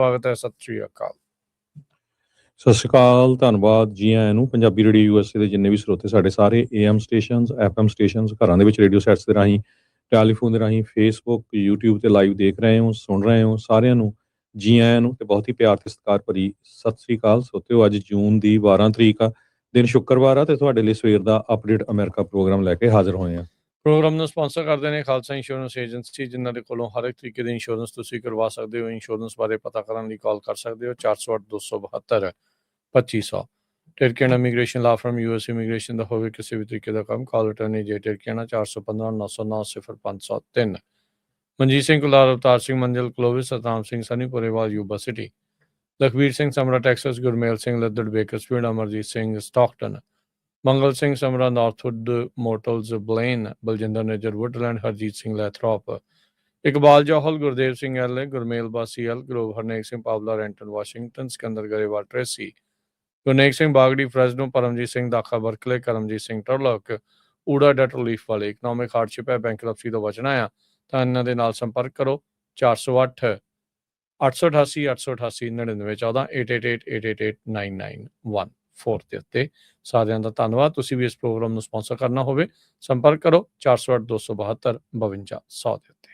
ਸਵਾਗਤ ਹੈ। ਸਤਿ ਸ਼੍ਰੀ ਅਕਾਲ। ਸਤਿ ਸ਼੍ਰੀ ਅਕਾਲ, ਧੰਨਵਾਦ ਜੀ ਆਇਆਂ ਨੂੰ। ਪੰਜਾਬੀ ਰੇਡੀਓ ਯੂਐਸਏ ਦੇ ਜਿੰਨੇ ਵੀ ਸਰੋਤੇ ਸਾਡੇ ਸਾਰੇ AM ਸਟੇਸ਼ਨਸ, FM ਸਟੇਸ਼ਨਸ, ਘਰਾਂ ਦੇ ਵਿੱਚ ਰੇਡੀਓ ਸੈਟਸ ਦੇ ਰਾਹੀਂ, ਟੈਲੀਫੋਨ ਦੇ ਰਾਹੀਂ, ਫੇਸਬੁੱਕ, YouTube ਤੇ ਲਾਈਵ ਦੇਖ ਰਹੇ ਹੋ, ਸੁਣ ਰਹੇ ਹੋ, ਸਾਰਿਆਂ ਨੂੰ ਜੀ ਆਇਆਂ ਨੂੰ ਤੇ ਬਹੁਤ ਹੀ ਪਿਆਰ ਤੇ ਸਤਿਕਾਰ ਭਰੀ ਸਤਿ ਸ਼੍ਰੀ ਅਕਾਲ। ਸਰੋਤਿਓ, ਅੱਜ ਜੂਨ ਦੀ 12 ਤਰੀਕ ਆ, ਦਿਨ ਸ਼ੁੱਕਰਵਾਰ ਆ ਤੇ ਤੁਹਾਡੇ ਲਈ ਸਵੇਰ ਦਾ ਅਪਡੇਟ ਅਮਰੀਕਾ ਪ੍ਰੋਗਰਾਮ ਲੈ ਕੇ ਹਾਜ਼ਰ ਹੋਏ ਆ। ਪ੍ਰੋਗਰਾਮ ਨੂੰ ਸਪਾਂਸਰ ਕਰਦੇ ਨੇ ਖਾਲਸਾ ਇੰਸ਼ੋਰੈਂਸ ਏਜੰਸੀ, ਜਿਨ੍ਹਾਂ ਦੇ ਕੋਲੋਂ ਹਰ ਇੱਕ ਤਰੀਕੇ ਦੀ ਇੰਸ਼ੋਰੈਂਸ ਤੁਸੀਂ ਕਰਵਾ ਸਕਦੇ ਹੋ। ਇੰਸ਼ੋਰੈਂਸ ਬਾਰੇ ਪਤਾ ਕਰਨ ਲਈ ਕਾਲ ਕਰ ਸਕਦੇ ਹੋ 408-272-2500। ਟਿਰਕੀਆਣਾ ਇਮੀਗ੍ਰੇਸ਼ਨ ਲਾ ਫਰਮ US ਇਮੀਗ੍ਰੇਸ਼ਨ ਦਾ ਹੋਵੇ ਕਿਸੇ ਵੀ ਤਰੀਕੇ ਦਾ ਕੰਮ, ਕਾਲ ਅਟਰਨੀ ਜੇ ਟਿਰਕੀਆਣਾ 415-909-0503। Manjeet Singh Kular, Avtar Singh Manzil Clovis, Satnam Singh Sanipurewal Yuba City, Lakhbir Singh Samra Texas, Gurmel Singh Laddar Bakersfield, Amarjit Singh Stockton, Mangal Singh Samra Northwood motels Blaine, Baljinder Nijjar Woodland, Harjit Singh Lathrop, Iqbal Johal, Gurdev Singh Elk, Gurmel Basi Elk, Grove Harnek Singh Pawla, Renton Washington, Sikandar Grewal Tracy, Gurnek Singh Bagri Fresno, Paramjit Singh Dakha Berkeley, Karamjit Singh Turlock, ਊੜਾ ਡੈਟ ਰਿਲੀਫ ਵਾਲੇ। ਇਕਨੋਮਿਕ ਹਾਰਡਸ਼ਿਪ ਹੈ, ਬੈਂਕਰਪਸੀ ਤੋਂ ਬਚਣਾ ਆ ਤਾਂ ਇਹਨਾਂ ਦੇ ਨਾਲ ਸੰਪਰਕ ਕਰੋ 408-888-888-9914 888-888-9914 ਦੇ ਉੱਤੇ। ਸਾਰਿਆਂ ਦਾ ਧੰਨਵਾਦ। ਤੁਸੀਂ ਵੀ ਇਸ ਪ੍ਰੋਗਰਾਮ ਨੂੰ ਸਪਾਂਸਰ ਕਰਨਾ ਹੋਵੇ, ਸੰਪਰਕ ਕਰੋ 408-272-5200 ਦੇ ਉੱਤੇ।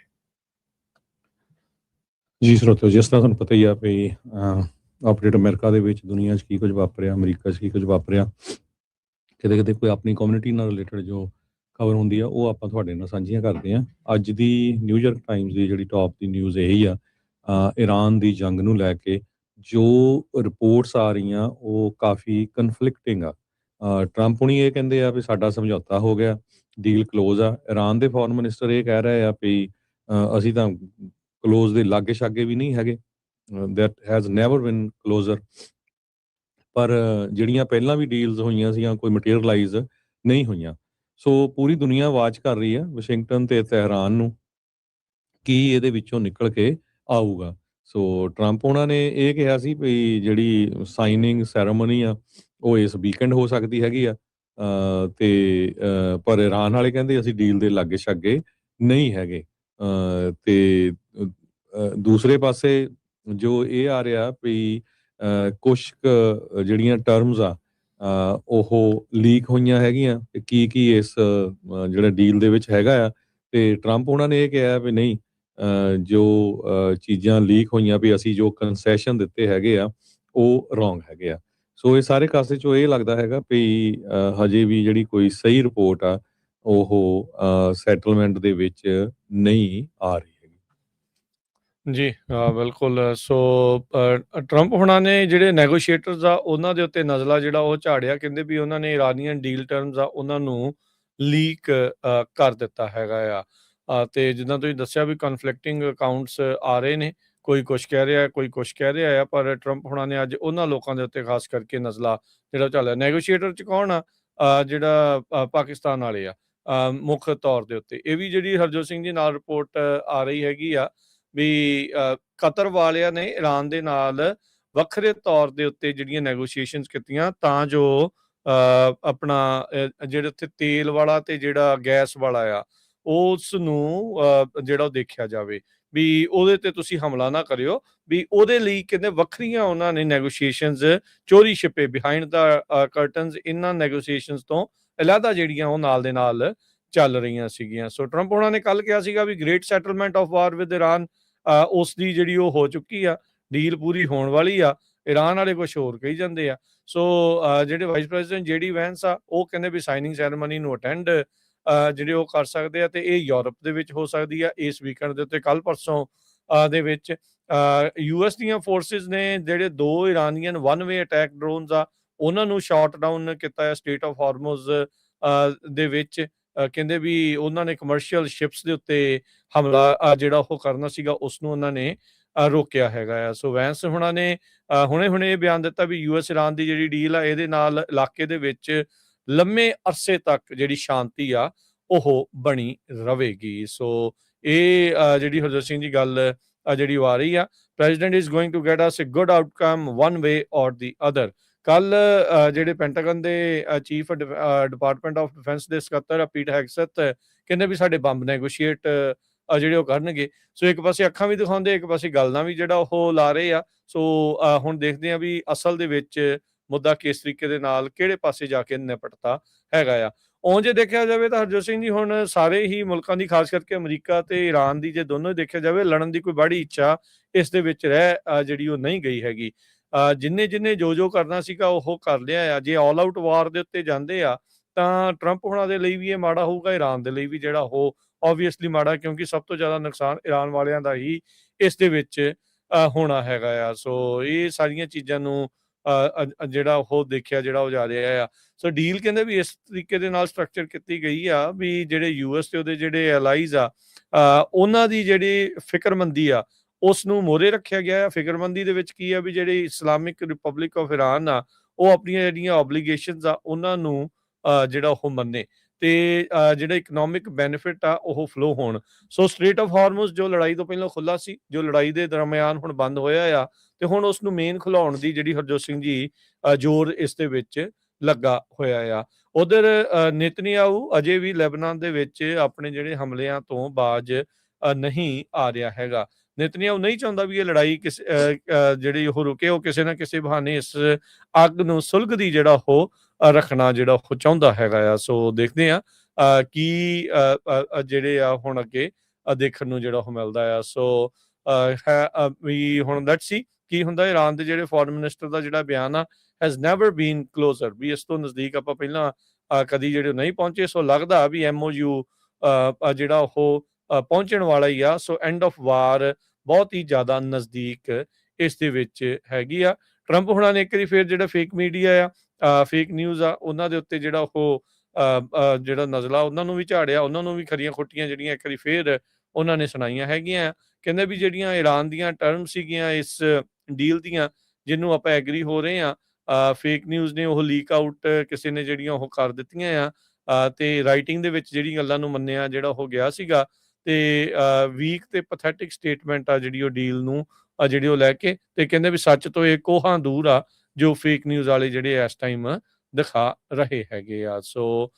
ਜੀ ਸਰੋਤਿਓ, ਜਿਸ ਤਰ੍ਹਾਂ ਤੁਹਾਨੂੰ ਪਤਾ ਹੀ ਆ ਵੀ ਅਪਡੇਟ ਅਮਰੀਕਾ ਦੇ ਵਿੱਚ ਦੁਨੀਆ 'ਚ ਕੀ ਕੁਝ ਵਾਪਰਿਆ, ਅਮਰੀਕਾ 'ਚ ਕੀ ਕੁਝ ਵਾਪਰਿਆ, ਕਿਤੇ ਕਿਤੇ ਕੋਈ ਆਪਣੀ ਕਮਿਊਨਿਟੀ ਨਾਲ ਰਿਲੇਟਡ ਜੋ ਖਬਰ ਹੁੰਦੀ ਆ ਉਹ ਆਪਾਂ ਤੁਹਾਡੇ ਨਾਲ ਸਾਂਝੀਆਂ ਕਰਦੇ ਹਾਂ। ਅੱਜ ਦੀ ਨਿਊਯਾਰਕ ਟਾਈਮਸ ਦੀ ਜਿਹੜੀ ਟੌਪ ਦੀ ਨਿਊਜ਼ ਇਹੀ ਆ, ਈਰਾਨ ਦੀ ਜੰਗ ਨੂੰ ਲੈ ਕੇ ਜੋ ਰਿਪੋਰਟਸ ਆ ਰਹੀਆਂ ਉਹ ਕਾਫੀ ਕਨਫਲਿਕਟਿੰਗ ਆ। ਟਰੰਪ ਹੁਣੀ ਇਹ ਕਹਿੰਦੇ ਆ ਵੀ ਸਾਡਾ ਸਮਝੌਤਾ ਹੋ ਗਿਆ, ਡੀਲ ਕਲੋਜ਼ ਆ। ਈਰਾਨ ਦੇ ਫੋਰਨ ਮਿਨਿਸਟਰ ਇਹ ਕਹਿ ਰਹੇ ਆ ਵੀ ਅਸੀਂ ਤਾਂ ਕਲੋਜ਼ ਦੇ ਲਾਗੇ ਛਾਗੇ ਵੀ ਨਹੀਂ ਹੈਗੇ, ਦੈਟ ਹੈਜ਼ ਨੈਵਰ ਬਿਨ ਕਲੋਜ਼ਰ। ਪਰ ਜਿਹੜੀਆਂ ਪਹਿਲਾਂ ਵੀ ਡੀਲਸ ਹੋਈਆਂ ਸੀਗੀਆਂ ਕੋਈ ਮਟੀਰੀਅਲਾਈਜ਼ ਨਹੀਂ ਹੋਈਆਂ। ਸੋ ਪੂਰੀ ਦੁਨੀਆ ਵਾਚ ਕਰ ਰਹੀ ਆ ਵਾਸ਼ਿੰਗਟਨ ਤੇ ਤਹਿਰਾਨ ਨੂੰ, ਕੀ ਇਹਦੇ ਵਿੱਚੋਂ ਨਿਕਲ ਕੇ ਆਊਗਾ। ਸੋ ਟਰੰਪ ਉਹਨਾਂ ਨੇ ਇਹ ਕਿਹਾ ਸੀ ਵੀ ਜਿਹੜੀ ਸਾਈਨਿੰਗ ਸੈਰੇਮਨੀ ਆ ਉਹ ਇਸ ਵੀਕਐਂਡ ਹੋ ਸਕਦੀ ਹੈਗੀ ਆ, ਤੇ ਪਰ ਈਰਾਨ ਵਾਲੇ ਕਹਿੰਦੇ ਅਸੀਂ ਡੀਲ ਦੇ ਲਾਗੇ ਛਾਗੇ ਨਹੀਂ ਹੈਗੇ। ਤੇ ਦੂਸਰੇ ਪਾਸੇ ਜੋ ਇਹ ਆ ਰਿਹਾ ਵੀ ਕੁਛ ਜਿਹੜੀਆਂ ਟਰਮਸ ਆ ਉਹ ਲੀਕ ਹੋਈਆਂ ਹੈਗੀਆਂ, ਕੀ ਇਸ ਜਿਹੜਾ ਡੀਲ ਦੇ ਵਿੱਚ ਹੈਗਾ ਆ। ਤੇ ਟਰੰਪ ਉਹਨਾਂ ਨੇ ਇਹ ਕਿਹਾ ਵੀ ਨਹੀਂ, ਜੋ ਚੀਜ਼ਾਂ ਲੀਕ ਹੋਈਆਂ ਵੀ ਅਸੀਂ ਜੋ ਕੰਸੈਸ਼ਨ ਦਿੱਤੇ ਹੈਗੇ ਆ ਉਹ ਰੋਂਗ ਹੈਗੇ ਆ। ਸੋ ਇਹ ਸਾਰੇ ਕਾਸੇ 'ਚੋਂ ਇਹ ਲੱਗਦਾ ਹੈਗਾ ਵੀ ਹਜੇ ਵੀ ਜਿਹੜੀ ਕੋਈ ਸਹੀ ਰਿਪੋਰਟ ਆ ਉਹ ਸੈਟਲਮੈਂਟ ਦੇ ਵਿੱਚ ਨਹੀਂ ਆ ਰਹੀ ਹੈਗੀ। ਜੀ ਬਿਲਕੁਲ। ਸੋ ਟਰੰਪ ਹੁਣਾਂ ਨੇ ਜਿਹੜੇ ਨੈਗੋਸ਼ੀਏਟਰਸ ਆ ਉਹਨਾਂ ਦੇ ਉੱਤੇ ਨਜ਼ਲਾ ਜਿਹੜਾ ਉਹ ਝਾੜਿਆ, ਕਹਿੰਦੇ ਵੀ ਉਹਨਾਂ ਨੇ ਇਰਾਨੀਅਨ ਡੀਲ ਟਰਮਸ ਆ ਉਹਨਾਂ ਨੂੰ ਲੀਕ ਕਰ ਦਿੱਤਾ ਹੈਗਾ ਆ। ਤੇ ਜਿੱਦਾਂ ਤੁਸੀਂ ਦੱਸਿਆ ਵੀ ਕਨਫਲਿਕਟਿੰਗ ਅਕਾਊਂਟਸ ਆ ਰਹੇ ਨੇ, ਕੋਈ ਕੁਛ ਕਹਿ ਰਿਹਾ, ਕੋਈ ਕੁਛ ਕਹਿ ਰਿਹਾ ਆ। ਪਰ ਟਰੰਪ ਹੁਣਾਂ ਨੇ ਅੱਜ ਉਹਨਾਂ ਲੋਕਾਂ ਦੇ ਉੱਤੇ ਖਾਸ ਕਰਕੇ ਨਜ਼ਲਾ ਜਿਹੜਾ ਝਾੜਿਆ। ਨੈਗੋਸ਼ੀਏਟਰ 'ਚ ਕੌਣ ਆ? ਜਿਹੜਾ ਪਾਕਿਸਤਾਨ ਵਾਲੇ ਆ ਮੁੱਖ ਤੌਰ ਦੇ ਉੱਤੇ। ਇਹ ਵੀ ਜਿਹੜੀ ਹਰਜੋਤ ਸਿੰਘ ਜੀ ਨਾਲ ਰਿਪੋਰਟ ਆ ਰਹੀ ਹੈਗੀ ਆ ਵੀ ਕਤਰ ਵਾਲਿਆਂ ਨੇ ਈਰਾਨ ਦੇ ਨਾਲ ਵੱਖਰੇ ਤੌਰ ਦੇ ਉੱਤੇ ਜਿਹੜੀਆਂ ਨੈਗੋਸ਼ੀਏਸ਼ਨਸ ਕੀਤੀਆਂ ਤਾਂ ਜੋ ਆਪਣਾ ਜਿਹੜੇ ਉੱਥੇ ਤੇਲ ਵਾਲਾ ਤੇ ਜਿਹੜਾ ਗੈਸ ਵਾਲਾ ਆ ਉਸ ਨੂੰ ਜਿਹੜਾ ਉਹ ਦੇਖਿਆ ਜਾਵੇ ਵੀ ਉਹਦੇ ਤੇ ਤੁਸੀਂ ਹਮਲਾ ਨਾ ਕਰਿਓ। ਵੀ ਉਹਦੇ ਲਈ ਕਹਿੰਦੇ ਵੱਖਰੀਆਂ ਉਹਨਾਂ ਨੇ ਨੈਗੋਸ਼ੀਏਸ਼ਨਸ ਚੋਰੀ ਛਿਪੇ ਬਿਹਾਈਂਡ ਦਾ ਕਰਟਨਸ ਇਹਨਾਂ ਨੈਗੋਸ਼ੀਏਸ਼ਨਸ ਤੋਂ ਅਲੱਗਾ ਜਿਹੜੀਆਂ ਉਹ ਨਾਲ ਦੇ ਨਾਲ ਚੱਲ ਰਹੀਆਂ ਸੀਗੀਆਂ। ਸੋ ਟਰੰਪ ਉਹਨਾਂ ਨੇ ਕੱਲ੍ਹ ਕਿਹਾ ਸੀਗਾ ਵੀ great settlement of war with Iran ਉਸ ਦੀ ਜਿਹੜੀ ਉਹ ਹੋ ਚੁੱਕੀ ਆ, ਡੀਲ ਪੂਰੀ ਹੋਣ ਵਾਲੀ ਆ। ਇਰਾਨ ਵਾਲੇ ਕੁਛ ਹੋਰ ਕਹੀ ਜਾਂਦੇ ਆ। ਸੋ ਜਿਹੜੇ ਵਾਈਸ ਪ੍ਰੈਜ਼ੀਡੈਂਟ JD ਵੈਂਸ ਆ ਉਹ ਕਹਿੰਦੇ ਵੀ ਸਾਈਨਿੰਗ ਸੈਰੇਮਨੀ ਨੂੰ ਅਟੈਂਡ ਜਿਹੜੇ ਉਹ ਕਰ ਸਕਦੇ ਆ ਤੇ ਇਹ ਯੂਰਪ ਦੇ ਵਿੱਚ ਹੋ ਸਕਦੀ ਆ ਇਸ ਵੀਕਐਂਡ ਦੇ ਉੱਤੇ। ਕੱਲ੍ਹ ਪਰਸੋਂ ਦੇ ਵਿੱਚ US ਦੀਆਂ ਫੋਰਸਿਸ ਨੇ ਜਿਹੜੇ 2 ਇਰਾਨੀਅਨ 1-ਵੇ ਅਟੈਕ ਡਰੋਨਸ ਆ ਉਹਨਾਂ ਨੂੰ ਸ਼ਾਟ ਡਾਊਨ ਕੀਤਾ ਆ ਸਟੇਟ ਆਫ ਹਾਰਮੋਜ਼ ਦੇ ਵਿੱਚ। ਕਹਿੰਦੇ ਵੀ ਉਹਨਾਂ ਨੇ ਕਮਰਸ਼ੀਅਲ ਸ਼ਿਪਸ ਦੇ ਉੱਤੇ ਹਮਲਾ ਜਿਹੜਾ ਉਹ ਕਰਨਾ ਸੀਗਾ ਉਸ ਨੂੰ ਉਹਨਾਂ ਨੇ ਰੋਕਿਆ ਹੈਗਾ ਆ। ਸੋ ਵੈਂਸ ਹੁਣਾਂ ਨੇ ਹੁਣੇ ਇਹ ਬਿਆਨ ਦਿੱਤਾ ਵੀ US ਇਰਾਨ ਦੀ ਜਿਹੜੀ ਡੀਲ ਆ ਇਹਦੇ ਨਾਲ ਇਲਾਕੇ ਦੇ ਵਿੱਚ ਲੰਮੇ ਅਰਸੇ ਤੱਕ ਜਿਹੜੀ ਸ਼ਾਂਤੀ ਆ ਉਹ ਬਣੀ ਰਵੇਗੀ। ਸੋ ਇਹ ਜਿਹੜੀ ਹਰਜੋਤ ਸਿੰਘ ਦੀ ਗੱਲ ਜਿਹੜੀ ਆ ਰਹੀ ਆ, president is going to get us a good outcome one way or the other. ਕੱਲ ਜਿਹੜੇ ਪੈਂਟਾਗਨ ਦੇ ਚੀਫ ਡਿਪਾਰਟਮੈਂਟ ਆਫ ਡਿਫੈਂਸ ਦੇ ਸਕੱਤਰ ਪੀਟ ਹੈਗਸੈਥ ਕਹਿੰਦੇ ਵੀ ਸਾਡੇ ਬੰਬ ਨੈਗੋਸ਼ੀਏਟ ਜਿਹੜੇ ਉਹ ਕਰਨਗੇ। ਸੋ ਇੱਕ ਪਾਸੇ ਅੱਖਾਂ ਵੀ ਦਿਖਾਉਂਦੇ, ਇੱਕ ਪਾਸੇ ਗੱਲ ਨਾਲ ਵੀ ਜਿਹੜਾ ਉਹ ਲਾ ਰਹੇ ਆ। ਸੋ ਹੁਣ ਦੇਖਦੇ ਹਾਂ ਵੀ ਅਸਲ ਦੇ ਵਿੱਚ ਮੁੱਦਾ ਕਿਸ ਤਰੀਕੇ ਦੇ ਨਾਲ ਕਿਹੜੇ ਪਾਸੇ ਜਾ ਕੇ ਨਿਪਟਦਾ ਹੈਗਾ ਆ। ਉਂਝ ਜੇ ਦੇਖਿਆ ਜਾਵੇ ਤਾਂ ਹਰਜੋਤ ਸਿੰਘ ਜੀ ਹੁਣ ਸਾਰੇ ਹੀ ਮੁਲਕਾਂ ਦੀ, ਖਾਸ ਕਰਕੇ ਅਮਰੀਕਾ ਤੇ ਈਰਾਨ ਦੀ, ਜੇ ਦੋਨੋਂ ਹੀ ਦੇਖਿਆ ਜਾਵੇ, ਲੜਨ ਦੀ ਕੋਈ ਬੜੀ ਇੱਛਾ ਇਸ ਦੇ ਵਿੱਚ ਜਿਹੜੀ ਉਹ ਨਹੀਂ ਗਈ ਹੈਗੀ। ਜਿੰਨੇ ਜੋ ਕਰਨਾ ਸੀਗਾ ਉਹ ਕਰ ਲਿਆ ਆ। ਜੇ ਆਲ ਆਊਟ ਵਾਰ ਦੇ ਉੱਤੇ ਜਾਂਦੇ ਆ ਤਾਂ ਟਰੰਪ ਹੋਣਾ ਦੇ ਲਈ ਵੀ ਇਹ ਮਾੜਾ ਹੋਊਗਾ, ਈਰਾਨ ਦੇ ਲਈ ਵੀ ਜਿਹੜਾ ਉਹ ਓਬਵੀਅਸਲੀ ਮਾੜਾ, ਕਿਉਂਕਿ ਸਭ ਤੋਂ ਜ਼ਿਆਦਾ ਨੁਕਸਾਨ ਈਰਾਨ ਵਾਲਿਆਂ ਦਾ ਹੀ ਇਸ ਦੇ ਵਿੱਚ ਹੋਣਾ ਹੈਗਾ ਆ। ਸੋ ਇਹ ਸਾਰੀਆਂ ਚੀਜ਼ਾਂ ਨੂੰ ਜਿਹੜਾ ਉਹ ਦੇਖਿਆ ਜਿਹੜਾ ਉਹ ਜਾ ਰਿਹਾ ਆ। ਸੋ ਡੀਲ ਕਹਿੰਦੇ ਵੀ ਇਸ ਤਰੀਕੇ ਦੇ ਨਾਲ ਸਟਰਕਚਰ ਕੀਤੀ ਗਈ ਆ ਵੀ ਜਿਹੜੇ ਯੂਐਸ ਤੇ ਉਹਦੇ ਜਿਹੜੇ ਐਲਾਈਜ਼ ਆ, ਉਹਨਾਂ ਦੀ ਜਿਹੜੀ ਫਿਕਰਮੰਦੀ ਆ ਉਸ ਨੂੰ ਮੋਹਰੇ ਰੱਖਿਆ ਗਿਆ ਆ। ਫਿਕਰਮੰਦੀ ਦੇ ਵਿੱਚ ਕੀ ਆ ਵੀ ਜਿਹੜੀ ਇਸਲਾਮਿਕ ਰਿਪਬਲਿਕ ਆਫ ਈਰਾਨ ਆ ਉਹ ਆਪਣੀਆਂ ਜਿਹੜੀਆਂ ਓਬਲੀਗੇਸ਼ਨਸ ਆ ਉਹਨਾਂ ਨੂੰ ਜਿਹੜਾ ਉਹ ਮੰਨੇ ਤੇ ਜਿਹੜਾ ਇਕਨੋਮਿਕ ਬੈਨੀਫਿਟ ਆ ਉਹ ਫਲੋ ਹੋਣ। ਸੋ ਸਟ੍ਰੇਟ ਆਫ ਹਾਰਮੁਜ਼ ਜੋ ਲੜਾਈ ਤੋਂ ਪਹਿਲਾਂ ਖੁੱਲਾ ਸੀ, ਜੋ ਲੜਾਈ ਦੇ ਦਰਮਿਆਨ ਹੁਣ ਬੰਦ ਹੋਇਆ ਆ, ਤੇ ਹੁਣ ਉਸ ਨੂੰ ਮੇਨ ਖੁਲਾਉਣ ਦੀ ਜਿਹੜੀ ਹਰਜੋਤ ਸਿੰਘ ਜੀ ਜ਼ੋਰ ਇਸ ਦੇ ਵਿੱਚ ਲੱਗਾ ਹੋਇਆ ਆ। ਉਧਰ ਨੇਤਨਯਾਹੂ ਅਜੇ ਵੀ ਲੈਬਨਾਨ ਦੇ ਵਿੱਚ ਆਪਣੇ ਜਿਹੜੇ ਹਮਲਿਆਂ ਤੋਂ ਬਾਜ ਨਹੀਂ ਆ ਰਿਹਾ ਹੈਗਾ। ਨੇਤਨਯਾਹੂ ਨਹੀਂ ਚਾਹੁੰਦਾ ਵੀ ਇਹ ਲੜਾਈ ਜਿਹੜੀ ਉਹ ਰੁਕੇ। ਉਹ ਕਿਸੇ ਨਾ ਕਿਸੇ ਬਹਾਨੇ ਇਸ ਅੱਗ ਨੂੰ ਸੁਲਗਦੀ ਜਿਹੜਾ ਉਹ ਰੱਖਣਾ ਜਿਹੜਾ ਉਹ ਚਾਹੁੰਦਾ ਹੈਗਾ ਆ। ਸੋ ਦੇਖਦੇ ਆ ਕੀ ਜਿਹੜੇ ਆ ਹੁਣ ਅੱਗੇ ਦੇਖਣ ਨੂੰ ਜਿਹੜਾ ਉਹ ਮਿਲਦਾ ਆ। ਸੋ ਵੀ ਹੁਣ ਲੈਟਸ ਸੀ ਕੀ ਹੁੰਦਾ। ਈਰਾਨ ਦੇ ਜਿਹੜੇ ਫੋਰਨ ਮਿਨਿਸਟਰ ਦਾ ਜਿਹੜਾ ਬਿਆਨ ਆ, ਹੈਜ਼ ਨੈਵਰ ਬੀਨ ਕਲੋਜ਼ਰ, ਵੀ ਇਸ ਤੋਂ ਨਜ਼ਦੀਕ ਆਪਾਂ ਪਹਿਲਾਂ ਕਦੀ ਜਿਹੜੇ ਨਹੀਂ ਪਹੁੰਚੇ। ਸੋ ਲੱਗਦਾ ਵੀ MOU ਜਿਹੜਾ ਉਹ ਪਹੁੰਚਣ ਵਾਲਾ ਹੀ ਆ। ਸੋ ਐਂਡ ਆਫ ਵਾਰ ਬਹੁਤ ਹੀ ਜ਼ਿਆਦਾ ਨਜ਼ਦੀਕ ਇਸ ਦੇ ਵਿੱਚ ਹੈਗੀ ਆ। ਟਰੰਪ ਹੁਣਾਂ ਨੇ ਇੱਕ ਵਾਰੀ ਫਿਰ ਜਿਹੜਾ ਫੇਕ ਮੀਡੀਆ ਆ, ਫੇਕ ਨਿਊਜ਼ ਆ, ਉਹਨਾਂ ਦੇ ਉੱਤੇ ਜਿਹੜਾ ਉਹ ਜਿਹੜਾ ਨਜ਼ਲਾ ਉਹਨਾਂ ਨੂੰ ਵੀ ਝਾੜਿਆ, ਉਹਨਾਂ ਨੂੰ ਵੀ ਖਰੀਆਂ ਖੋਟੀਆਂ ਜਿਹੜੀਆਂ ਇੱਕ ਵਾਰੀ ਫਿਰ ਉਹਨਾਂ ਨੇ ਸੁਣਾਈਆਂ ਹੈਗੀਆਂ। ਕਹਿੰਦੇ ਵੀ ਜਿਹੜੀਆਂ ਈਰਾਨ ਦੀਆਂ ਟਰਮ ਸੀਗੀਆਂ ਇਸ ਡੀਲ ਦੀਆਂ, ਜਿਹਨੂੰ ਆਪਾਂ ਐਗਰੀ ਹੋ ਰਹੇ ਆ, ਫੇਕ ਨਿਊਜ਼ ਨੇ ਉਹ ਲੀਕ ਆਊਟ ਕਿਸੇ ਨੇ ਜਿਹੜੀਆਂ ਉਹ ਕਰ ਦਿੱਤੀਆਂ ਆ ਤੇ ਰਾਈਟਿੰਗ ਦੇ ਵਿੱਚ ਜਿਹੜੀ ਗੱਲਾਂ ਨੂੰ ਮੰਨਿਆ ਜਿਹੜਾ ਉਹ ਗਿਆ ਸੀਗਾ। ਤੇ ਵੀਕ ਤੇ ਪੈਥੈਟਿਕ ਸਟੇਟਮੈਂਟ ਆ ਜਿਹੜੀ ਉਹ ਡੀਲ ਨੂੰ ਜਿਹੜੀ ਉਹ ਲੈ ਕੇ, ਤੇ ਕਹਿੰਦੇ ਵੀ ਸੱਚ ਤੋਂ ਇਹ ਕੋਹਾਂ ਦੂਰ ਆ ਜੋ ਫੇਕ ਨਿਊਜ਼ ਵਾਲੇ ਜਿਹੜੇ ਇਸ ਟਾਈਮ ਦਿਖਾ ਰਹੇ ਹੈਗੇ ਆ। ਸੋ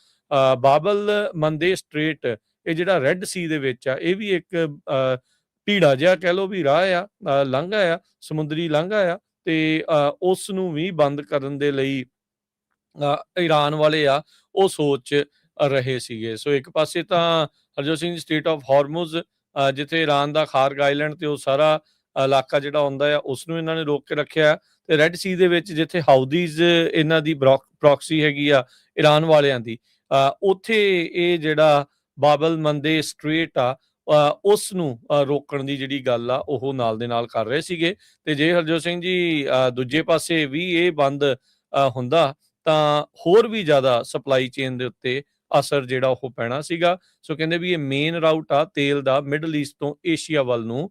ਬਾਬਲ ਮੰਦੇ ਸਟ੍ਰੇਟ, ਇਹ ਜਿਹੜਾ ਰੈੱਡ ਸੀ ਦੇ ਵਿੱਚ ਆ, ਇਹ ਵੀ ਇੱਕ ਭੀੜਾ ਜਿਹਾ ਕਹਿ ਲਓ ਵੀ ਰਾਹ ਆ, ਲਾਂਘਾ ਆ, ਸਮੁੰਦਰੀ ਲਾਂਘਾ ਆ, ਤੇ ਉਸ ਨੂੰ ਵੀ ਬੰਦ ਕਰਨ ਦੇ ਲਈ ਈਰਾਨ ਵਾਲੇ ਆ ਉਹ ਸੋਚ ਰਹੇ ਸੀਗੇ। ਸੋ ਇੱਕ ਪਾਸੇ ਤਾਂ ਹਰਜੋਤ ਸਿੰਘ ਸਟੇਟ ਆਫ ਹਾਰਮੁਜ਼, ਜਿੱਥੇ ਈਰਾਨ ਦਾ ਖਾਰਗ ਆਈਲੈਂਡ ਤੇ ਉਹ ਸਾਰਾ ਇਲਾਕਾ ਜਿਹੜਾ ਹੁੰਦਾ ਆ ਉਸ ਨੂੰ ਇਹਨਾਂ ਨੇ ਰੋਕ ਕੇ ਰੱਖਿਆ, ਤੇ ਰੈੱਡ ਸੀ ਦੇ ਵਿੱਚ ਜਿੱਥੇ ਹਾਊਦੀਜ਼ ਇਹਨਾਂ ਦੀ ਪ੍ਰੋਕਸੀ ਹੈਗੀ ਆ ਈਰਾਨ ਵਾਲਿਆਂ ਦੀ, ਉੱਥੇ ਇਹ ਜਿਹੜਾ ਬਾਬਲ ਮੰਦੇ ਸਟ੍ਰੇਟ ਆ ਉਸ ਨੂੰ ਰੋਕਣ ਦੀ ਜਿਹੜੀ ਗੱਲ ਆ ਉਹ ਨਾਲ ਦੇ ਨਾਲ ਕਰ ਰਹੇ ਸੀਗੇ। ਤੇ ਜੇ ਹਰਜੋਤ ਸਿੰਘ ਜੀ ਦੂਜੇ ਪਾਸੇ ਵੀ ਇਹ ਬੰਦ ਹੁੰਦਾ ਤਾਂ ਹੋਰ ਵੀ ਜ਼ਿਆਦਾ ਸਪਲਾਈ ਚੇਨ ਦੇ ਉੱਤੇ ਅਸਰ ਜਿਹੜਾ ਉਹ ਪੈਣਾ ਸੀਗਾ। ਸੋ ਕਹਿੰਦੇ ਵੀ ਇਹ ਮੇਨ ਰਾਊਟ ਆ ਤੇਲ ਦਾ ਮਿਡਲ ਈਸਟ ਤੋਂ ਏਸ਼ੀਆ ਵੱਲ ਨੂੰ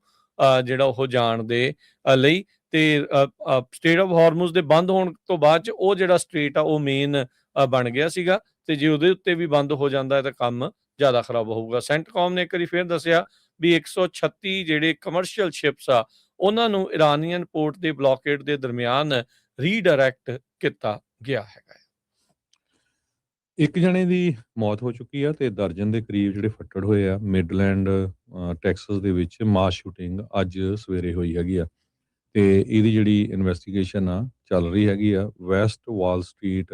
ਜਿਹੜਾ ਉਹ ਜਾਣ ਦੇ ਲਈ। ਤੇ ਸਟ੍ਰੇਟ ਆਫ ਹਾਰਮੁਜ਼ ਦੇ ਬੰਦ ਹੋਣ ਤੋਂ ਬਾਅਦ ਚ ਉਹ ਜਿਹੜਾ ਸਟ੍ਰੇਟ ਆ ਉਹ ਮੇਨ ਬਣ ਗਿਆ ਸੀਗਾ, ਤੇ ਜੇ ਉਹਦੇ ਉੱਤੇ ਵੀ ਬੰਦ ਹੋ ਜਾਂਦਾ ਤਾਂ ਕੰਮ ਜ਼ਿਆਦਾ ਖਰਾਬ ਹੋਊਗਾ। ਸੈਂਟਕੌਮ ਨੇ ਇੱਕ ਵਾਰੀ ਫਿਰ ਦੱਸਿਆ ਵੀ 136 ਜਿਹੜੇ ਕਮਰਸ਼ੀਅਲ ਸ਼ਿਪਸ ਆ ਉਹਨਾਂ ਨੂੰ ਇਰਾਨੀਅਨ ਪੋਰਟ ਦੇ ਬਲੌਕੇਡ ਦੇ ਦਰਮਿਆਨ ਰੀਡਾਇਰੈਕਟ ਕੀਤਾ ਗਿਆ ਹੈਗਾ। ਇੱਕ ਜਣੇ ਦੀ ਮੌਤ ਹੋ ਚੁੱਕੀ ਆ ਤੇ ਦਰਜਨ ਦੇ ਕਰੀਬ ਜਿਹੜੇ ਫੱਟੜ ਹੋਏ ਆ। ਮਿਡਲੈਂਡ ਟੈਕਸਸ ਦੇ ਵਿੱਚ ਮਾਸ ਸ਼ੂਟਿੰਗ ਅੱਜ ਸਵੇਰੇ ਹੋਈ ਹੈਗੀ ਆ, ਤੇ ਇਹਦੀ ਜਿਹੜੀ ਇਨਵੈਸਟੀਗੇਸ਼ਨ ਆ ਚੱਲ ਰਹੀ ਹੈਗੀ ਆ। ਵੈਸਟ ਵਾਲ ਸਟਰੀਟ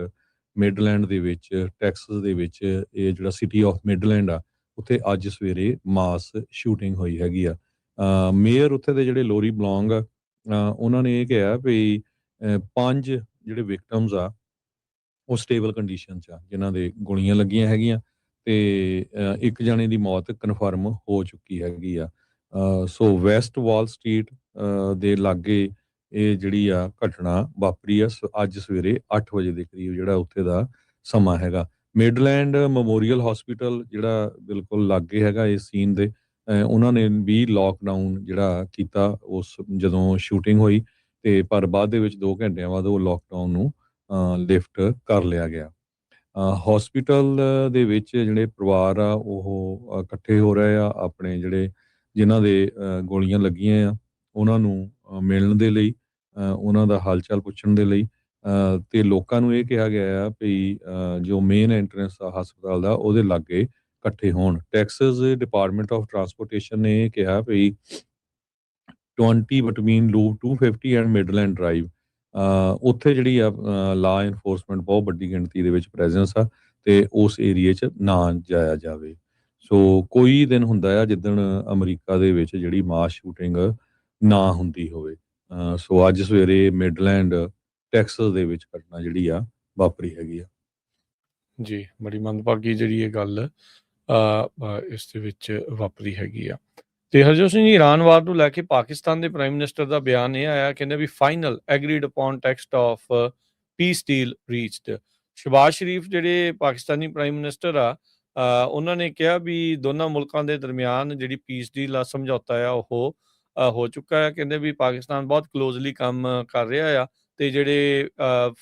ਮਿਡਲੈਂਡ ਦੇ ਵਿੱਚ, ਟੈਕਸਸ ਦੇ ਵਿੱਚ, ਇਹ ਜਿਹੜਾ ਸਿਟੀ ਆਫ ਮਿਡਲੈਂਡ ਆ, ਉੱਥੇ ਅੱਜ ਸਵੇਰੇ ਮਾਸ ਸ਼ੂਟਿੰਗ ਹੋਈ ਹੈਗੀ ਆ। ਮੇਅਰ ਉੱਥੇ ਦੇ ਜਿਹੜੇ ਲੋਰੀ ਬਲੌਂਗ ਆ, ਉਹਨਾਂ ਨੇ ਇਹ ਕਿਹਾ ਵੀ 5 ਜਿਹੜੇ ਵਿਕਟਮਸ ਆ ਉਹ ਸਟੇਬਲ ਕੰਡੀਸ਼ਨ 'ਚ ਆ, ਜਿਨ੍ਹਾਂ ਦੇ ਗੋਲੀਆਂ ਲੱਗੀਆਂ ਹੈਗੀਆਂ, ਤੇ ਇੱਕ ਜਣੇ ਦੀ ਮੌਤ ਕਨਫਰਮ ਹੋ ਚੁੱਕੀ ਹੈਗੀ ਆ। ਸੋ ਵੈਸਟ ਵਾਲ ਸਟਰੀਟ ਦੇ ਲਾਗੇ ਇਹ ਜਿਹੜੀ ਆ ਘਟਨਾ ਵਾਪਰੀ ਆ ਅੱਜ ਸਵੇਰੇ 8 ਵਜੇ ਦੇ ਕਰੀਬ, ਜਿਹੜਾ ਉੱਥੇ ਦਾ ਸਮਾਂ ਹੈਗਾ। ਮਿਡਲੈਂਡ ਮੈਮੋਰੀਅਲ ਹਸਪੀਟਲ ਜਿਹੜਾ ਬਿਲਕੁਲ ਲਾਗੇ ਹੈਗਾ ਇਸ ਸੀਨ ਦੇ, ਉਹਨਾਂ ਨੇ ਵੀ ਲੋਕਡਾਊਨ ਜਿਹੜਾ ਕੀਤਾ ਉਸ ਜਦੋਂ ਸ਼ੂਟਿੰਗ ਹੋਈ, ਤੇ ਪਰ ਬਾਅਦ ਦੇ ਵਿੱਚ 2 ਘੰਟਿਆਂ ਬਾਅਦ ਉਹ ਲੋਕਡਾਊਨ ਨੂੰ ਲਿਫਟ ਕਰ ਲਿਆ ਗਿਆ। ਹਸਪੀਟਲ ਦੇ ਵਿੱਚ ਜਿਹੜੇ ਪਰਿਵਾਰ ਆ ਉਹ ਇਕੱਠੇ ਹੋ ਰਹੇ ਆ ਆਪਣੇ ਜਿਹੜੇ ਜਿਨ੍ਹਾਂ ਦੇ ਗੋਲੀਆਂ ਲੱਗੀਆਂ ਆ ਉਹਨਾਂ ਨੂੰ ਮਿਲਣ ਦੇ ਲਈ, ਉਹਨਾਂ ਦਾ ਹਾਲ ਚਾਲ ਪੁੱਛਣ ਦੇ ਲਈ, ਤੇ ਲੋਕਾਂ ਨੂੰ ਇਹ ਕਿਹਾ ਗਿਆ ਆ ਵੀ ਜੋ ਮੇਨ ਐਂਟਰੈਂਸ ਆ ਹਸਪਤਾਲ ਦਾ ਉਹਦੇ ਲਾਗੇ ਇਕੱਠੇ ਹੋਣ। ਟੈਕਸਸ ਡਿਪਾਰਟਮੈਂਟ ਆਫ ਟਰਾਂਸਪੋਰਟੇਸ਼ਨ ਨੇ ਇਹ ਕਿਹਾ ਵੀ 20 between loop 250 and Midland drive ਉੱਥੇ ਜਿਹੜੀ ਆ ਲਾ ਇਨਫੋਰਸਮੈਂਟ ਬਹੁਤ ਵੱਡੀ ਗਿਣਤੀ ਦੇ ਵਿੱਚ ਪ੍ਰੈਜ਼ੈਂਸ ਆ ਤੇ ਉਸ ਏਰੀਏ 'ਚ ਨਾ ਜਾਇਆ ਜਾਵੇ। ਸੋ ਕੋਈ ਦਿਨ ਹੁੰਦਾ ਆ ਜਿੱਦਣ ਅਮਰੀਕਾ ਦੇ ਵਿੱਚ ਜਿਹੜੀ ਮਾਸ ਸ਼ੂਟਿੰਗ ਨਾ ਹੁੰਦੀ ਹੋਵੇ। ਸੋ ਅੱਜ ਸਵੇਰੇ ਮਿਡਲੈਂਡ ਟੈਕਸਸ ਦੇ ਵਿੱਚ ਘਟਨਾ ਜਿਹੜੀ ਆ ਵਾਪਰੀ ਹੈਗੀ ਆ। ਜੀ, ਬੜੀ ਮੰਦਭਾਗੀ ਜਿਹੜੀ ਇਹ ਗੱਲ ਇਸ ਦੇ ਵਿੱਚ ਵਾਪਰੀ ਹੈਗੀ ਆ। ਤੇ ਹਰਜੋਤ ਸਿੰਘ ਜੀ, ਈਰਾਨ ਵਾਰ ਨੂੰ ਲੈ ਕੇ ਪਾਕਿਸਤਾਨ ਦੇ ਪ੍ਰਾਈਮ ਮਿਨਿਸਟਰ ਦਾ ਬਿਆਨ ਇਹ ਆਇਆ, ਕਹਿੰਦੇ ਵੀ final agreed upon text of peace deal reached. Shehbaz Sharif ਜਿਹੜੇ ਪਾਕਿਸਤਾਨੀ ਪ੍ਰਾਈਮ ਮਿਨਿਸਟਰ ਆ, ਉਹਨਾਂ ਨੇ ਕਿਹਾ ਵੀ ਦੋਨਾਂ ਮੁਲਕਾਂ ਦੇ ਦਰਮਿਆਨ ਜਿਹੜੀ ਪੀਸ ਡੀਲ ਆ, ਸਮਝੌਤਾ ਆ, ਉਹ ਹੋ ਚੁੱਕਾ ਹੈ। ਕਹਿੰਦੇ ਵੀ ਪਾਕਿਸਤਾਨ ਬਹੁਤ ਕਲੋਜ਼ਲੀ ਕੰਮ ਕਰ ਰਿਹਾ ਆ ਤੇ ਜਿਹੜੇ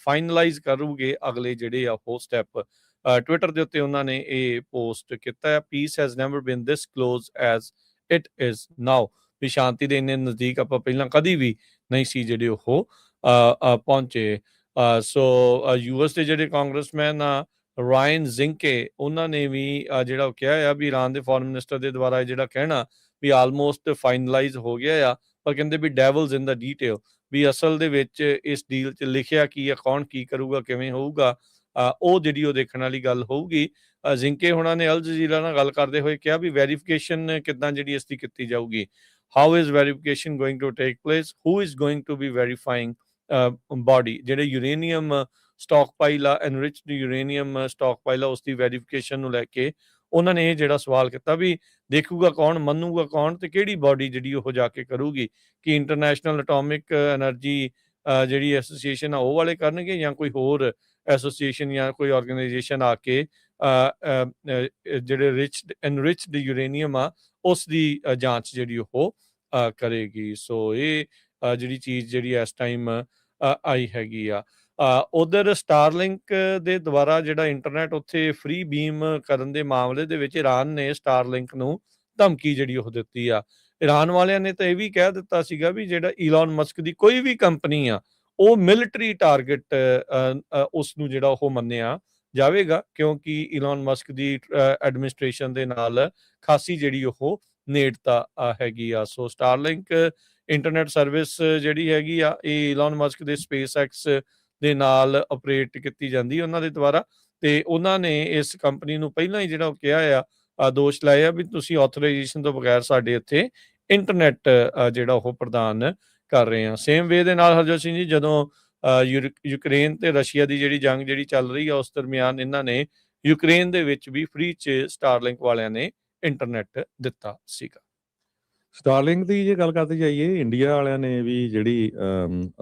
ਫਾਈਨਲਾਈਜ਼ ਕਰੂਗੇ ਅਗਲੇ ਜਿਹੜੇ ਆ ਉਹ ਸਟੈਪ। ਟਵਿੱਟਰ ਦੇ ਉੱਤੇ ਉਹਨਾਂ ਨੇ ਇਹ ਪੋਸਟ ਕੀਤਾ ਆ, peace has never been this close as it is now. ਵੀ ਸ਼ਾਂਤੀ ਦੇ ਇੰਨੇ ਨਜ਼ਦੀਕ ਆਪਾਂ ਪਹਿਲਾਂ ਕਦੀ ਵੀ ਨਹੀਂ ਸੀ ਜਿਹੜੇ ਉਹ ਪਹੁੰਚੇ। ਸੋ ਯੂਐਸ ਦੇ ਜਿਹੜੇ ਕਾਂਗਰਸਮੈਨ ਆ ਰਾਇਨ ਜ਼ਿੰਕੇ, ਉਹਨਾਂ ਨੇ ਵੀ ਜਿਹੜਾ ਉਹ ਕਿਹਾ ਆ ਵੀ ਈਰਾਨ ਦੇ ਫੋਰਨ ਮਿਨਿਸਟਰ ਦੇ ਦੁਆਰਾ ਜਿਹੜਾ ਕਹਿਣਾ ਵੀ ਆਲਮੋਸਟ ਫਾਈਨਲਾਈਜ਼ ਹੋ ਗਿਆ ਆ, ਪਰ ਕਹਿੰਦੇ ਵੀ ਡੈਵਲਸ ਇਨ ਦਾ ਡੀਟੇਲ, ਵੀ ਅਸਲ ਦੇ ਵਿੱਚ ਇਸ ਡੀਲ 'ਚ ਲਿਖਿਆ ਕੀ ਆ, ਕੌਣ ਕੀ ਕਰੂਗਾ, ਕਿਵੇਂ ਹੋਊਗਾ, ਉਹ ਜਿਹੜੀ ਉਹ ਦੇਖਣ ਵਾਲੀ ਗੱਲ ਹੋਊਗੀ। ਜ਼ਿੰਕੇ ਹੋਣਾ ਨੇ ਅਲ ਜਜ਼ੀਰਾ ਨਾਲ ਗੱਲ ਕਰਦੇ ਹੋਏ ਕਿਹਾ ਵੀ ਵੈਰੀਫਿਕੇਸ਼ਨ ਕਿੱਦਾਂ ਜਿਹੜੀ ਇਸ ਦੀ ਕੀਤੀ ਜਾਊਗੀ। How is verification going to take place, who is going to be verifying body. ਜਿਹੜੇ ਯੂਰੇਨੀਅਮ ਸਟਾਕ ਪਾਈਲ ਆ, ਐਨਰਿਚਡ ਯੂਰੇਨੀਅਮ ਸਟਾਕ ਪਾਈਲ ਆ, ਉਸ ਦੀ ਵੈਰੀਫਿਕੇਸ਼ਨ ਨੂੰ ਲੈ ਕੇ ਉਹਨਾਂ ਨੇ ਇਹ ਜਿਹੜਾ ਸਵਾਲ ਕੀਤਾ ਵੀ ਦੇਖੂਗਾ ਕੌਣ, ਮੰਨੂਗਾ ਕੌਣ, ਤੇ ਕਿਹੜੀ ਬਾਡੀ ਜਿਹੜੀ ਉਹ ਜਾ ਕੇ ਕਰੂਗੀ। ਕਿ ਇੰਟਰਨੈਸ਼ਨਲ ਐਟੋਮਿਕ ਐਨਰਜੀ ਜਿਹੜੀ ਐਸੋਸੀਏਸ਼ਨ ਆ ਉਹ ਵਾਲੇ ਕਰਨਗੇ, ਜਾਂ ਕੋਈ ਹੋਰ ਐਸੋਸੀਏਸ਼ਨ ਜਾਂ ਕੋਈ ਆਰਗੇਨਾਈਜੇਸ਼ਨ ਆ ਕੇ ਜਿਹੜੇ ਐਨਰਿਚਡ ਯੂਰੇਨੀਅਮ ਆ ਉਸ ਦੀ ਜਾਂਚ ਜਿਹੜੀ ਉਹ ਕਰੇਗੀ। ਸੋ ਇਹ ਜਿਹੜੀ ਚੀਜ਼ ਜਿਹੜੀ ਇਸ ਟਾਈਮ ਆਈ ਹੈਗੀ ਆ। ਉਧਰ ਸਟਾਰਲਿੰਕ ਦੇ ਦੁਆਰਾ ਜਿਹੜਾ ਇੰਟਰਨੈਟ ਉੱਥੇ ਫ੍ਰੀ ਬੀਮ ਕਰਨ ਦੇ ਮਾਮਲੇ ਦੇ ਵਿੱਚ ਈਰਾਨ ਨੇ ਸਟਾਰਲਿੰਕ ਨੂੰ ਧਮਕੀ ਜਿਹੜੀ ਉਹ ਦਿੱਤੀ ਆ। ਈਰਾਨ ਵਾਲਿਆਂ ਨੇ ਤਾਂ ਇਹ ਵੀ ਕਹਿ ਦਿੱਤਾ ਸੀਗਾ ਵੀ ਜਿਹੜਾ ਈਲਨ ਮਸਕ ਦੀ ਕੋਈ ਵੀ ਕੰਪਨੀ ਆ, ਉਹ ਮਿਲਟਰੀ ਟਾਰਗੇਟ ਉਸ ਨੂੰ ਜਿਹੜਾ ਉਹ ਮੰਨਿਆ ਜਾਵੇਗਾ, ਕਿਉਂਕਿ ਈਲਨ ਮਸਕ ਦੀ ਐਡਮਿਨਿਸਟ੍ਰੇਸ਼ਨ ਦੇ ਨਾਲ ਖਾਸੀ ਜਿਹੜੀ ਉਹ ਨੇੜਤਾ ਹੈਗੀ ਆ। ਸੋ ਸਟਾਰਲਿੰਕ ਇੰਟਰਨੈਟ ਸਰਵਿਸ ਜਿਹੜੀ ਹੈਗੀ ਆ, ਇਹ ਈਲਨ ਮਸਕ ਦੇ SpaceX ਦੇ ਨਾਲ ਆਪਰੇਟ ਕੀਤੀ ਜਾਂਦੀ ਉਹਨਾਂ ਦੇ ਦੁਆਰਾ, ਤੇ ਉਹਨਾਂ ਨੇ ਇਸ ਕੰਪਨੀ ਨੂੰ ਪਹਿਲਾਂ ਹੀ ਜਿਹੜਾ ਉਹ ਕਿਹਾ ਆ, ਦੋਸ਼ ਲਾਏ ਆ ਵੀ ਤੁਸੀਂ ਆਥੋਰਾਈਜੇਸ਼ਨ ਤੋਂ ਬਗੈਰ ਸਾਡੇ ਇੱਥੇ ਇੰਟਰਨੈਟ ਜਿਹੜਾ ਉਹ ਪ੍ਰਦਾਨ ਕਰ ਰਹੇ ਆ। ਸੇਮ ਵੇ ਦੇ ਨਾਲ ਹਰਜੋਤ ਸਿੰਘ ਜੀ, ਜਦੋਂ ਯੂਕਰੇਨ ਤੇ ਰਸ਼ੀਆ ਦੀ ਜਿਹੜੀ ਜੰਗ ਜਿਹੜੀ ਚੱਲ ਰਹੀ ਆ, ਉਸ ਦਰਮਿਆਨ ਇਹਨਾਂ ਨੇ ਯੂਕਰੇਨ ਦੇ ਵਿੱਚ ਵੀ ਫ੍ਰੀ 'ਚ ਸਟਾਰਲਿੰਕ ਵਾਲਿਆਂ ਨੇ ਇੰਟਰਨੈਟ ਦਿੱਤਾ ਸੀਗਾ। ਸਟਾਰਲਿੰਕ ਦੀ ਜੇ ਗੱਲ ਕਰਦੇ ਜਾਈਏ, ਇੰਡੀਆ ਵਾਲਿਆਂ ਨੇ ਵੀ ਜਿਹੜੀ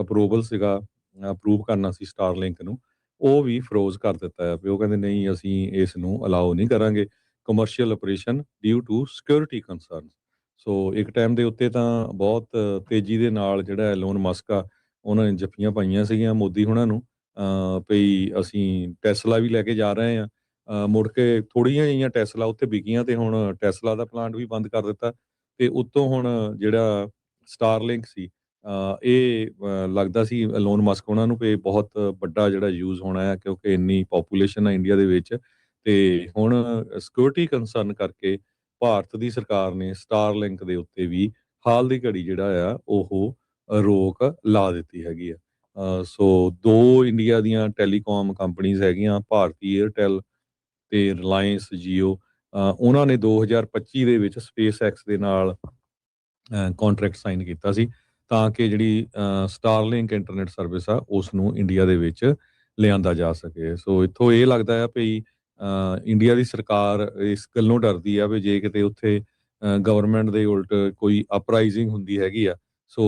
ਅਪਰੂਵਲ ਸੀਗਾ, ਅਪਰੂਵ ਕਰਨਾ ਸੀ ਸਟਾਰਲਿੰਕ ਨੂੰ, ਉਹ ਵੀ ਫਰੋਜ਼ ਕਰ ਦਿੱਤਾ ਹੈ। ਵੀ ਉਹ ਕਹਿੰਦੇ ਨਹੀਂ, ਅਸੀਂ ਇਸ ਨੂੰ ਅਲਾਓ ਨਹੀਂ ਕਰਾਂਗੇ commercial operation due to security concern. So ਇੱਕ ਟਾਈਮ ਦੇ ਉੱਤੇ ਤਾਂ ਬਹੁਤ ਤੇਜ਼ੀ ਦੇ ਨਾਲ ਜਿਹੜਾ ਐਲੋਨ ਮਸਕ ਆ, ਉਹਨਾਂ ਨੇ ਜੱਫੀਆਂ ਪਾਈਆਂ ਸੀਗੀਆਂ ਮੋਦੀ ਹੁਣਾਂ ਨੂੰ, ਵੀ ਅਸੀਂ ਟੈਸਲਾ ਵੀ ਲੈ ਕੇ ਜਾ ਰਹੇ ਹਾਂ। ਮੁੜ ਕੇ ਥੋੜ੍ਹੀਆਂ ਜਿਹੀਆਂ ਟੈਸਲਾ ਉੱਥੇ ਵਿਕੀਆਂ ਤੇ ਹੁਣ ਟੈਸਲਾ ਦਾ ਪਲਾਂਟ ਵੀ ਬੰਦ ਕਰ ਦਿੱਤਾ। ਤੇ ਉੱਤੋਂ ਹੁਣ ਜਿਹੜਾ ਸਟਾਰਲਿੰਕ ਸੀ, ਇਹ ਲੱਗਦਾ ਸੀ ਐਲੋਨ ਮਸਕ ਉਹਨਾਂ ਨੂੰ ਕਿ ਬਹੁਤ ਵੱਡਾ ਜਿਹੜਾ ਯੂਜ਼ ਹੋਣਾ ਹੈ, ਕਿਉਂਕਿ ਇੰਨੀ ਪਾਪੂਲੇਸ਼ਨ ਹੈ ਇੰਡੀਆ ਦੇ ਵਿੱਚ। ਤੇ ਹੁਣ ਸਿਕਿਉਰਿਟੀ ਕੰਸਰਨ ਕਰਕੇ ਭਾਰਤ ਦੀ ਸਰਕਾਰ ਨੇ ਸਟਾਰਲਿੰਕ ਦੇ ਉੱਤੇ ਵੀ ਹਾਲ ਦੀ ਘੜੀ ਜਿਹੜਾ ਆ ਉਹ ਰੋਕ ਲਾ ਦਿੱਤੀ ਹੈਗੀ ਆ। ਸੋ ਦੋ ਇੰਡੀਆ ਦੀਆਂ ਟੈਲੀਕਾਮ ਕੰਪਨੀਜ਼ ਹੈਗੀਆਂ, ਭਾਰਤੀ ਏਅਰਟੈਲ ਤੇ ਰਿਲਾਇੰਸ ਜੀਓ। ਉਹਨਾਂ ਨੇ 2025 ਦੇ ਵਿੱਚ SpaceX ਦੇ ਨਾਲ ਕੰਟਰੈਕਟ ਸਾਈਨ ਕੀਤਾ ਸੀ, ਤਾਂ ਕਿ ਜਿਹੜੀ ਸਟਾਰਲਿੰਕ ਇੰਟਰਨੈਟ ਸਰਵਿਸ ਆ ਉਸ ਨੂੰ ਇੰਡੀਆ ਦੇ ਵਿੱਚ ਲਿਆਂਦਾ ਜਾ ਸਕੇ। ਸੋ ਇੱਥੋਂ ਇਹ ਲੱਗਦਾ ਆ ਵੀ ਇੰਡੀਆ ਦੀ ਸਰਕਾਰ ਇਸ ਗੱਲੋਂ ਡਰਦੀ ਆ ਵੀ ਜੇ ਕਿਤੇ ਉੱਥੇ ਗਵਰਨਮੈਂਟ ਦੇ ਉਲਟ ਕੋਈ ਅਪਰਾਈਜ਼ਿੰਗ ਹੁੰਦੀ ਹੈਗੀ ਆ, ਸੋ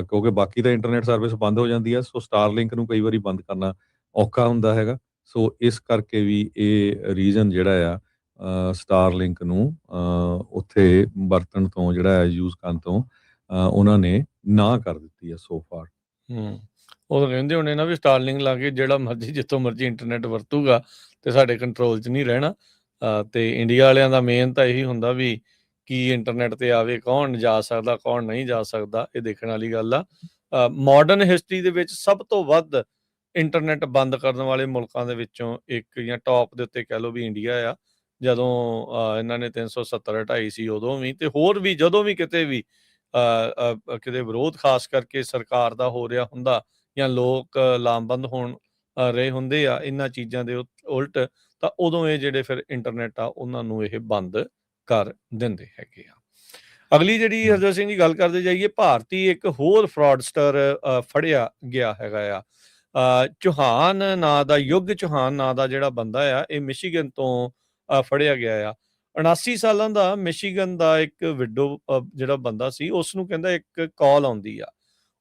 ਕਿਉਂਕਿ ਬਾਕੀ ਤਾਂ ਇੰਟਰਨੈਟ ਸਰਵਿਸ ਬੰਦ ਹੋ ਜਾਂਦੀ ਆ, ਸੋ ਸਟਾਰਲਿੰਕ ਨੂੰ ਕਈ ਵਾਰੀ ਬੰਦ ਕਰਨਾ ਔਖਾ ਹੁੰਦਾ ਹੈਗਾ। ਸੋ ਇਸ ਕਰਕੇ ਵੀ ਇਹ ਰੀਜ਼ਨ ਜਿਹੜਾ ਆ ਸਟਾਰਲਿੰਕ ਨੂੰ ਉੱਥੇ ਵਰਤਣ ਤੋਂ, ਜਿਹੜਾ ਯੂਜ਼ ਕਰਨ ਤੋਂ ਉਹਨਾਂ ਨੇ ਨਾ ਕਰ ਦਿੱਤੀ ਹੈ ਸੋ ਫਾਰ। ਉਹ ਤਾਂ ਕਹਿੰਦੇ ਹੋਣੇ ਨਾ ਵੀ ਸਟਾਰਲਿੰਕ ਲਾ ਕੇ ਜਿਹੜਾ ਮਰਜ਼ੀ ਜਿੱਥੋਂ ਮਰਜ਼ੀ ਇੰਟਰਨੈਟ ਵਰਤੂਗਾ ਤੇ ਸਾਡੇ ਕੰਟਰੋਲ 'ਚ ਨਹੀਂ ਰਹਿਣਾ। ਤੇ ਇੰਡੀਆ ਵਾਲਿਆਂ ਦਾ ਮੇਨ ਤਾਂ ਇਹੀ ਹੁੰਦਾ ਵੀ ਕੀ ਇੰਟਰਨੈਟ ਤੇ ਆਵੇ, ਕੌਣ ਜਾ ਸਕਦਾ, ਕੌਣ ਨਹੀਂ ਜਾ ਸਕਦਾ, ਇਹ ਦੇਖਣ ਵਾਲੀ ਗੱਲ ਆ। ਮਾਡਰਨ ਹਿਸਟਰੀ ਦੇ ਵਿੱਚ ਸਭ ਤੋਂ ਵੱਧ ਇੰਟਰਨੈਟ ਬੰਦ ਕਰਨ ਵਾਲੇ ਮੁਲਕਾਂ ਦੇ ਵਿੱਚੋਂ ਇੱਕ, ਜਾਂ ਟੌਪ ਦੇ ਉੱਤੇ ਕਹਿ ਲਓ ਵੀ ਇੰਡੀਆ ਆ। ਜਦੋਂ ਇਹਨਾਂ ਨੇ 370 ਹਟਾਈ ਸੀ ਉਦੋਂ ਵੀ, ਤੇ ਹੋਰ ਵੀ ਜਦੋਂ ਵੀ ਕਿਤੇ ਵੀ ਕਿਤੇ ਵਿਰੋਧ ਖਾਸ ਕਰਕੇ ਸਰਕਾਰ ਦਾ ਹੋ ਰਿਹਾ ਹੁੰਦਾ ਜਾਂ ਲੋਕ ਲਾਮਬੰਦ ਹੋਣ ਰਹੇ ਹੁੰਦੇ ਆ ਇਹਨਾਂ ਚੀਜ਼ਾਂ ਦੇ ਉਲਟ, ਤਾਂ ਉਦੋਂ ਇਹ ਜਿਹੜੇ ਫਿਰ ਇੰਟਰਨੈਟ ਆ ਉਹਨਾਂ ਨੂੰ ਇਹ ਬੰਦ ਕਰ ਦਿੰਦੇ ਹੈਗੇ ਆ। ਅਗਲੀ ਜਿਹੜੀ ਹਰਜੋਤ ਸਿੰਘ ਜੀ ਗੱਲ ਕਰਦੇ ਜਾਈਏ, ਭਾਰਤੀ ਇੱਕ ਹੋਰ ਫਰਾਡਸਟਰ ਫੜਿਆ ਗਿਆ ਹੈਗਾ ਆ। ਚੌਹਾਨ ਨਾਂ ਦਾ, ਯੁੱਗ ਚੌਹਾਨ ਨਾਂ ਦਾ ਜਿਹੜਾ ਬੰਦਾ ਆ, ਇਹ ਮਿਸ਼ੀਗਨ ਤੋਂ ਫੜਿਆ ਗਿਆ ਆ। 79 ਸਾਲਾਂ ਦਾ ਮਿਸ਼ੀਗਨ ਦਾ ਇੱਕ ਵਿਡੋ ਜਿਹੜਾ ਬੰਦਾ ਸੀ, ਉਸ ਨੂੰ ਕਹਿੰਦਾ ਇੱਕ ਕਾਲ ਆਉਂਦੀ ਆ।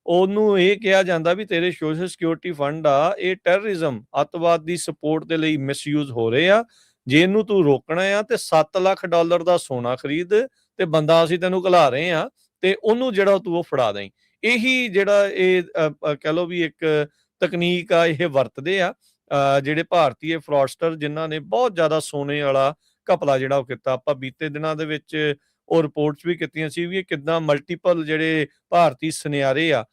ਉਹਨੂੰ ਇਹ ਕਿਹਾ ਜਾਂਦਾ ਵੀ ਤੇਰੇ ਸੋਸ਼ਲ ਸਿਕਿਉਰਿਟੀ ਫੰਡ ਆ, ਇਹ ਟੈਰਰਿਜ਼ਮ, ਅੱਤਵਾਦ ਦੀ ਸਪੋਰਟ ਦੇ ਲਈ ਮਿਸਯੂਜ਼ ਹੋ ਰਹੇ ਆ। ਜੇ ਇਹਨੂੰ ਤੂੰ ਰੋਕਣਾ ਆ ਤੇ $7 ਲੱਖ ਦਾ ਸੋਨਾ ਖਰੀਦ, ਤੇ ਬੰਦਾ ਅਸੀਂ ਤੈਨੂੰ ਘਲਾ ਰਹੇ ਆ, ਤੇ ਉਹਨੂੰ ਜਿਹੜਾ ਤੂੰ ਉਹ ਫੜਾ ਦੇਈਂ। ਇਹੀ ਜਿਹੜਾ ਇਹ ਕਹਿ ਲਓ ਵੀ ਇੱਕ ਤਕਨੀਕ ਆ, ਇਹ ਵਰਤਦੇ ਆ ਜਿਹੜੇ ਭਾਰਤੀ ਫਰਾਡਸਟਰ, ਜਿਨ੍ਹਾਂ ਨੇ ਬਹੁਤ ਜ਼ਿਆਦਾ ਸੋਨੇ ਵਾਲਾ ਘਪਲਾ ਜਿਹੜਾ ਉਹ ਕੀਤਾ। ਆਪਾਂ ਬੀਤੇ ਦਿਨਾਂ ਦੇ ਵਿੱਚ ਉਹ ਰਿਪੋਰਟਸ ਵੀ ਕੀਤੀਆਂ ਸੀ ਵੀ ਇਹ ਕਿੱਦਾਂ ਮਲਟੀਪਲ ਜਿਹੜੇ ਭਾਰਤੀ ਸੁਨਿਆਰੇ ਆ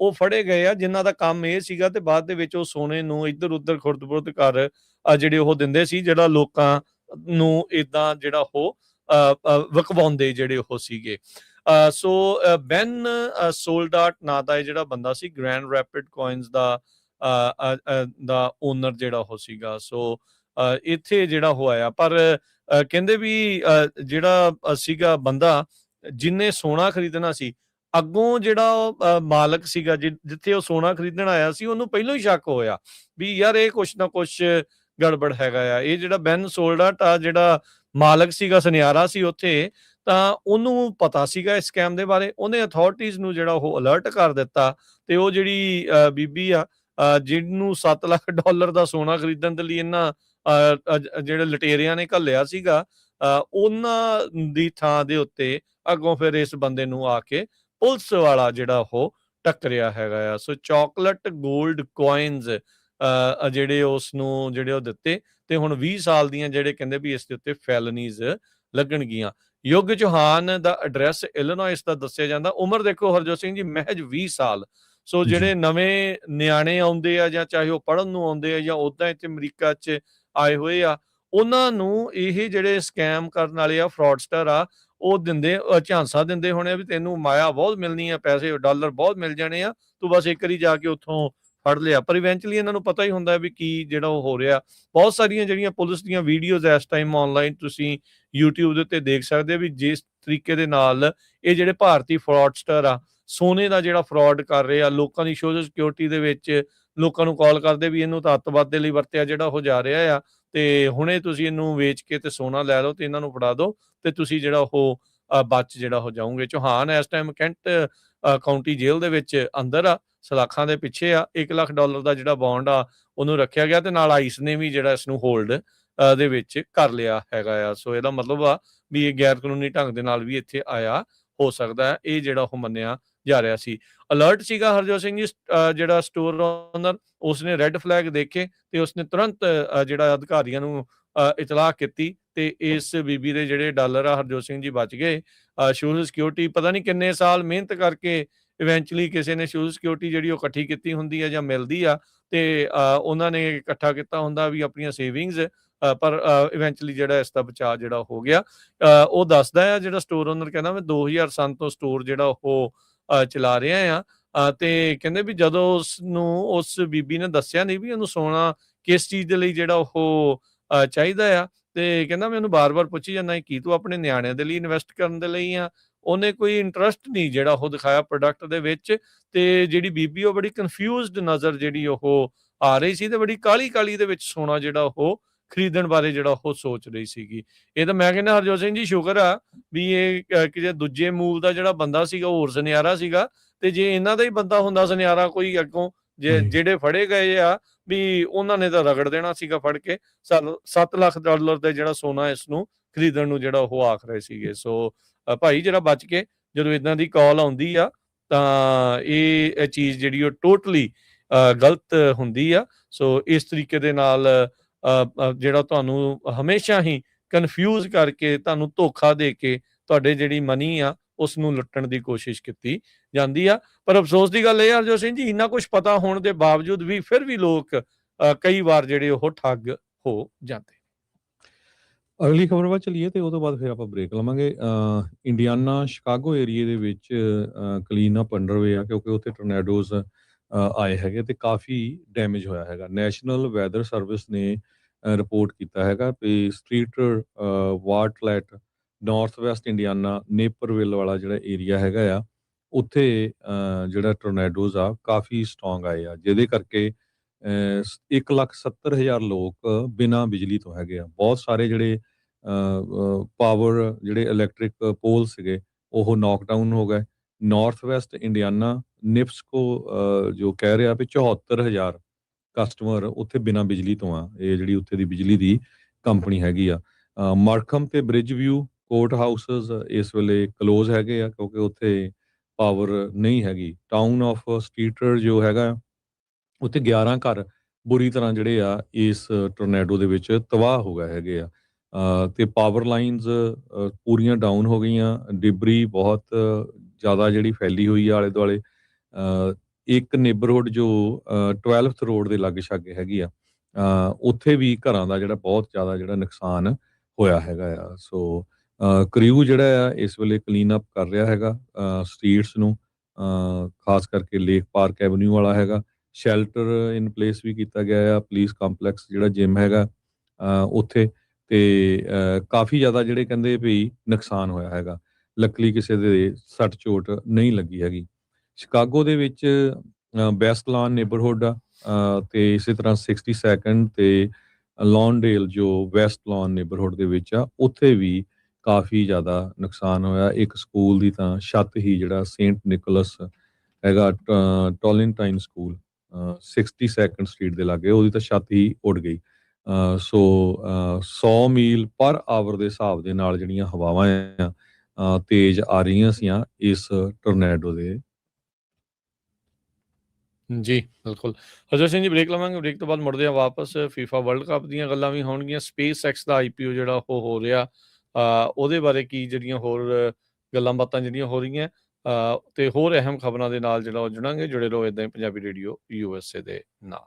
ਉਹ ਫੜੇ ਗਏ ਆ, ਜਿਨ੍ਹਾਂ ਦਾ ਕੰਮ ਇਹ ਸੀਗਾ, ਤੇ ਬਾਅਦ ਦੇ ਵਿੱਚ ਉਹ ਸੋਨੇ ਨੂੰ ਇੱਧਰ ਉੱਧਰ ਖੁਰਦ-ਬੁਰਦ ਕਰ ਜਿਹੜੇ ਉਹ ਦਿੰਦੇ ਸੀ, ਜਿਹੜਾ ਲੋਕਾਂ ਨੂੰ ਏਦਾਂ ਜਿਹੜਾ ਉਹ ਵਿਕਵਾਉਂਦੇ ਜਿਹੜੇ ਉਹ ਸੀਗੇ। ਸੋ ਬੈਨ ਸੋਲਡਾਟ ਨਾਂ ਦਾ ਇਹ ਜਿਹੜਾ ਬੰਦਾ ਸੀ, ਗ੍ਰੈਂਡ ਰੈਪਿਡ ਕੋਇਨਸ ਦਾ ਓਨਰ ਜਿਹੜਾ ਉਹ ਸੀਗਾ। ਸੋ ਇੱਥੇ ਜਿਹੜਾ ਉਹ ਆਇਆ, ਪਰ ਕਹਿੰਦੇ ਵੀ ਜਿਹੜਾ ਸੀਗਾ ਬੰਦਾ ਜਿਹਨੇ ਸੋਨਾ ਖਰੀਦਣਾ ਸੀ, ਅੱਗੋਂ ਜਿਹੜਾ ਮਾਲਕ ਸੀਗਾ ਜਿੱਥੇ ਉਹ ਸੋਨਾ ਖਰੀਦਣ ਆਇਆ ਸੀ, ਉਹਨੂੰ ਪਹਿਲਾਂ ਹੀ ਸ਼ੱਕ ਹੋਇਆ ਵੀ ਯਾਰ ਇਹ ਕੁਛ ਨਾ ਕੁਛ ਗੜਬੜ ਹੈਗਾ ਆ। ਇਹ ਜਿਹੜਾ ਬੈਨ ਸੋਲਡਾਟ ਆ, ਜਿਹੜਾ ਮਾਲਕ ਸੀਗਾ, ਸੁਨਿਆਰਾ ਸੀ ਉੱਥੇ, ਤਾਂ ਉਹਨੂੰ ਪਤਾ ਸੀਗਾ ਇਸ ਸਕੈਮ ਦੇ ਬਾਰੇ। ਉਹਨੇ ਅਥਾਰਟੀਜ਼ ਨੂੰ ਜਿਹੜਾ ਉਹ ਅਲਰਟ ਕਰ ਦਿੱਤਾ, ਤੇ ਉਹ ਜਿਹੜੀ ਬੀਬੀ ਆ ਜਿਹਨੂੰ $7 ਲੱਖ ਦਾ ਸੋਨਾ ਖਰੀਦਣ ਦੇ ਲਈ ਇਹਨਾਂ ਜਿਹੜੇ ਲਟੇਰਿਆਂ ਨੇ ਘੱਲਿਆ ਸੀਗਾ, ਉਹਨਾਂ ਦੀ ਥਾਂ ਦੇ ਉੱਤੇ ਅੱਗੋਂ ਫਿਰ ਇਸ ਬੰਦੇ ਨੂੰ ਆ ਕੇ ਪੁਲਿਸ ਵਾਲਾ ਜਿਹੜਾ ਉਹ ਟੱਕਰਿਆ ਹੈਗਾ ਆ। ਸੋ ਚਾਕਲੇਟ ਗੋਲਡ ਕੋਇਨਸ ਜਿਹੜੇ ਉਸ ਨੂੰ ਜਿਹੜੇ ਉਹ ਦਿੱਤੇ, ਤੇ ਹੁਣ 20 ਸਾਲ ਦੀਆਂ ਜਿਹੜੇ ਕਹਿੰਦੇ ਵੀ ਇਸ ਦੇ ਉੱਤੇ ਫੈਲਨੀਜ਼ ਲੱਗਣਗੀਆਂ। ਯੁੱਗ ਚੌਹਾਨ ਦਾ ਐਡਰੈਸ ਇਲੀਨੋਇਸ ਦਾ ਦੱਸਿਆ ਜਾਂਦਾ। ਉਮਰ ਦੇਖੋ ਹਰਜੋਤ ਸਿੰਘ ਜੀ, ਮਹਿਜ 20 ਸਾਲ। ਸੋ ਜਿਹੜੇ ਨਵੇਂ ਨਿਆਣੇ ਆਉਂਦੇ ਆ, ਜਾਂ ਚਾਹੇ ਉਹ ਪੜ੍ਹਨ ਨੂੰ ਆਉਂਦੇ ਆ ਜਾਂ ਉੱਦਾਂ ਇੱਥੇ ਅਮਰੀਕਾ 'ਚ ਆਏ ਹੋਏ ਆ, ਉਹਨਾਂ ਨੂੰ ਇਹ ਜਿਹੜੇ ਸਕੈਮ ਕਰਨ ਵਾਲੇ ਆ, ਫਰਾਡਸਟਰ ਆ, ਉਹ ਦਿੰਦੇ ਝਾਂਸਾ ਦਿੰਦੇ ਹੋਣੇ ਵੀ ਤੈਨੂੰ ਮਾਇਆ ਬਹੁਤ ਮਿਲਣੀ ਆ, ਪੈਸੇ ਡਾਲਰ ਬਹੁਤ ਮਿਲ ਜਾਣੇ ਆ, ਤੂੰ ਬਸ ਇੱਕ ਵਾਰੀ ਜਾ ਕੇ ਉੱਥੋਂ ਫੜ ਲਿਆ। ਪਰ ਇਵੈਂਚੁਅਲੀ ਇਹਨਾਂ ਨੂੰ ਪਤਾ ਹੀ ਹੁੰਦਾ ਵੀ ਕੀ ਜਿਹੜਾ ਉਹ ਹੋ ਰਿਹਾ। ਬਹੁਤ ਸਾਰੀਆਂ ਜਿਹੜੀਆਂ ਪੁਲਿਸ ਦੀਆਂ ਵੀਡੀਓਜ਼ ਇਸ ਟਾਈਮ ਆਨਲਾਈਨ ਤੁਸੀਂ YouTube ਦੇ ਉੱਤੇ ਦੇਖ ਸਕਦੇ ਹੋ ਵੀ ਜਿਸ ਤਰੀਕੇ ਦੇ ਨਾਲ ਇਹ ਜਿਹੜੇ ਭਾਰਤੀ ਫਰਾਡਸਟਰ ਆ, ਸੋਨੇ ਦਾ ਜਿਹੜਾ ਫਰਾਡ ਕਰ ਰਹੇ ਆ, ਲੋਕਾਂ ਦੀ ਸੋਸ਼ਲ ਸਿਕਿਉਰਿਟੀ ਦੇ ਵਿੱਚ ਲੋਕਾਂ ਨੂੰ ਕਾਲ ਕਰਦੇ ਵੀ ਇਹਨੂੰ ਤਾਂ ਅੱਤਵਾਦ ਦੇ ਲਈ ਵਰਤਿਆ ਜਿਹੜਾ ਹੋ ਜਾ ਰਿਹਾ ਆ, ਤੇ ਹੁਣੇ ਤੁਸੀਂ ਇਹਨੂੰ ਵੇਚ ਕੇ ਤੇ ਸੋਨਾ ਲੈ ਲਓ ਤੇ ਇਹਨਾਂ ਨੂੰ ਫੜਾ ਦਿਓ, ਤੇ ਤੁਸੀਂ ਜਿਹੜਾ ਉਹ ਬਚ ਜਿਹੜਾ ਹੋ ਜਾਓਗੇ। ਚੌਹਾਨ ਇਸ ਟਾਈਮ ਕੈਂਟ ਕਾਉਂਟੀ ਜੇਲ੍ਹ ਦੇ ਵਿੱਚ ਅੰਦਰ ਆ, ਸਲਾਖਾਂ ਦੇ ਪਿੱਛੇ ਆ। $1 ਲੱਖ ਦਾ ਜਿਹੜਾ ਬੌਂਡ ਆ ਉਹਨੂੰ ਰੱਖਿਆ ਗਿਆ, ਤੇ ਨਾਲ ਆਈਸ ਨੇ ਵੀ ਜਿਹੜਾ ਇਸ ਨੂੰ ਹੋਲਡ ਦੇ ਵਿੱਚ ਕਰ ਲਿਆ ਹੈਗਾ ਆ। ਸੋ ਇਹਦਾ ਮਤਲਬ ਆ ਵੀ ਇਹ ਗੈਰ ਕਾਨੂੰਨੀ ਢੰਗ ਦੇ ਨਾਲ ਵੀ ਇੱਥੇ ਆਇਆ ਹੋ ਸਕਦਾ ਹੈ, ਇਹ ਜਿਹੜਾ ਉਹ ਮੰਨਿਆ ਜਾ ਰਿਹਾ ਸੀ। ਅਲਰਟ ਸੀਗਾ ਹਰਜੋਤ ਸਿੰਘ ਜੀ, ਜਿਹੜਾ ਸਟੋਰ ਓਨਰ, ਉਸਨੇ ਰੈੱਡ ਫਲੈਗ ਦੇਖੇ ਤੇ ਉਸਨੇ ਤੁਰੰਤ ਜਿਹੜਾ ਅਧਿਕਾਰੀਆਂ ਨੂੰ ਇਤਲਾਹ ਕੀਤੀ, ਤੇ ਇਸ ਬੀਬੀ ਦੇ ਜਿਹੜੇ ਡਾਲਰ ਆ ਹਰਜੋਤ ਸਿੰਘ ਜੀ ਬਚ ਗਏ। ਸੋਸ਼ਲ ਸਿਕਿਉਰਿਟੀ ਪਤਾ ਨਹੀਂ ਕਿੰਨੇ ਸਾਲ ਮਿਹਨਤ ਕਰਕੇ ਇਵੈਂਚੁਅਲੀ ਕਿਸੇ ਨੇ ਸੋਸ਼ਲ ਸਿਕਿਉਰਿਟੀ ਜਿਹੜੀ ਉਹ ਇਕੱਠੀ ਕੀਤੀ ਹੁੰਦੀ ਹੈ ਜਾਂ ਮਿਲਦੀ ਆ, ਤੇ ਉਹਨਾਂ ਨੇ ਇਕੱਠਾ ਕੀਤਾ ਹੁੰਦਾ ਵੀ ਆਪਣੀਆਂ ਸੇਵਿੰਗਸ, ਪਰ ਇਵੈਂਚੁਅਲੀ ਜਿਹੜਾ ਇਸ ਦਾ ਬਚਾਅ ਜਿਹੜਾ ਹੋ ਗਿਆ। ਉਹ ਦੱਸਦਾ ਆ ਜਿਹੜਾ ਸਟੋਰ ਓਨਰ, ਕਹਿੰਦਾ ਮੈਂ 2003 ਤੋਂ ਸਟੋਰ ਜਿਹੜਾ ਉਹ ਚਲਾ ਰਿਹਾ ਆ, ਤੇ ਕਹਿੰਦੇ ਵੀ ਜਦੋਂ ਉਸ ਬੀਬੀ ਨੇ ਦੱਸਿਆ ਨਹੀਂ ਵੀ ਉਹਨੂੰ ਸੋਨਾ ਕਿਸ ਚੀਜ਼ ਦੇ ਲਈ ਜਿਹੜਾ ਉਹ ਚਾਹੀਦਾ ਆ, ਤੇ ਕਹਿੰਦਾ ਮੈਨੂੰ ਬਾਰ-ਬਾਰ ਪੁੱਛੀ ਜਾਂਦਾ ਕੀ ਤੂੰ ਆਪਣੇ ਨਿਆਣਿਆਂ ਦੇ ਲਈ ਇਨਵੈਸਟ ਕਰਨ ਦੇ ਲਈ ਆ। ਉਹਨੇ ਕੋਈ ਇੰਟਰਸਟ ਨਹੀਂ ਜਿਹੜਾ ਉਹ ਦਿਖਾਇਆ ਪ੍ਰੋਡਕਟ ਦੇ ਵਿੱਚ, ਤੇ ਜਿਹੜੀ ਬੀਬੀ ਉਹ ਬੜੀ ਕਨਫਿਊਜ਼ਡ ਨਜ਼ਰ ਜਿਹੜੀ ਉਹ ਆ ਰਹੀ ਸੀ, ਤੇ ਬੜੀ ਕਾਹਲੀ ਦੇ ਵਿੱਚ ਸੋਨਾ ਜਿਹੜਾ ਉਹ ਖਰੀਦਣ ਬਾਰੇ ਜਿਹੜਾ ਉਹ ਸੋਚ ਰਹੀ ਸੀਗੀ। ਇਹ ਤਾਂ ਮੈਂ ਕਹਿੰਦਾ ਹਰਜੋਤ ਸਿੰਘ ਜੀ ਸ਼ੁਕਰ ਆ ਵੀ ਇਹ ਕਿਸੇ ਦੂਜੇ ਮੂਲ ਦਾ ਜਿਹੜਾ ਬੰਦਾ ਸੀਗਾ ਹੋਰ ਸੁਨਿਆਰਾ ਸੀਗਾ, ਤੇ ਜੇ ਇਹਨਾਂ ਦਾ ਹੀ ਬੰਦਾ ਹੁੰਦਾ ਸੁਨਿਆਰਾ ਕੋਈ ਅੱਗੋਂ, ਜਿਹੜੇ ਫੜੇ ਗਏ ਆ ਵੀ ਉਹਨਾਂ ਨੇ ਤਾਂ ਰਗੜ ਦੇਣਾ ਸੀਗਾ ਫੜ ਕੇ। $7 ਲੱਖ ਦੇ ਜਿਹੜਾ ਸੋਨਾ ਇਸ ਨੂੰ ਖਰੀਦਣ ਨੂੰ ਜਿਹੜਾ ਉਹ ਆਖ ਰਹੇ ਸੀਗੇ। ਸੋ ਭਾਈ ਜਿਹੜਾ ਬਚ ਕੇ, ਜਦੋਂ ਇਦਾਂ ਦੀ ਕਾਲ ਆਉਂਦੀ ਆ ਤਾਂ ਇਹ ਚੀਜ਼ ਜਿਹੜੀ ਉਹ ਟੋਟਲੀ ਗਲਤ ਹੁੰਦੀ ਆ। ਸੋ ਇਸ ਤਰੀਕੇ ਦੇ ਨਾਲ ਜਿਹੜਾ ਤੁਹਾਨੂੰ ਹਮੇਸ਼ਾ ਹੀ ਕਨਫਿਊਜ਼ ਕਰਕੇ, ਤੁਹਾਨੂੰ ਧੋਖਾ ਦੇ ਕੇ ਤੁਹਾਡੇ ਜਿਹੜੀ ਮਨੀ ਆ ਉਸ ਨੂੰ ਲੁੱਟਣ ਦੀ ਕੋਸ਼ਿਸ਼ ਕੀਤੀ ਜਾਂਦੀ ਆ। ਪਰ ਅਫਸੋਸ ਦੀ ਗੱਲ ਇਹ ਆ ਹਰਜੋਤ ਸਿੰਘ ਜੀ, ਇੰਨਾ ਕੁਛ ਪਤਾ ਹੋਣ ਦੇ ਬਾਵਜੂਦ ਵੀ ਫਿਰ ਵੀ ਲੋਕ ਕਈ ਵਾਰ ਜਿਹੜੇ ਉਹ ਠੱਗ ਹੋ ਜਾਂਦੇ। ਅਗਲੀ ਖਬਰ ਵੱਲ ਚੱਲੀਏ ਤੇ ਉਹ ਤੋਂ ਬਾਅਦ ਫਿਰ ਆਪਾਂ ਬ੍ਰੇਕ ਲਵਾਂਗੇ। ਇੰਡੀਆਨਾ ਸ਼ਿਕਾਗੋ ਏਰੀਏ ਦੇ ਵਿੱਚ ਕਲੀਨ ਅਪ ਅੰਡਰਵੇ ਆ, ਕਿਉਂਕਿ ਉੱਥੇ ਟੋਰਨੇਡੋਜ਼ ਆਏ ਹੈਗੇ ਤੇ ਕਾਫੀ ਡੈਮੇਜ ਹੋਇਆ ਹੈਗਾ। ਨੈਸ਼ਨਲ ਵੈਦਰ ਸਰਵਿਸ ਨੇ ਰਿਪੋਰਟ ਕੀਤਾ ਹੈਗਾ ਵੀ ਸਟਰੀਟ ਵਾਰਟਲੈਟ ਨਾਰਥ ਵੈਸਟ ਇੰਡੀਆਨਾ ਨੇਪਰਵਿਲ ਵਾਲਾ ਜਿਹੜਾ ਏਰੀਆ ਹੈਗਾ ਆ, ਉੱਥੇ ਜਿਹੜਾ ਟੋਰਨੇਡੋਜ਼ ਆ ਕਾਫੀ ਸਟਰੋਂਗ ਆਏ ਆ, ਜਿਹਦੇ ਕਰਕੇ 1,70,000 ਲੋਕ ਬਿਨਾਂ ਬਿਜਲੀ ਤੋਂ ਹੈਗੇ ਆ। ਬਹੁਤ ਸਾਰੇ ਜਿਹੜੇ ਪਾਵਰ ਜਿਹੜੇ ਇਲੈਕਟ੍ਰਿਕ ਪੋਲ ਸੀਗੇ ਉਹ ਨੌਕਡਾਊਨ ਹੋ ਗਏ। ਨਾਰਥ ਵੈਸਟ ਇੰਡੀਆਨਾ ਨਿਪਸਕੋ ਜੋ ਕਹਿ ਰਿਹਾ ਵੀ 74,000 ਕਸਟਮਰ ਉੱਥੇ ਬਿਨਾਂ ਬਿਜਲੀ ਤੋਂ ਆ। ਇਹ ਜਿਹੜੀ ਉੱਥੇ ਦੀ ਬਿਜਲੀ ਦੀ ਕੰਪਨੀ ਹੈਗੀ ਆ। ਮਾਰਕਮ ਤੇ ਬ੍ਰਿਜ ਵਿਊ ਕੋਰਟ ਹਾਊਸਸ ਇਸ ਵੇਲੇ ਕਲੋਜ਼ ਹੈਗੇ ਆ, ਕਿਉਂਕਿ ਉੱਥੇ ਪਾਵਰ ਨਹੀਂ ਹੈਗੀ। ਟਾਊਨ ਆਫ ਸਟੀਟਰ ਜੋ ਹੈਗਾ ਉੱਥੇ 11 ਘਰ ਬੁਰੀ ਤਰ੍ਹਾਂ ਜਿਹੜੇ ਆ ਇਸ ਟੋਰਨੇਡੋ ਦੇ ਵਿੱਚ ਤਬਾਹ ਹੋ ਗਏ ਹੈਗੇ ਆ। ਤੇ ਪਾਵਰ ਲਾਈਨਸ ਪੂਰੀਆਂ ਡਾਊਨ ਹੋ ਗਈਆਂ। ਡਿਬਰੀ ਬਹੁਤ ਜ਼ਿਆਦਾ ਜਿਹੜੀ ਫੈਲੀ ਹੋਈ ਆ ਆਲੇ ਦੁਆਲੇ। ਇੱਕ ਨੇਬਰਹੁੱਡ ਜੋ 12th ਰੋਡ ਦੇ ਲਾਗੇ ਛਾਗੇ ਹੈਗੀ ਆ, ਉੱਥੇ ਵੀ ਘਰਾਂ ਦਾ ਜਿਹੜਾ ਬਹੁਤ ਜ਼ਿਆਦਾ ਜਿਹੜਾ ਨੁਕਸਾਨ ਹੋਇਆ ਹੈਗਾ ਆ। ਸੋ ਕ੍ਰਿਊ ਜਿਹੜਾ ਆ ਇਸ ਵੇਲੇ ਕਲੀਨ ਅਪ ਕਰ ਰਿਹਾ ਹੈਗਾ ਸਟਰੀਟਸ ਨੂੰ, ਖਾਸ ਕਰਕੇ ਲੇਕ ਪਾਰਕ ਐਵਨਿਊ ਵਾਲਾ ਹੈਗਾ। ਸ਼ੈਲਟਰ ਇਨ ਪਲੇਸ ਵੀ ਕੀਤਾ ਗਿਆ ਆ। ਪੁਲਿਸ ਕੰਪਲੈਕਸ ਜਿਹੜਾ ਜਿਮ ਹੈਗਾ ਉੱਥੇ, ਤੇ ਕਾਫੀ ਜ਼ਿਆਦਾ ਜਿਹੜੇ ਕਹਿੰਦੇ ਵੀ ਨੁਕਸਾਨ ਹੋਇਆ ਹੈਗਾ। ਲੱਕਲੀ ਕਿਸੇ ਦੇ ਸੱਟ ਚੋਟ ਨਹੀਂ ਲੱਗੀ ਹੈਗੀ। ਸ਼ਿਕਾਗੋ ਦੇ ਵਿੱਚ ਬੈਸਟ ਲਾਨ ਨੇਬਰਹੁੱਡ ਆ, ਤੇ ਇਸੇ ਤਰ੍ਹਾਂ 62nd ਤੇ ਲੌਨਡੇਲ ਜੋ ਵੈਸਟ ਲਾਨ ਨੇਬਰਹੁੱਡ ਦੇ ਵਿੱਚ ਆ, ਉੱਥੇ ਵੀ ਕਾਫੀ ਜ਼ਿਆਦਾ ਨੁਕਸਾਨ ਹੋਇਆ। ਇੱਕ ਸਕੂਲ ਦੀ ਤਾਂ ਛੱਤ ਹੀ ਜਿਹੜਾ ਸੇਂਟ ਨਿਕੋਲਸ ਹੈਗਾ ਟੋਲਿੰਟਾਈਨ ਸਕੂਲ 62nd ਸਟਰੀਟ ਦੇ ਲਾਗੇ, ਉਹਦੀ ਤਾਂ ਛੱਤ ਹੀ ਉੱਡ ਗਈ। ਸੋ 100 ਮੀਲ ਪਰ ਆਵਰ ਦੇ ਹਿਸਾਬ ਦੇ ਨਾਲ ਜਿਹੜੀਆਂ ਹਵਾਵਾਂ ਆ ਤੇਜ਼ ਆ ਰਹੀਆਂ ਸੀਆਂ ਇਸ ਟੋਰਨੇਡੋ ਦੇ। ਜੀ ਬਿਲਕੁਲ। ਹਜ਼ਰ ਸਿੰਘ ਜੀ ਬ੍ਰੇਕ ਲਵਾਂਗੇ, ਬ੍ਰੇਕ ਤੋਂ ਬਾਅਦ ਮੁੜਦੇ ਹਾਂ ਵਾਪਸ। ਫੀਫਾ ਵਰਲਡ ਕੱਪ ਦੀਆਂ ਗੱਲਾਂ ਵੀ ਹੋਣਗੀਆਂ। SpaceX ਦਾ IPO ਜਿਹੜਾ ਉਹ ਹੋ ਰਿਹਾ, ਉਹਦੇ ਬਾਰੇ ਕੀ ਜਿਹੜੀਆਂ ਹੋਰ ਗੱਲਾਂ ਬਾਤਾਂ ਜਿਹੜੀਆਂ ਹੋ ਰਹੀਆਂ, ਤੇ ਹੋਰ ਅਹਿਮ ਖਬਰਾਂ ਦੇ ਨਾਲ ਜਿਹੜਾ ਉਹ ਜੁੜਾਂਗੇ। ਜੁੜੇ ਰਹੋ ਇੱਦਾਂ ਹੀ ਪੰਜਾਬੀ ਰੇਡੀਓ USA ਦੇ ਨਾਲ।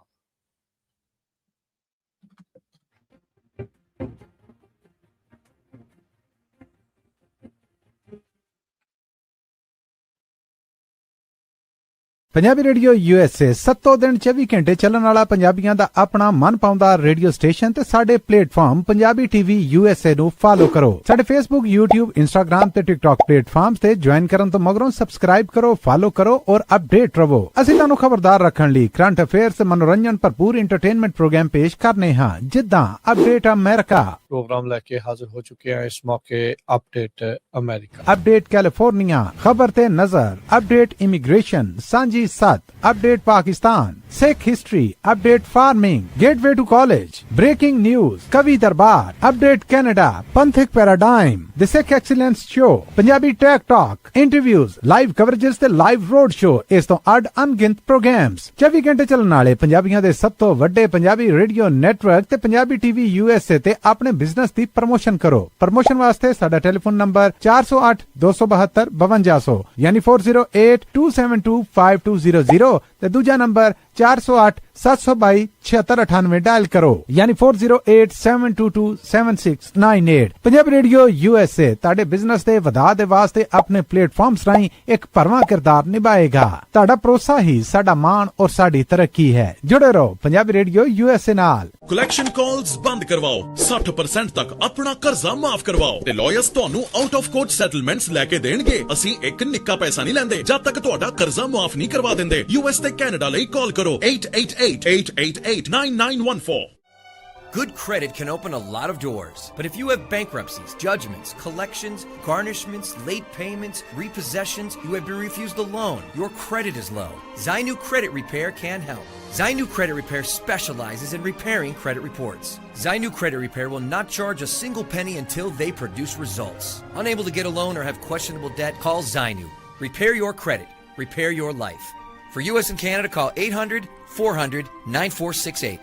ਪੰਜਾਬੀ ਰੇਡੀਓ USA 7 ਦਿਨ 24 ਘੰਟੇ ਚੱਲਣ ਵਾਲਾ ਪੰਜਾਬੀਆਂ ਦਾ ਆਪਣਾ ਮਨਪਾਉਂਦਾ ਰੇਡੀਓ ਸਟੇਸ਼ਨ ਤੇ ਸਾਡੇ ਪਲੇਟਫਾਰਮ ਪੰਜਾਬੀ TV USA ਨੂੰ ਫਾਲੋ ਕਰੋ। ਸਾਡੇ Facebook, YouTube, Instagram ਤੇ TikTok ਪਲੇਟਫਾਰਮਸ ਤੇ ਜੁਆਇਨ ਕਰਨ ਤੋਂ ਮਗਰੋਂ ਸਬਸਕ੍ਰਾਈਬ ਕਰੋ, ਫਾਲੋ ਕਰੋ ਔਰ ਅਪਡੇਟ ਰਹੋ। ਅਸੀਂ ਤੁਹਾਨੂੰ ਖਬਰਦਾਰ ਰੱਖਣ ਲਈ ਕਰੰਟ ਅਫੇਅਰਸ ਤੇ ਮਨੋਰੰਜਨ ਭਰਪੂਰ ਇੰਟਰਟੇਨਮੈਂਟ ਪ੍ਰੋਗਰਾਮ ਪੇਸ਼ ਕਰਨੇ ਹਾਂ, ਜਿੱਦਾਂ ਅਪਡੇਟ ਅਮਰੀਕਾ ਪ੍ਰੋਗਰਾਮ ਲੈ ਕੇ ਹਾਜ਼ਰ ਹੋ ਚੁੱਕੇ ਹਾਂ ਇਸ ਮੌਕੇ। ਅਪਡੇਟ ਅਮਰੀਕਾ, ਅਪਡੇਟ ਕੈਲੀਫੋਰਨੀਆ, ਖਬਰ ਤੇ ਨਜ਼ਰ, ਅਪਡੇਟ ਇਮੀਗ੍ਰੇਸ਼ਨ, ਸਾਂਝੀ ਸੱਤ, update Pakistan, Sikh history, update farming, gateway to college, breaking news, ਕਵੀ ਦਰਬਾਰ, ਅਪਡੇਟ ਕੈਨੇਡਾ, ਪੰਥਕ paradigm, the Sikh excellence show, Punjabi tech talk, interviews, live coverages ਤੇ ਲਾਈਵ ਰੋਡ ਸ਼ੋ। ਇਸ ਤੋਂ ਅੱਡ ਅਣਗਿਣਤ ਪ੍ਰੋਗਰਾਮਸ 24 ਘੰਟੇ ਚੱਲਣ ਵਾਲੇ ਪੰਜਾਬੀਆਂ ਦੇ ਸਭ ਤੋਂ ਵੱਡੇ ਪੰਜਾਬੀ ਰੇਡੀਓ ਨੈਟਵਰਕ ਤੇ ਪੰਜਾਬੀ TV USA ਤੇ ਆਪਣੇ ਬਿਜ਼ਨਸ ਦੀ ਪ੍ਰਮੋਸ਼ਨ ਕਰੋ। ਪ੍ਰਮੋਸ਼ਨ ਵਾਸਤੇ ਸਾਡਾ ਟੈਲੀਫੋਨ ਨੰਬਰ 408 272 5200 ਯਾਨੀ 4082725200 ਤੇ ਦੂਜਾ ਨੰਬਰ 408 722 7698 ਡਾਇਲ ਕਰੋ, ਯਾਨੀ 4087227698। ਪੰਜਾਬੀ ਰੇਡੀਓ USA ਤੁਹਾਡੇ ਬਿਜ਼ਨਸ ਦੇ ਵਧਾ ਦੇ ਵਾਸਤੇ ਆਪਣੇ ਪਲੇਟਫਾਰਮਸ ਰਾਹੀਂ ਇੱਕ ਭਰਵਾਂ ਕਿਰਦਾਰ ਨਿਭਾਏਗਾ। ਤੁਹਾਡਾ ਭਰੋਸਾ ਹੀ ਸਾਡਾ ਮਾਣ ਔਰ ਸਾਡੀ ਤਰੱਕੀ ਹੈ। ਜੁੜੇ ਰਹੋ ਪੰਜਾਬੀ ਰੇਡੀਓ USA ਨਾਲ। ਕਲੈਕਸ਼ਨ ਕਾਲਸ ਬੰਦ ਕਰਵਾਓ, 60% ਤੱਕ ਆਪਣਾ ਕਰਜ਼ਾ ਮਾਫ ਕਰਵਾਓ ਤੇ ਲਾਇਰਸ ਤੁਹਾਨੂੰ ਆਊਟ ਆਫ ਕੋਰਟ ਸੈਟਲਮੈਂਟਸ ਲੈ ਕੇ ਦੇਣਗੇ। ਅਸੀਂ ਇੱਕ ਨਿੱਕਾ ਪੈਸਾ ਨਹੀਂ ਲੈਂਦੇ ਜਦ ਤੱਕ ਤੁਹਾਡਾ ਕਰਜ਼ਾ ਮਾਫ ਨਹੀਂ ਕਰਵਾ ਦਿੰਦੇ। US ਤੇ ਕੈਨੇਡਾ ਲਈ ਕਾਲ ਕਰੋ 888-888-9914. Good credit can open a lot of doors, but if you have bankruptcies, judgments, collections, garnishments, late payments, repossessions, you have been refused a loan, your credit is low, Zainu Credit Repair can help. Zainu Credit Repair specializes in repairing credit reports. Zainu Credit Repair will not charge a single penny until they produce results. Unable to get a loan or have questionable debt? Call Zainu. Repair your credit. Repair your life. For US and Canada, call 800-400-9468.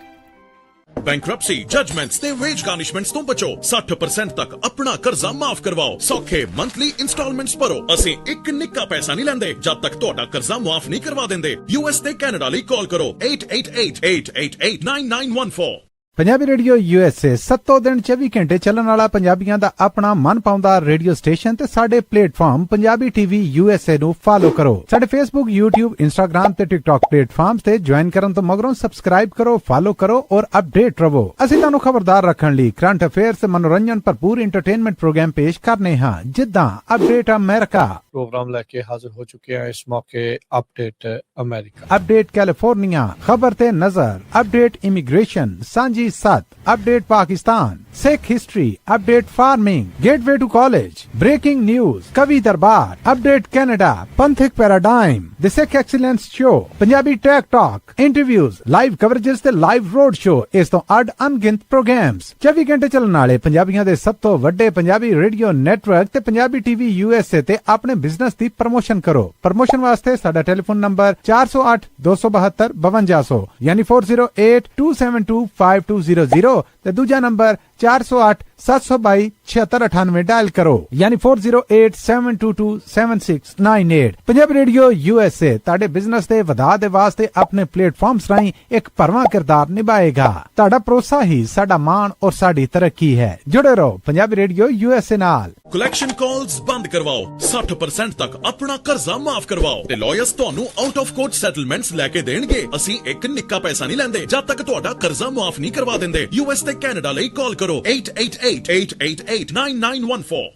Bankruptcy, judgements ਤੇ veg ਗਾਰਨਿਸ਼ਮੈਂਟਸ ਤੋਂ ਬਚੋ। 60% ਤੱਕ ਆਪਣਾ ਕਰਜ਼ਾ ਮਾਫ ਕਰਵਾਓ। ਸੌਖੇ monthly instalments ਭਰੋ। ਅਸੀਂ ਇੱਕ ਨਿੱਕਾ ਪੈਸਾ ਨਹੀਂ ਲੈਂਦੇ ਜਦ ਤੱਕ ਤੁਹਾਡਾ ਕਰਜ਼ਾ ਮਾਫ ਨਹੀਂ ਕਰਵਾ ਦਿੰਦੇ। US ਤੇ ਕੈਨੇਡਾ ਲਈ ਕਾਲ ਕਰੋ 888-888-9914। ਪੰਜਾਬੀ ਰੇਡੀਓ USA 7 ਦਿਨ 24 ਘੰਟੇ ਚੱਲਣ ਵਾਲਾ ਪੰਜਾਬੀਆਂ ਦਾ ਆਪਣਾ ਮਨ ਪਾਉਂਦਾ ਰੇਡੀਓ ਸਟੇਸ਼ਨ ਤੇ ਸਾਡੇ ਪਲੇਟਫਾਰਮ ਪੰਜਾਬੀ ਟੀਵੀ USA ਨੂੰ ਫਾਲੋ ਕਰੋ। ਸਾਡੇ Facebook, YouTube, Instagram ਤੇ TikTok ਪਲੇਟਫਾਰਮਸ ਤੇ ਜੁਆਇਨ ਕਰਨ ਤੋਂ ਮਗਰੋਂ ਸਬਸਕ੍ਰਾਈਬ ਕਰੋ, ਫਾਲੋ ਕਰੋ ਔਰ ਅਪਡੇਟ ਰਹੋ। ਅਸੀਂ ਤੁਹਾਨੂੰ ਖਬਰਦਾਰ ਰੱਖਣ ਲਈ ਕਰੰਟ ਅਫੇਅਰਸ ਤੇ ਮਨੋਰੰਜਨ ਭਰਪੂਰ ਐਂਟਰਟੇਨਮੈਂਟ ਪ੍ਰੋਗਰਾਮ ਪੇਸ਼ ਕਰਨੇ ਹਾਂ, ਜਿੱਦਾਂ ਅਪਡੇਟ ਅਮਰੀਕਾ प्रोग्राम लेके हाजिर हो चुके हैं इस मौके अपडेट अमेरिका, अपडेट कैलिफोर्निया, खबर ते नजर, अपडेट इमिग्रेशन, सांझी सत, update Pakistan, Sikh history, update farming, gateway to college, breaking news, कवि दरबार, अपडेट कनाडा, पंथिक paradigm, the Sikh excellence show, Punjabi tech talk, interviews, live coverages ते लाइव रोड शो, इस तो अड अनगिनत प्रोग्राम्स 24 घंटे चलने वाले पंजाबियों के सब तो वड्डे पंजाबी रेडियो नेटवर्क ते पंजाबी टीवी USA ते अपने बिजनेस की प्रमोशन करो। प्रमोशन वास्ते साडा टेलीफोन नंबर 408 272 5200 यानी 4082725200 ते दूजा नंबर 408 722 7698 डायल करो यानी 4087227698। पंजाबी रेडियो USA ताड़े बिजनेस दे वधा दे वास्ते अपने प्लेटफॉर्म्स राहीं एक भरवां किरदार निभाएगा। ताड़ा भरोसा ही साडा मान और साडी तरक्की है। जुड़े रहो पंजाबी रेडियो USA नाल। ਕਲੈਕਸ਼ਨ ਕਾਲਸ ਬੰਦ ਕਰਵਾਓ, 60% ਤੱਕ ਆਪਣਾ ਕਰਜ਼ਾ ਮਾਫ ਕਰਵਾਓ ਤੇ ਲਾਇਰਸ ਤੁਹਾਨੂੰ ਆਊਟ ਆਫ ਕੋਰਟ ਸੈਟਲਮੈਂਟਸ ਲੈ ਕੇ ਦੇਣਗੇ। ਅਸੀਂ ਇੱਕ ਨਿੱਕਾ ਪੈਸਾ ਨਹੀਂ ਲੈਂਦੇ ਜਦ ਤੱਕ ਤੁਹਾਡਾ ਕਰਜ਼ਾ ਮਾਫ ਨਹੀਂ ਕਰਵਾ ਦਿੰਦੇ। US ਤੇ ਕੈਨੇਡਾ ਲਈ ਕਾਲ ਕਰੋ 8888889914।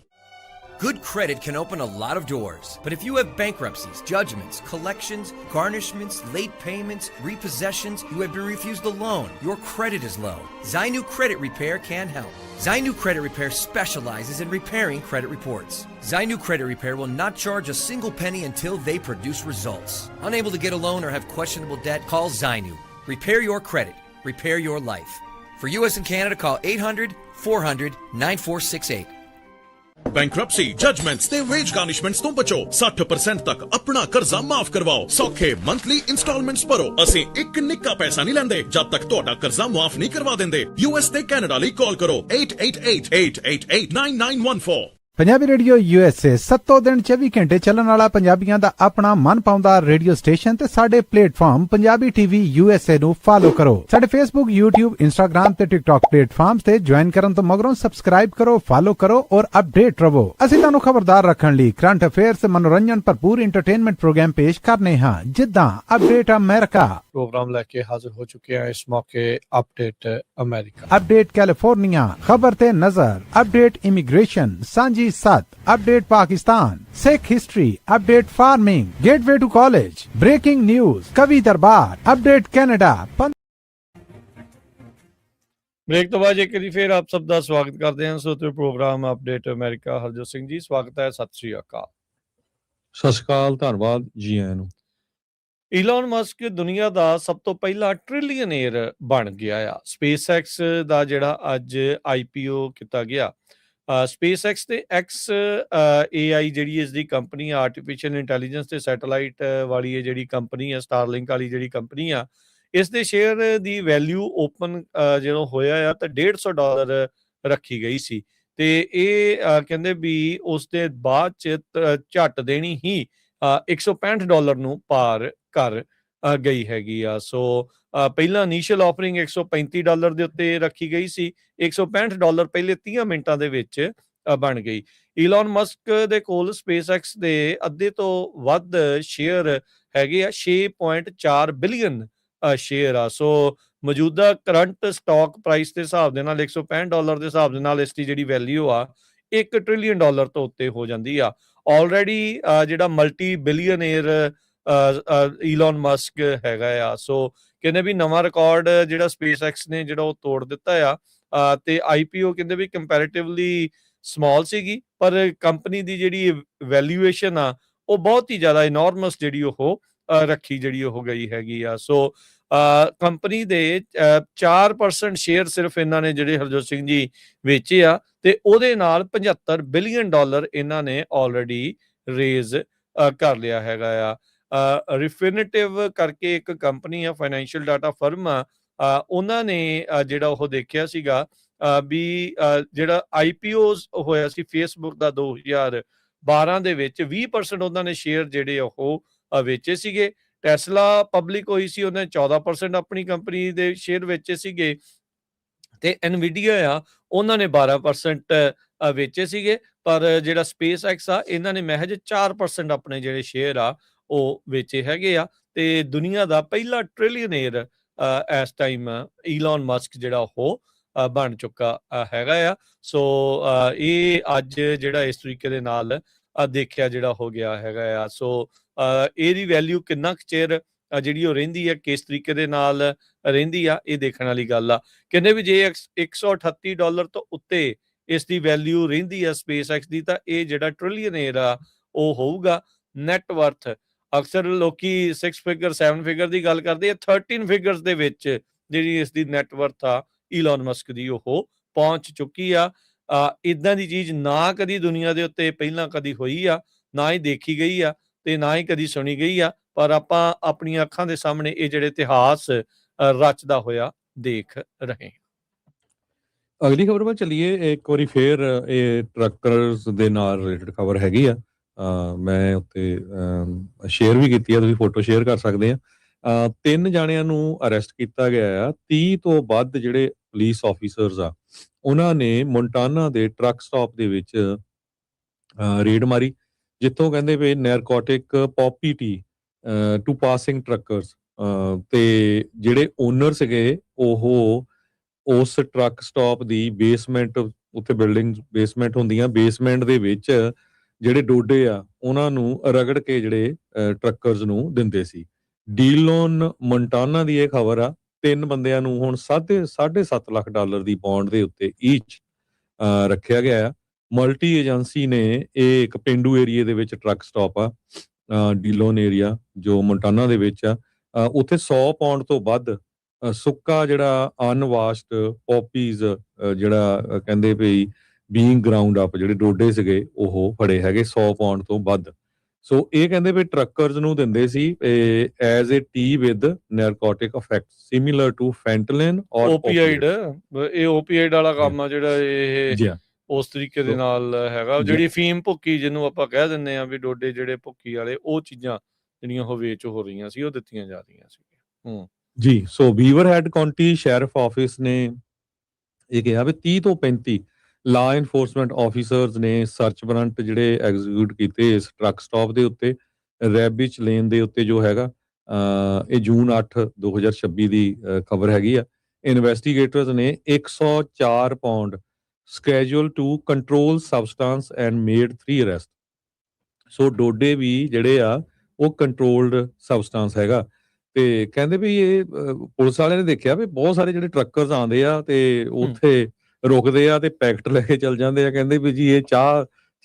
Good credit can open a lot of doors, but if you have bankruptcies, judgments, collections, garnishments, late payments, repossessions, you have been refused a loan, your credit is low, Zainu Credit Repair can help. Zainu Credit Repair specializes in repairing credit reports. Zainu Credit Repair will not charge a single penny until they produce results. Unable to get a loan or have questionable debt? Call Zainu. Repair your credit. Repair your life. For US and Canada, call 800-400-9468. Bankruptcy, judgements ਤੇ veg ਗਾਰਨਿਸ਼ਮੈਂਟਸ ਤੋਂ ਬਚੋ। 60% ਤੱਕ ਆਪਣਾ ਕਰਜ਼ਾ ਮਾਫ ਕਰਵਾਓ। ਸੌਖੇ monthly instalments ਭਰੋ। ਅਸੀਂ ਇੱਕ ਨਿੱਕਾ ਪੈਸਾ ਨਹੀਂ ਲੈਂਦੇ ਜਦ ਤੱਕ ਤੁਹਾਡਾ ਕਰਜ਼ਾ ਮਾਫ ਨਹੀਂ ਕਰਵਾ ਦਿੰਦੇ। US ਤੇ ਕੈਨੇਡਾ ਲਈ ਕਾਲ ਕਰੋ 8888889914। पंजाबी रेडियो USA 7 दिन 24 घंटे ਚੱਲਣ ਵਾਲਾ ਪੰਜਾਬੀਆਂ ਦਾ ਆਪਣਾ ਮਨ ਪਾਉਂਦਾ ਰੇਡੀਓ ਸਟੇਸ਼ਨ ਤੇ ਸਾਡੇ ਪਲੇਟਫਾਰਮ ਪੰਜਾਬੀ ਟੀਵੀ USA ਨੂੰ ਫਾਲੋ ਕਰੋ। ਸਾਡੇ Facebook, YouTube, Instagram ਤੇ TikTok ਪਲੇਟਫਾਰਮਸ ਤੇ ਜੁਆਇਨ ਕਰਨ ਤੋਂ ਮਗਰੋਂ ਸਬਸਕ੍ਰਾਈਬ ਕਰੋ, ਫਾਲੋ ਕਰੋ ਔਰ ਅਪਡੇਟ ਰਹੋ। ਅਸੀਂ ਤੁਹਾਨੂੰ ਖਬਰਦਾਰ ਰੱਖਣ ਲਈ ਕਰੰਟ ਅਫੇਅਰਸ ਤੇ ਮਨੋਰੰਜਨ ਭਰਪੂਰ ਐਂਟਰਟੇਨਮੈਂਟ ਪ੍ਰੋਗਰਾਮ ਪੇਸ਼ ਕਰਨੇ ਹਾਂ, ਜਿੱਦਾਂ ਅਪਡੇਟ ਅਮਰੀਕਾ, प्रोग्राम लेके हाजिर हो चुके हैं इस मौके अपडेट अमेरिका, अपडेट कैलिफोर्निया, खबर ते नजर, अपडेट इमिग्रेशन, सांझी सत, update Pakistan, Sikh history, update farming, gateway to college, breaking news, कवि दरबार, अपडेट कनाडा। ब्रेक तो बाद एक फिर आप सब का स्वागत करते हैं सोते programme update America. Harjot Singh ji स्वागत है, सत श्री अकाल। ਸਤਿ ਸ਼੍ਰੀ ਅਕਾਲ, ਧੰਨਵਾਦ ਜੀ ਆਇਆਂ ਨੂੰ। ਈਲਨ ਮਸਕ ਦੁਨੀਆ ਦਾ ਸਭ ਤੋਂ ਪਹਿਲਾ ਟ੍ਰਿਲੀਅਨੇਅਰ ਬਣ ਗਿਆ ਆ। SpaceX ਦਾ ਜਿਹੜਾ ਅੱਜ IPO ਕੀਤਾ ਗਿਆ। SpaceX ਤੇ X AI ਜਿਹੜੀ ਇਸ ਦੀ ਕੰਪਨੀ ਆ, ਆਰਟੀਫਿਸ਼ੀਅਲ ਇੰਟੈਲੀਜੈਂਸ ਤੇ ਸੈਟੇਲਾਈਟ ਵਾਲੀ ਇਹ ਜਿਹੜੀ ਕੰਪਨੀ ਆ, ਸਟਾਰਲਿੰਕ ਵਾਲੀ ਜਿਹੜੀ ਕੰਪਨੀ ਆ, ਇਸ ਦੇ ਸ਼ੇਅਰ ਦੀ ਵੈਲਿਊ ਓਪਨ ਜਦੋਂ ਹੋਇਆ ਆ ਤਾਂ $150 ਰੱਖੀ ਗਈ ਸੀ ਤੇ ਇਹ ਕਹਿੰਦੇ ਵੀ ਉਸ ਦੇ ਬਾਅਦ ਚ ਝੱਟ ਦੇਣੀ ਹੀ $165 ਨੂੰ ਪਾਰ ਕਰ ਗਈ ਹੈਗੀ ਆ। ਸੋ ਪਹਿਲਾਂ ਇਨੀਸ਼ੀਅਲ ਆਫਰਿੰਗ $135 ਦੇ ਉੱਤੇ ਰੱਖੀ ਗਈ ਸੀ, $165 ਪਹਿਲੇ 30 ਮਿੰਟਾਂ ਦੇ ਵਿੱਚ ਬਣ ਗਈ। ਈਲਨ ਮਸਕ ਦੇ ਕੋਲ SpaceX ਦੇ ਅੱਧੇ ਤੋਂ ਵੱਧ ਸ਼ੇਅਰ ਹੈਗੇ ਆ, 6.4 ਬਿਲੀਅਨ ਸ਼ੇਅਰ ਆ। ਸੋ ਮੌਜੂਦਾ ਕਰੰਟ ਸਟਾਕ ਪ੍ਰਾਈਸ ਦੇ ਹਿਸਾਬ ਦੇ ਨਾਲ $165 ਦੇ ਹਿਸਾਬ ਦੇ ਨਾਲ ਇਸ ਦੀ ਜਿਹੜੀ ਵੈਲਿਊ ਆ $1 ਟ੍ਰਿਲੀਅਨ ਤੋਂ ਉੱਤੇ ਹੋ ਜਾਂਦੀ ਆ। ਆਲਰੇਡੀ ਜਿਹੜਾ ਮਲਟੀ ਬਿਲੀਅਨੇਅਰ ਈਲਨ ਮਸਕ ਹੈਗਾ ਆ। ਸੋ ਕਹਿੰਦੇ ਵੀ ਨਵਾਂ ਰਿਕਾਰਡ ਜਿਹੜਾ SpaceX ਨੇ ਜਿਹੜਾ ਉਹ ਤੋੜ ਦਿੱਤਾ ਆ ਤੇ IPO ਕਹਿੰਦੇ ਵੀ ਕੰਪੈਰੀਟਿਵਲੀ ਸਮਾਲ ਸੀਗੀ, ਪਰ ਕੰਪਨੀ ਦੀ ਜਿਹੜੀ ਵੈਲਿਊਏਸ਼ਨ ਆ ਉਹ ਬਹੁਤ ਹੀ ਜ਼ਿਆਦਾ ਇਨੋਰਮਸ ਜਿਹੜੀ ਉਹ ਰੱਖੀ ਜਿਹੜੀ ਉਹ ਗਈ ਹੈਗੀ ਆ। ਸੋ ਕੰਪਨੀ ਦੇ 4% ਸ਼ੇਅਰ ਸਿਰਫ ਇਹਨਾਂ ਨੇ ਜਿਹੜੇ ਹਰਜੋਤ ਸਿੰਘ ਜੀ ਵੇਚੇ ਆ ਤੇ ਉਹਦੇ ਨਾਲ $75 ਬਿਲੀਅਨ ਇਹਨਾਂ ਨੇ ਆਲਰੇਡੀ ਰੇਜ਼ ਕਰ ਲਿਆ ਹੈਗਾ ਆ। ਰਿਫਿਨਿਟਿਵ ਕਰਕੇ ਇੱਕ ਕੰਪਨੀ ਆ, ਫਾਈਨੈਂਸ਼ੀਅਲ ਡਾਟਾ ਫਰਮ ਆ, ਉਹਨਾਂ ਨੇ ਜਿਹੜਾ ਉਹ ਦੇਖਿਆ ਸੀਗਾ ਵੀ ਜਿਹੜਾ IPOs ਹੋਇਆ ਸੀ ਫੇਸਬੁੱਕ ਦਾ 2012 ਦੇ ਵਿੱਚ 20% ਉਹਨਾਂ ਨੇ ਸ਼ੇਅਰ ਜਿਹੜੇ ਉਹ ਵੇਚੇ ਸੀਗੇ। ਟੈਸਲਾ ਪਬਲਿਕ ਹੋਈ ਸੀ, ਉਹਨੇ 14% ਆਪਣੀ ਕੰਪਨੀ ਦੇ ਸ਼ੇਅਰ ਵੇਚੇ ਸੀਗੇ ਤੇ NVIDIA ਆ ਉਹਨਾਂ ਨੇ 12% ਵੇਚੇ ਸੀਗੇ, ਪਰ ਜਿਹੜਾ SpaceX ਆ ਇਹਨਾਂ ਨੇ ਮਹਿਜ 4% ਆਪਣੇ ਜਿਹੜੇ ਸ਼ੇਅਰ ਆ ਉਹ ਵੇਚੇ ਹੈਗੇ ਆ। ਤੇ ਦੁਨੀਆ ਦਾ ਪਹਿਲਾ ਟ੍ਰਿਲੀਅਨੇਰ ਇਸ ਟਾਈਮ ਈਲਨ ਮਸਕ ਜਿਹੜਾ ਉਹ ਬਣ ਚੁੱਕਾ ਹੈਗਾ ਆ। ਸੋ ਇਹ ਅੱਜ ਜਿਹੜਾ ਇਸ ਤਰੀਕੇ ਦੇ ਨਾਲ ਦੇਖਿਆ ਜਿਹੜਾ ਹੋ ਗਿਆ ਹੈਗਾ ਆ। ਸੋ ਇਹਦੀ ਵੈਲਿਊ ਕਿੰਨਾ ਕੁ ਚਿਰ ਜਿਹੜੀ ਉਹ ਰਹਿੰਦੀ ਆ, ਕਿਸ ਤਰੀਕੇ ਦੇ ਨਾਲ ਰਹਿੰਦੀ ਆ, ਇਹ ਦੇਖਣ ਵਾਲੀ ਗੱਲ ਆ। ਕਹਿੰਦੇ ਵੀ ਜੇ $138 ਤੋਂ ਉੱਤੇ ਇਸ ਦੀ ਵੈਲਿਊ ਰਹਿੰਦੀ ਆ SpaceX ਦੀ, ਤਾਂ ਇਹ ਜਿਹੜਾ ਟ੍ਰਿਲੀਅਨੇਰ ਆ ਉਹ ਹੋਊਗਾ। ਨੈਟਵਰਥ ਅਕਸਰ ਲੋਕੀ 6 ਫਿਗਰ 7 ਫਿਗਰ ਦੀ ਗੱਲ ਕਰਦੇ ਆ, 13 ਫਿਗਰਸ ਦੇ ਵਿੱਚ ਜਿਹੜੀ ਇਸ ਦੀ ਨੈਟਵਰਥ ਆ ਈਲਨ ਮਸਕ ਦੀ ਉਹ ਪਹੁੰਚ ਚੁੱਕੀ ਆ। ਇਦਾਂ ਦੀ ਚੀਜ਼ ਨਾ ਕਦੀ ਦੁਨੀਆ ਦੇ ਉੱਤੇ ਪਹਿਲਾਂ ਕਦੀ ਹੋਈ ਆ, ਨਾ ਹੀ ਦੇਖੀ ਗਈ ਆ ਤੇ ਨਾ ਹੀ ਕਦੀ ਸੁਣੀ ਗਈ ਆ, ਪਰ ਆਪਾਂ ਆਪਣੀਆਂ ਅੱਖਾਂ ਦੇ ਸਾਹਮਣੇ ਇਹ ਜਿਹੜੇ ਇਤਿਹਾਸ ਰਚਦਾ ਹੋਇਆ ਦੇਖ ਰਹੇ ਹਾਂ। ਅਗਲੀ ਖਬਰ ਵੱਲ ਚੱਲੀਏ। ਇੱਕ ਵਾਰੀ ਫੇਰ ਇਹ ਟਰੱਕਰਸ ਦੇ ਨਾਲ ਰਿਲੇਟਡ ਖਬਰ ਹੈਗੀ ਆ। ਮੈਂ ਉੱਤੇ ਸ਼ੇਅਰ ਵੀ ਕੀਤੀ ਆ, ਤੁਸੀਂ ਫੋਟੋ ਸ਼ੇਅਰ ਕਰ ਸਕਦੇ ਆ। 3 ਜਾਣਿਆਂ ਨੂੰ ਅਰੈਸਟ ਕੀਤਾ ਗਿਆ ਆ। 30 ਤੋਂ ਵੱਧ ਜਿਹੜੇ ਪੁਲਿਸ ਆਫੀਸਰਸ ਆ ਉਹਨਾਂ ਨੇ ਮੋਂਟਾਨਾ ਦੇ ਟਰੱਕ ਸਟਾਪ ਦੇ ਵਿੱਚ ਰੇਡ ਮਾਰੀ, ਜਿੱਥੋਂ ਕਹਿੰਦੇ ਵੀ narcotic poppy tea to passing truckers, ਤੇ ਜਿਹੜੇ ਓਨਰ ਸੀਗੇ ਉਹ ਉਸ ਟਰੱਕ ਸਟਾਪ ਦੀ ਬੇਸਮੈਂਟ, ਉੱਥੇ ਬਿਲਡਿੰਗ ਬੇਸਮੈਂਟ ਹੁੰਦੀਆਂ, ਬੇਸਮੈਂਟ ਦੇ ਵਿੱਚ ਜਿਹੜੇ ਡੋਡੇ ਆ ਉਹਨਾਂ ਨੂੰ ਰਗੜ ਕੇ ਜਿਹੜੇ ਟਰੱਕਰਸ ਨੂੰ ਦਿੰਦੇ ਸੀ। ਡੀਲੋਨ ਮੋਂਟਾਨਾ ਦੀ ਇਹ ਖਬਰ ਆ। 3 ਬੰਦਿਆਂ ਨੂੰ ਹੁਣ $7.5 ਲੱਖ ਦੀ ਬੌਂਡ ਦੇ ਉੱਤੇ ਈਚ ਰੱਖਿਆ ਗਿਆ ਆ। ਮਲਟੀ ਏਜੰਸੀ ਨੇ ਇਹ ਇੱਕ ਪੇਂਡੂ ਏਰੀਏ ਦੇ ਵਿੱਚ ਟਰੱਕ ਸਟਾਪ ਆ, ਡੀਲੋਨ ਏਰੀਆ ਜੋ ਮੋਂਟਾਨਾ ਦੇ ਵਿੱਚ ਆ। ਉੱਥੇ 100 ਪਾਉਂਡ ਤੋਂ ਵੱਧ ਸੁੱਕਾ ਜਿਹੜਾ ਅਨਵਾਸ਼ਡ ਪੌਪੀਜ਼ ਜਿਹੜਾ ਕਹਿੰਦੇ ਵੀ ਬੀਇੰਗ ਗਰਾਊਂਡ ਅਪ ਜਿਹੜੇ ਡੋਡੇ ਸੀਗੇ ਉਹ ਫੜੇ ਹੈਗੇ 100 ਪਾਉਂਡ ਤੋਂ ਵੱਧ। ਸੋ ਇਹ ਕਹਿੰਦੇ ਵੀ ਟਰੱਕਰਸ ਨੂੰ ਦਿੰਦੇ ਸੀ as a tea with narcotic effect similar to fentanyl or opioid. ਇਹ ਓਪੀਆਈਡ ਵਾਲਾ ਕੰਮ ਆ ਜਿਹੜਾ ਇਹ ਉਸ ਤਰੀਕੇ ਦੇ ਨਾਲ ਹੈਗਾ। ਜਿਹੜੀ ਫੀਮ ਭੁੱਕੀ ਜਿਹਨੂੰ ਆਪਾਂ ਕਹਿ ਦਿੰਦੇ ਆ ਵੀ ਡੋਡੇ ਜਿਹੜੇ ਭੁੱਕੀ ਵਾਲੇ, ਉਹ ਚੀਜ਼ਾਂ ਜਿਹੜੀਆਂ ਉਹ ਵੇਚ ਹੋ ਰਹੀਆਂ ਸੀ, ਉਹ ਦਿੱਤੀਆਂ ਜਾ ਰਹੀਆਂ ਸੀ ਜੀ। ਸੋ ਬੀਵਰਹੈਡ ਕਾਉਂਟੀ ਸ਼ੈਰਿਫ ਆਫਿਸ ਨੇ ਇਹ ਕਿਹਾ ਵੀ 30 ਤੋਂ 35 ਲਾ ਇਨਫੋਰਸਮੈਂਟ ਆਫੀਸਰਸ ਨੇ ਸਰਚ ਵਾਰੰਟ ਜਿਹੜੇ ਐਗਜ਼ੀਕਿਊਟ ਕੀਤੇ ਇਸ ਟਰੱਕ ਸਟਾਪ ਦੇ ਉੱਤੇ, ਰੈਬਿਚ ਲੇਨ ਦੇ ਉੱਤੇ ਜੋ ਹੈਗਾ। ਇਹ ਜੂਨ 8 2026 ਦੀ ਖਬਰ ਹੈਗੀ ਆ। ਇਨਵੈਸਟੀਗੇਟਰਸ ਨੇ 104 pound scheduled to control substance and made 3 arrest। ਸੋ ਡੋਡੇ ਵੀ ਜਿਹੜੇ ਆ ਉਹ ਕੰਟਰੋਲਡ ਸਬਸਟੈਂਸ ਹੈਗਾ। ਤੇ ਕਹਿੰਦੇ ਵੀ ਇਹ ਪੁਲਿਸ ਵਾਲਿਆਂ ਨੇ ਦੇਖਿਆ ਵੀ ਬਹੁਤ ਸਾਰੇ ਜਿਹੜੇ ਟਰੱਕਰਸ ਆਉਂਦੇ ਆ ਤੇ ਉੱਥੇ ਰੁਕਦੇ ਆ ਤੇ ਪੈਕਟ ਲੈ ਕੇ ਚਲ ਜਾਂਦੇ ਆ। ਕਹਿੰਦੇ ਵੀ ਜੀ ਇਹ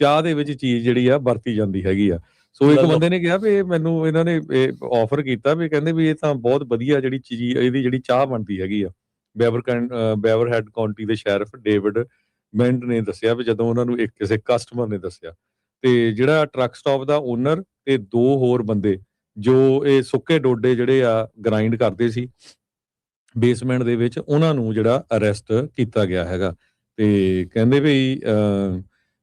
ਚਾਹ ਦੇ ਵਿੱਚ ਚੀਜ਼ ਜਿਹੜੀ ਆ ਵਰਤੀ ਜਾਂਦੀ ਹੈਗੀ ਆ। ਸੋ ਇੱਕ ਬੰਦੇ ਨੇ ਕਿਹਾ ਵੀ ਮੈਨੂੰ ਇਹਨਾਂ ਨੇ ਆਫਰ ਕੀਤਾ ਵੀ ਕਹਿੰਦੇ ਵੀ ਇਹ ਤਾਂ ਬਹੁਤ ਵਧੀਆ ਜਿਹੜੀ ਚੀਜ਼ ਇਹਦੀ ਜਿਹੜੀ ਚਾਹ ਬਣਦੀ ਹੈਗੀ ਆ। ਬੈਵਰਹੈਡ ਕਾਉਂਟੀ ਦੇ ਸ਼ੈਰਿਫ ਡੇਵਿਡ ਮੈਂਡ ਨੇ ਦੱਸਿਆ ਵੀ ਜਦੋਂ ਉਹਨਾਂ ਨੂੰ ਕਿਸੇ ਕਸਟਮਰ ਨੇ ਦੱਸਿਆ, ਤੇ ਜਿਹੜਾ ਟਰੱਕ ਸਟਾਪ ਦਾ ਓਨਰ ਤੇ 2 ਹੋਰ ਬੰਦੇ ਜੋ ਇਹ ਸੁੱਕੇ ਡੋਡੇ ਜਿਹੜੇ ਆ ਗ੍ਰਾਈਂਡ ਕਰਦੇ ਸੀ ਬੇਸਮੈਂਟ ਦੇ ਵਿੱਚ, ਉਹਨਾਂ ਨੂੰ ਜਿਹੜਾ ਅਰੈਸਟ ਕੀਤਾ ਗਿਆ ਹੈਗਾ। ਤੇ ਕਹਿੰਦੇ ਵੀ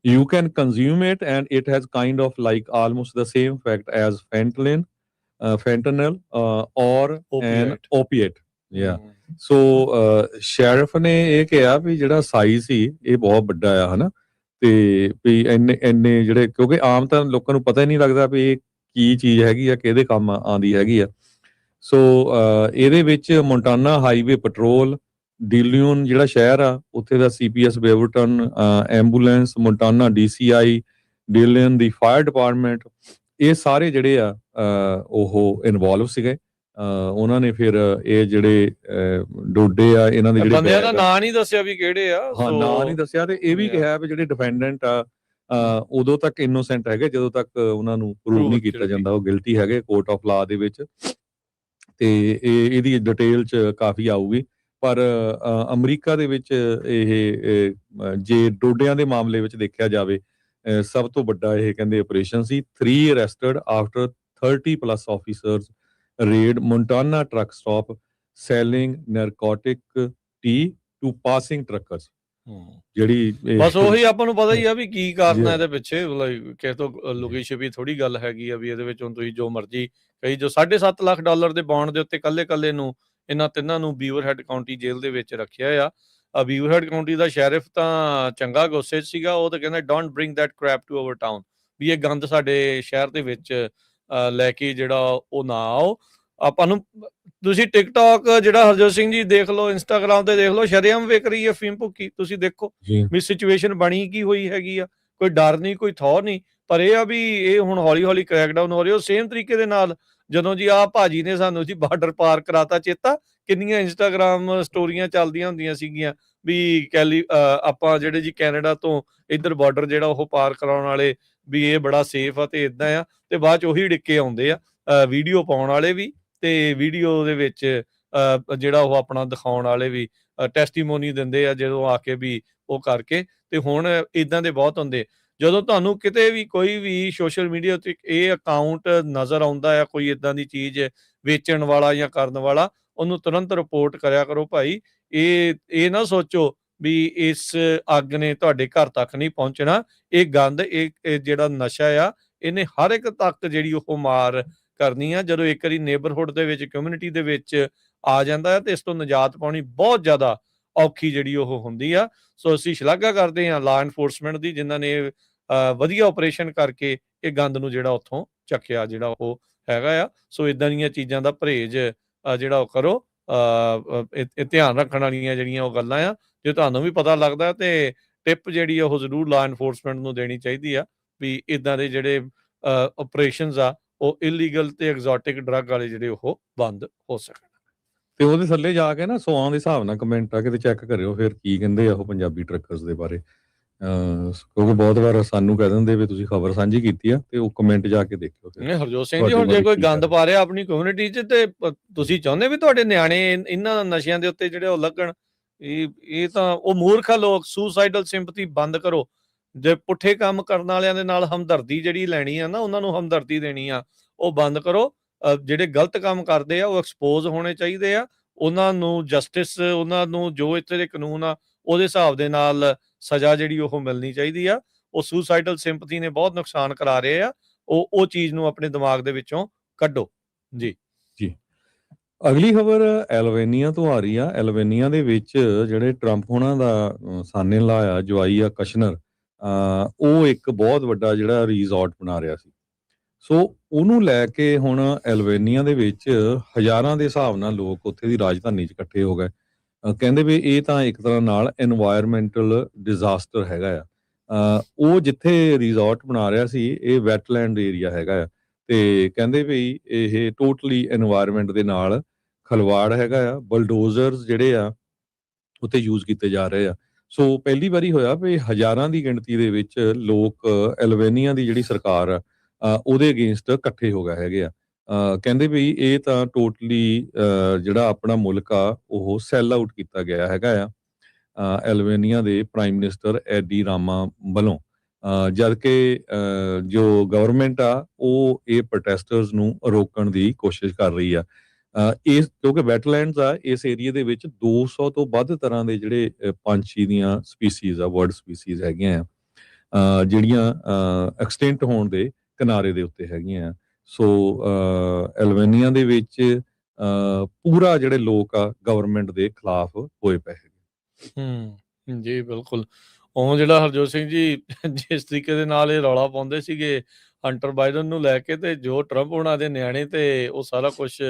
you can consume it and it has kind of like almost the same effect as fentanyl or an opiate। So sheriff ਨੇ ਇਹ ਕਿਹਾ ਵੀ ਜਿਹੜਾ ਸਾਈਜ਼ ਸੀ ਇਹ ਬਹੁਤ ਵੱਡਾ ਆ, ਹਨਾ, ਤੇ ਵੀ ਇੰਨੇ ਜਿਹੜੇ, ਕਿਉਂਕਿ ਆਮ ਤਾਂ ਲੋਕਾਂ ਨੂੰ ਪਤਾ ਹੀ ਨਹੀਂ ਲੱਗਦਾ ਵੀ ਇਹ ਕੀ ਚੀਜ਼ ਹੈਗੀ ਆ, ਕਿਹਦੇ ਕੰਮ ਆਉਂਦੀ ਹੈਗੀ ਆ। ਸੋ ਇਹਦੇ ਵਿੱਚ ਮੋਂਟਾਨਾ ਹਾਈਵੇ ਪੈਟਰੋਲ, ਡੀਲਿਊਨ ਜਿਹੜਾ ਸ਼ਹਿਰ ਆ ਉੱਥੇ ਦਾ CPS ਬੇਵਰਟਨ ਐਂਬੂਲੈਂਸ, ਮੋਂਟਾਨਾ DCI, ਡੀਲਿਊਨ ਦੀ ਫਾਇਰ ਡਿਪਾਰਟਮੈਂਟ, ਇਹ ਸਾਰੇ ਜਿਹੜੇ ਆ ਉਹ ਇਨਵੋਲਵ ਸੀਗੇ। ਉਹਨਾਂ ਨੇ ਫਿਰ ਇਹ ਜਿਹੜੇ ਡੋਡੇ ਆ ਇਹਨਾਂ ਦੇ ਜਿਹੜੇ ਬੰਦਿਆਂ ਦਾ ਨਾਂ ਨਹੀਂ ਦੱਸਿਆ ਵੀ ਕਿਹੜੇ ਆ। ਹਾਂ, ਨਾਂ ਨਹੀਂ ਦੱਸਿਆ। ਤੇ ਇਹ ਵੀ ਕਿਹਾ ਵੀ ਜਿਹੜੇ ਡਿਫੈਂਡੈਂਟ ਆ ਉਦੋਂ ਤੱਕ ਇਨੋਸੈਂਟ ਹੈਗੇ ਜਦੋਂ ਤੱਕ ਉਹਨਾਂ ਨੂੰ ਪ੍ਰੂਵ ਨਹੀਂ ਕੀਤਾ ਜਾਂਦਾ ਉਹ ਗਿਲਟੀ ਹੈਗੇ ਕੋਰਟ ਆਫ ਲਾ ਦੇ ਵਿੱਚ। ਤੇ ਇਹਦੀ ਡਿਟੇਲ ਚ ਕਾਫੀ ਆਊਗੀ। ਪਰ ਅਮਰੀਕਾ ਦੇ ਵਿੱਚ ਇਹ ਜੇ ਡੋਡਿਆਂ ਦੇ ਮਾਮਲੇ ਵਿੱਚ ਦੇਖਿਆ ਜਾਵੇ ਸਭ ਤੋਂ ਵੱਡਾ ਇਹ ਕਹਿੰਦੇ ਆਪਰੇਸ਼ਨ ਸੀ। 3 arrested after 30+ officers raid Montana truck stop selling narcotic tea to passing truckers. ਜਿਹੜੀ ਬਸ ਉਹੀ ਆਪਾਂ ਨੂੰ ਪਤਾ ਹੀ ਆ ਵੀ ਕੀ ਕਾਰਨ ਹੈ ਇਹਦੇ ਪਿੱਛੇ। ਕਿਸੇ ਤੋਂ ਲੁਕੀ ਛਿਪੀ ਥੋੜੀ ਗੱਲ ਹੈਗੀ ਆ ਵੀ ਇਹਦੇ ਵਿੱਚ ਹੁਣ ਤੁਸੀਂ ਜੋ ਮਰਜ਼ੀ ਕਹੀ ਜੋ। $7.5 ਲੱਖ ਦੇ ਬੌਂਡ ਦੇ ਉੱਤੇ ਕੱਲੇ ਨੂੰ ਇਹਨਾਂ 3 ਨੂੰ ਬੀਵਰਹੈਡ ਕਾਉਂਟੀ ਜੇਲ੍ਹ ਦੇ ਵਿੱਚ ਰੱਖਿਆ ਆ। ਬੀਵਰਹੈਡ ਕਾਉਂਟੀ ਦਾ ਸ਼ੈਰਿਫ ਤਾਂ ਚੰਗਾ ਗੁੱਸੇ 'ਚ ਸੀਗਾ। ਉਹ ਤਾਂ ਕਹਿੰਦਾ don't bring that crap to our town, ਵੀ ਇਹ ਗੰਦ ਸਾਡੇ ਸ਼ਹਿਰ ਦੇ ਵਿੱਚ ਲੈ ਕੇ ਜਿਹੜਾ ਉਹ ਨਾ ਆਓ। ਆਪਾਂ ਨੂੰ ਤੁਸੀਂ ਟਿਕਟੋਕ ਜਿਹੜਾ ਹਰਜੋਤ ਸਿੰਘ ਜੀ ਦੇਖ ਲਓ, ਇੰਸਟਾਗ੍ਰਾਮ ਤੇ ਦੇਖ ਲਓ, ਸ਼ਰੇਆਮ ਵਿਕ ਰਹੀ ਹੈ ਅਫੀਮ ਭੁੱਕੀ। ਤੁਸੀਂ ਦੇਖੋ ਵੀ ਸਿਚੁਏਸ਼ਨ ਬਣੀ ਕੀ ਹੋਈ ਹੈਗੀ ਆ, ਕੋਈ ਡਰ ਨਹੀਂ, ਕੋਈ ਥੌ ਨਹੀਂ। ਪਰ ਇਹ ਆ ਵੀ ਇਹ ਹੁਣ ਹੌਲੀ ਹੌਲੀ ਕ੍ਰੈਕਡਾਊਨ ਹੋ ਰਿਹਾ। ਉਹ ਸੇਮ ਤਰੀਕੇ ਦੇ ਨਾਲ ਜਦੋਂ ਜੀ ਆਹ ਭਾਜੀ ਨੇ ਸਾਨੂੰ ਜੀ ਬਾਰਡਰ ਪਾਰ ਕਰਾਤਾ, ਚੇਤਾ ਕਿੰਨੀਆਂ ਇੰਸਟਾਗ੍ਰਾਮ ਸਟੋਰੀਆਂ ਚੱਲਦੀਆਂ ਹੁੰਦੀਆਂ ਸੀਗੀਆਂ ਵੀ ਆਪਾਂ ਜਿਹੜੇ ਜੀ ਕੈਨੇਡਾ ਤੋਂ ਇੱਧਰ ਬਾਰਡਰ ਜਿਹੜਾ ਉਹ ਪਾਰ ਕਰਾਉਣ ਵਾਲੇ, ਵੀ ਇਹ ਬੜਾ ਸੇਫ ਆ ਤੇ ਇੱਦਾਂ ਆ, ਤੇ ਬਾਅਦ 'ਚ ਉਹੀ ਡਿੱਕੇ ਆਉਂਦੇ ਆ ਵੀਡੀਓ ਪਾਉਣ ਵਾਲੇ ਵੀ, ਤੇ ਵੀਡੀਓ ਦੇ ਵਿੱਚ ਜਿਹੜਾ ਉਹ ਆਪਣਾ ਦਿਖਾਉਣ ਵਾਲੇ ਵੀ ਟੈਸਟੀਮੋਨੀ ਦਿੰਦੇ ਆ ਜਦੋਂ ਆ ਕੇ ਵੀ ਉਹ ਕਰਕੇ। ਤੇ ਹੁਣ ਇੱਦਾਂ ਦੇ ਬਹੁਤ ਹੁੰਦੇ। ਜਦੋਂ ਤੁਹਾਨੂੰ ਕਿਤੇ ਵੀ ਕੋਈ ਵੀ ਸੋਸ਼ਲ ਮੀਡੀਆ ਉੱਤੇ ਇਹ ਅਕਾਊਂਟ ਨਜ਼ਰ ਆਉਂਦਾ ਆ, ਕੋਈ ਇੱਦਾਂ ਦੀ ਚੀਜ਼ ਵੇਚਣ ਵਾਲਾ ਜਾਂ ਕਰਨ ਵਾਲਾ, ਉਹਨੂੰ ਤੁਰੰਤ ਰਿਪੋਰਟ ਕਰਿਆ ਕਰੋ ਭਾਈ। ਇਹ ਨਾ ਸੋਚੋ ਵੀ ਇਸ ਅੱਗ ਨੇ ਤੁਹਾਡੇ ਘਰ ਤੱਕ ਨਹੀਂ ਪਹੁੰਚਣਾ। ਇਹ ਗੰਦ, ਇਹ ਜਿਹੜਾ ਨਸ਼ਾ ਆ, ਇਹਨੇ ਹਰ ਇੱਕ ਤੱਕ ਜਿਹੜੀ ਉਹ ਮਾਰ ਕਰਨੀ ਆ। ਜਦੋਂ ਇੱਕ ਵਾਰੀ ਨੇਬਰਹੁੱਡ ਦੇ ਵਿੱਚ, ਕਮਿਊਨਿਟੀ ਦੇ ਵਿੱਚ ਆ ਜਾਂਦਾ ਹੈ ਤੇ ਇਸ ਤੋਂ ਨਿਜਾਤ ਪਾਉਣੀ ਬਹੁਤ ਜ਼ਿਆਦਾ ਔਖੀ ਜਿਹੜੀ ਉਹ ਹੁੰਦੀ ਆ। ਸੋ ਅਸੀਂ ਸ਼ਲਾਘਾ ਕਰਦੇ ਹਾਂ ਲਾ ਐਨਫੋਰਸਮੈਂਟ ਦੀ, ਜਿਨ੍ਹਾਂ ਨੇ ਵਧੀਆ ਆਪਰੇਸ਼ਨ ਕਰਕੇ ਇਹ ਗੰਦ ਨੂੰ ਜਿਹੜਾ ਉੱਥੋਂ ਚੱਕਿਆ ਜਿਹੜਾ ਉਹ ਹੈਗਾ ਆ। ਸੋ ਇਦਾਂ ਦੀਆਂ ਚੀਜ਼ਾਂ ਦਾ ਪਰਹੇਜ਼ ਜਿਹੜਾ ਉਹ ਕਰੋ। ਇਹ ਧਿਆਨ ਰੱਖਣ ਵਾਲੀਆਂ ਜਿਹੜੀਆਂ ਉਹ ਗੱਲਾਂ ਆ, ਜੇ ਤੁਹਾਨੂੰ ਵੀ ਪਤਾ ਲੱਗਦਾ ਤੇ ਟਿਪ ਜਿਹੜੀ ਉਹ ਜ਼ਰੂਰ ਲਾ ਐਨਫੋਰਸਮੈਂਟ ਨੂੰ ਦੇਣੀ ਚਾਹੀਦੀ ਆ ਵੀ ਇਦਾਂ ਦੇ ਜਿਹੜੇ ਆਪਰੇਸ਼ਨਸ ਆ ਉਹ ਇਲੀਗਲ ਤੇ ਐਗਜ਼ੋਟਿਕ ਡਰੱਗ ਵਾਲੇ ਜਿਹੜੇ ਉਹ ਬੰਦ ਹੋ ਸਕਣ। ਤੇ ਉਹਦੇ ਥੱਲੇ ਜਾ ਕੇ ਨਾ 100 ਦੇ ਹਿਸਾਬ ਨਾਲ ਕਮੈਂਟ ਆ ਕਿਤੇ ਚੈੱਕ ਕਰਿਓ ਫਿਰ ਕੀ ਕਹਿੰਦੇ ਆ ਉਹ ਪੰਜਾਬੀ ਟਰੱਕਰਸ ਦੇ ਬਾਰੇ। ਕਿਉਂਕਿ ਬਹੁਤ ਵਾਰ ਸਾਨੂੰ ਕਹਿ ਦਿੰਦੇ ਵੀ ਤੁਸੀਂ ਖਬਰ ਸਾਂਝੀ ਕੀਤੀ ਆ, ਤੇ ਉਹ ਕਮੈਂਟ ਜਾ ਕੇ ਦੇਖਿਓ। ਨਹੀਂ ਹਰਜੋਤ ਸਿੰਘ ਜੀ, ਹੁਣ ਜੇ ਕੋਈ ਗੰਦ ਪਾ ਰਿਹਾ ਆਪਣੀ ਕਮਿਊਨਿਟੀ 'ਚ, ਤੇ ਤੁਸੀਂ ਚਾਹੁੰਦੇ ਵੀ ਤੁਹਾਡੇ ਨਿਆਣੇ ਇਹਨਾਂ ਨਸ਼ਿਆਂ ਦੇ ਉੱਤੇ ਜਿਹੜੇ ਉਹ ਲੱਗਣ? ਇਹ ਤਾਂ ਉਹ ਮੂਰਖ ਆ ਲੋਕ। ਸੁਸਾਈਡਲ ਸਿੰਪਥੀ ਬੰਦ ਕਰੋ। ਜੇ ਪੁੱਠੇ ਕੰਮ ਕਰਨ ਵਾਲਿਆਂ ਦੇ ਨਾਲ ਹਮਦਰਦੀ ਜਿਹੜੀ ਲੈਣੀ ਆ ਨਾ, ਉਹਨਾਂ ਨੂੰ ਹਮਦਰਦੀ ਦੇਣੀ ਆ, ਉਹ ਬੰਦ ਕਰੋ। ਜਿਹੜੇ ਗਲਤ ਕੰਮ ਕਰਦੇ ਆ ਉਹ ਐਕਸਪੋਜ਼ ਹੋਣੇ ਚਾਹੀਦੇ ਆ। ਉਹਨਾਂ ਨੂੰ ਜਸਟਿਸ, ਉਹਨਾਂ ਨੂੰ ਜੋ ਇੱਥੇ ਦੇ ਕਾਨੂੰਨ ਆ ਉਹਦੇ ਹਿਸਾਬ ਦੇ ਨਾਲ ਸਜ਼ਾ ਜਿਹੜੀ ਉਹ ਮਿਲਣੀ ਚਾਹੀਦੀ ਆ। ਉਹ ਸੁਸਾਈਡਲ ਸਿੰਪਥੀ ਨੇ ਬਹੁਤ ਨੁਕਸਾਨ ਕਰਾ ਰਹੇ ਆ। ਉਹ ਚੀਜ਼ ਨੂੰ ਆਪਣੇ ਦਿਮਾਗ ਦੇ ਵਿੱਚੋਂ ਕੱਢੋ। ਜੀ ਅਗਲੀ ਖਬਰ ਐਲਵੇਨੀਆ ਤੋਂ ਆ ਰਹੀ ਆ। ਐਲਵੇਨੀਆ ਦੇ ਵਿੱਚ ਜਿਹੜੇ ਟਰੰਪ ਹੋਣਾ ਦਾ ਸਾਨੇ-ਲਾ ਆ, ਜਵਾਈ ਆ ਕਸ਼ਨਰ, ਉਹ ਇੱਕ ਬਹੁਤ ਵੱਡਾ ਜਿਹੜਾ ਰਿਜ਼ੋਰਟ ਬਣਾ ਰਿਹਾ ਸੀ। ਸੋ ਉਹਨੂੰ ਲੈ ਕੇ ਹੁਣ ਐਲਵੇਨੀਆ ਦੇ ਵਿੱਚ ਹਜ਼ਾਰਾਂ ਦੇ ਹਿਸਾਬ ਨਾਲ ਲੋਕ ਉੱਥੇ ਦੀ ਰਾਜਧਾਨੀ 'ਚ ਇਕੱਠੇ ਹੋ ਗਏ। ਕਹਿੰਦੇ ਵੀ ਇਹ ਤਾਂ ਇੱਕ ਤਰ੍ਹਾਂ ਨਾਲ ਐਨਵਾਇਰਮੈਂਟਲ ਡਿਜ਼ਾਸਟਰ ਹੈਗਾ ਆ। ਉਹ ਜਿੱਥੇ ਰਿਜ਼ੋਰਟ ਬਣਾ ਰਿਹਾ ਸੀ ਇਹ ਵੈਟਲੈਂਡ ਏਰੀਆ ਹੈਗਾ ਆ, ਤੇ ਕਹਿੰਦੇ ਵੀ ਇਹ ਟੋਟਲੀ ਐਨਵਾਇਰਮੈਂਟ ਦੇ ਨਾਲ ਖਲਵਾੜ ਹੈਗਾ ਆ। ਬਲਡੋਜ਼ਰਸ ਜਿਹੜੇ ਆ ਉੱਥੇ ਯੂਜ਼ ਕੀਤੇ ਜਾ ਰਹੇ ਆ। ਸੋ ਪਹਿਲੀ ਵਾਰੀ ਹੋਇਆ ਵੀ ਹਜ਼ਾਰਾਂ ਦੀ ਗਿਣਤੀ ਦੇ ਵਿੱਚ ਲੋਕ ਐਲਵੇਨੀਆ ਦੀ ਜਿਹੜੀ ਸਰਕਾਰ ਆ ਉਹਦੇ ਅਗੇਂਸਟ ਇਕੱਠੇ ਹੋ ਗਏ ਹੈਗੇ ਆ। ਕਹਿੰਦੇ ਵੀ ਇਹ ਤਾਂ ਟੋਟਲੀ ਜਿਹੜਾ ਆਪਣਾ ਮੁਲਕ ਆ ਉਹ ਸੈੱਲ ਆਊਟ ਕੀਤਾ ਗਿਆ ਹੈਗਾ ਆ ਐਲਵੇਨੀਆ ਦੇ ਪ੍ਰਾਈਮ ਮਿਨਿਸਟਰ ਐਡੀ ਰਾਮਾ ਵੱਲੋਂ। ਜਦ ਕਿ ਜੋ ਗਵਰਨਮੈਂਟ ਆ ਉਹ ਇਹ ਪ੍ਰੋਟੈਸਟਰਸ ਨੂੰ ਰੋਕਣ ਦੀ ਕੋਸ਼ਿਸ਼ ਕਰ ਰਹੀ ਆ। ਇਸ ਕਿਉਂਕਿ ਵੈਟਲੈਂਡਸ ਆ, ਇਸ ਏਰੀਆ ਦੇ ਵਿੱਚ 200 ਤੋਂ ਵੱਧ ਤਰ੍ਹਾਂ ਦੇ ਜਿਹੜੇ ਪੰਛੀ ਦੀਆਂ ਸਪੀਸੀਜ਼ ਆ, ਬਰਡ ਸਪੀਸੀਜ਼ ਹੈਗੀਆਂ ਆ ਜਿਹੜੀਆਂ ਐਕਸਟਿੰਕਟ ਹੋਣ ਦੇ ਕਿਨਾਰੇ ਦੇ ਉੱਤੇ ਹੈਗੀਆਂ ਆ। ਸੋ ਐਲਵੇਨੀਆ ਦੇ ਵਿੱਚ ਪੂਰਾ ਜਿਹੜੇ ਲੋਕ ਆ ਗਵਰਨਮੈਂਟ ਦੇ ਖਿਲਾਫ ਹੋਏ ਪਏ ਹੈਗੇ। ਜੀ ਬਿਲਕੁਲ। ਉਹ ਜਿਹੜਾ ਹਰਜੋਤ ਸਿੰਘ ਜੀ ਜਿਸ ਤਰੀਕੇ ਦੇ ਨਾਲ ਇਹ ਰੌਲਾ ਪਾਉਂਦੇ ਸੀਗੇ ਹੰਟਰ ਬਾਈਡਨ ਨੂੰ ਲੈ ਕੇ, ਤੇ ਜੋ ਟਰੰਪ ਉਹਨਾਂ ਦੇ ਨਿਆਣੇ ਤੇ ਉਹ ਸਾਰਾ ਕੁਛ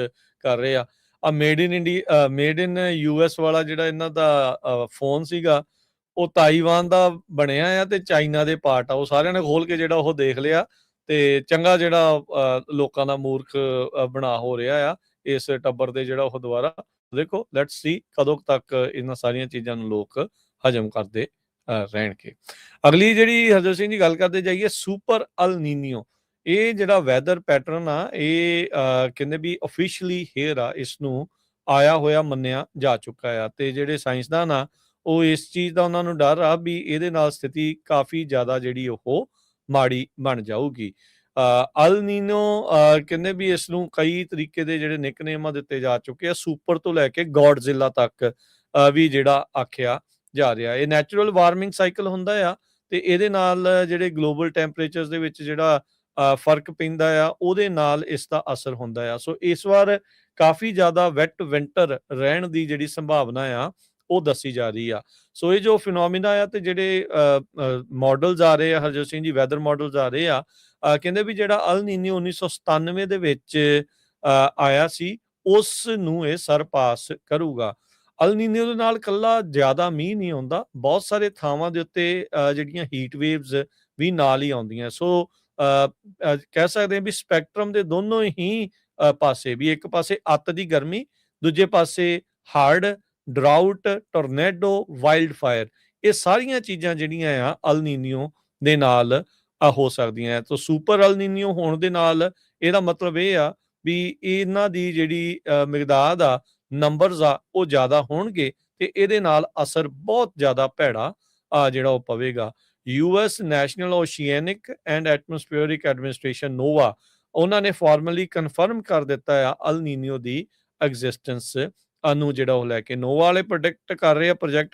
ਕਰ ਰਹੇ ਆ। ਮੇਡ ਇਨ US ਵਾਲਾ ਜਿਹੜਾ ਇਹਨਾਂ ਦਾ ਫੋਨ ਸੀਗਾ ਉਹ ਤਾਈਵਾਨ ਦਾ ਬਣਿਆ ਆ ਤੇ ਚਾਈਨਾ ਦੇ ਪਾਰਟ ਆ। ਉਹ ਸਾਰਿਆਂ ਨੇ ਖੋਲ ਕੇ ਜਿਹੜਾ ਉਹ ਦੇਖ ਲਿਆ, ਤੇ ਚੰਗਾ ਜਿਹੜਾ ਲੋਕਾਂ ਦਾ ਮੂਰਖ ਬਣਾ ਹੋ ਰਿਹਾ ਆ ਇਸ ਟੱਬਰ ਦੇ ਜਿਹੜਾ ਉਹ ਦੁਆਰਾ। ਦੇਖੋ ਲੈਟਸ ਸੀ ਕਦੋਂ ਤੱਕ ਇਹਨਾਂ ਸਾਰੀਆਂ ਚੀਜ਼ਾਂ ਨੂੰ ਲੋਕ ਹਜਮ ਕਰਦੇ ਰਹਿਣਗੇ। ਅਗਲੀ ਜਿਹੜੀ ਹਰਜੋਤ ਸਿੰਘ ਜੀ ਗੱਲ ਕਰਦੇ ਜਾਈਏ, ਸੁਪਰ ਅਲ ਨੀਨੀਓ। ਇਹ ਜਿਹੜਾ ਵੈਦਰ ਪੈਟਰਨ ਆ ਇਹ ਕਹਿੰਦੇ ਵੀ ਅਫੀਸ਼ੀਅਲੀ ਹੇਅਰ ਆ, ਇਸ ਨੂੰ ਆਇਆ ਹੋਇਆ ਮੰਨਿਆ ਜਾ ਚੁੱਕਾ ਆ। ਤੇ ਜਿਹੜੇ ਸਾਇੰਸਦਾਨ ਆ ਉਹ ਇਸ ਚੀਜ਼ ਦਾ ਉਹਨਾਂ ਨੂੰ ਡਰ ਆ ਵੀ ਇਹਦੇ ਨਾਲ ਸਥਿਤੀ ਕਾਫੀ ਜ਼ਿਆਦਾ ਜਿਹੜੀ ਉਹ ਮਾੜੀ ਬਣ ਜਾਊਗੀ। ਅਲ ਨੀਨੋ ਕਹਿੰਦੇ ਵੀ ਇਸ ਨੂੰ ਕਈ ਤਰੀਕੇ ਦੇ ਜਿਹੜੇ ਨਿਕਨੇਮ ਦਿੱਤੇ ਜਾ ਚੁੱਕੇ ਆ, ਸੁਪਰ ਤੋਂ ਲੈ ਕੇ ਗੋਡਜ਼ਿਲਾ ਤੱਕ ਵੀ ਜਿਹੜਾ ਆਖਿਆ ਜਾ ਰਿਹਾ। ਇਹ ਨੈਚੁਰਲ ਵਾਰਮਿੰਗ ਸਾਈਕਲ ਹੁੰਦਾ ਆ, ਤੇ ਇਹਦੇ ਨਾਲ ਜਿਹੜੇ ਗਲੋਬਲ ਟੈਂਪਰੇਚਰਸ ਦੇ ਵਿੱਚ ਜਿਹੜਾ ਫਰਕ ਪੈਂਦਾ ਆ ਉਹਦੇ ਨਾਲ ਇਸ ਦਾ ਅਸਰ ਹੁੰਦਾ ਆ। ਸੋ ਇਸ ਵਾਰ ਕਾਫੀ ਜ਼ਿਆਦਾ ਵੈਟ ਵਿੰਟਰ ਰਹਿਣ ਦੀ ਜਿਹੜੀ ਸੰਭਾਵਨਾ ਆ ਉਹ ਦੱਸੀ ਜਾ ਰਹੀ ਆ। ਸੋ ਇਹ ਜੋ ਫਿਨੋਮੀਨਾ ਆ ਤੇ ਜਿਹੜੇ ਮਾਡਲਸ ਆ ਰਹੇ ਆ ਹਰਜੋਤ ਸਿੰਘ ਜੀ, ਵੈਦਰ ਮਾਡਲਸ ਆ ਰਹੇ ਆ, ਕਹਿੰਦੇ ਵੀ ਜਿਹੜਾ ਅਲ ਨੀਨੋ 1997 ਦੇ ਵਿੱਚ ਆਇਆ ਸੀ, ਉਸ ਨੂੰ ਇਹ ਸਰਪਾਸ ਕਰੂਗਾ। ਅਲ ਨੀਨੋ ਦੇ ਨਾਲ ਇਕੱਲਾ ਜ਼ਿਆਦਾ ਮੀਂਹ ਨਹੀਂ ਆਉਂਦਾ, ਬਹੁਤ ਸਾਰੇ ਥਾਵਾਂ ਦੇ ਉੱਤੇ ਜਿਹੜੀਆਂ ਹੀਟ ਵੇਵਸ ਵੀ ਨਾਲ ਹੀ ਆਉਂਦੀਆਂ। ਸੋ ਕਹਿ ਸਕਦੇ ਹਾਂ ਵੀ ਸਪੈਕਟਰਮ ਦੇ ਦੋਨੋਂ ਹੀ ਪਾਸੇ, ਵੀ ਇੱਕ ਪਾਸੇ ਅੱਤ ਦੀ ਗਰਮੀ, ਦੂਜੇ ਪਾਸੇ ਹੜ੍ਹ, ਡਰਾਊਟ, ਟੋਰਨੇਡੋ, ਵਾਈਲਡ ਫਾਇਰ, ਇਹ ਸਾਰੀਆਂ ਚੀਜ਼ਾਂ ਜਿਹੜੀਆਂ ਆ ਅਲ ਨੀਨੋ ਦੇ ਨਾਲ ਹੋ ਸਕਦੀਆਂ। ਤਾਂ ਸੁਪਰ ਅਲ ਨੀਨੋ ਹੋਣ ਦੇ ਨਾਲ ਇਹਦਾ ਮਤਲਬ ਇਹ ਆ ਵੀ ਇਹਨਾਂ ਦੀ ਜਿਹੜੀ ਮਿਕਦਾਰ ਆ, ਨੰਬਰਸ ਆ, ਉਹ ਜ਼ਿਆਦਾ ਹੋਣਗੇ ਤੇ ਇਹਦੇ ਨਾਲ ਅਸਰ ਬਹੁਤ ਜ਼ਿਆਦਾ ਭੈੜਾ ਜਿਹੜਾ ਉਹ ਪਵੇਗਾ। US ਨੈਸ਼ਨਲ ਓਸ਼ੀਐਨਿਕ ਐਂਡ ਐਟਮੋਸਫੇਰਿਕ ਐਡਮਿਨਿਸਟ੍ਰੇਸ਼ਨ ਨੋਵਾ, ਉਹਨਾਂ ਨੇ ਫਾਰਮਲੀ ਕਨਫਰਮ ਕਰ ਦਿੱਤਾ ਆ ਅਲ ਨੀਨੋ ਦੀ ਐਗਜ਼ਿਸਟੈਂਸ ਨੂੰ, ਜਿਹੜਾ ਉਹ ਲੈ ਕੇ ਨੋਵਾ ਵਾਲੇ ਪ੍ਰੋਜੈਕਟ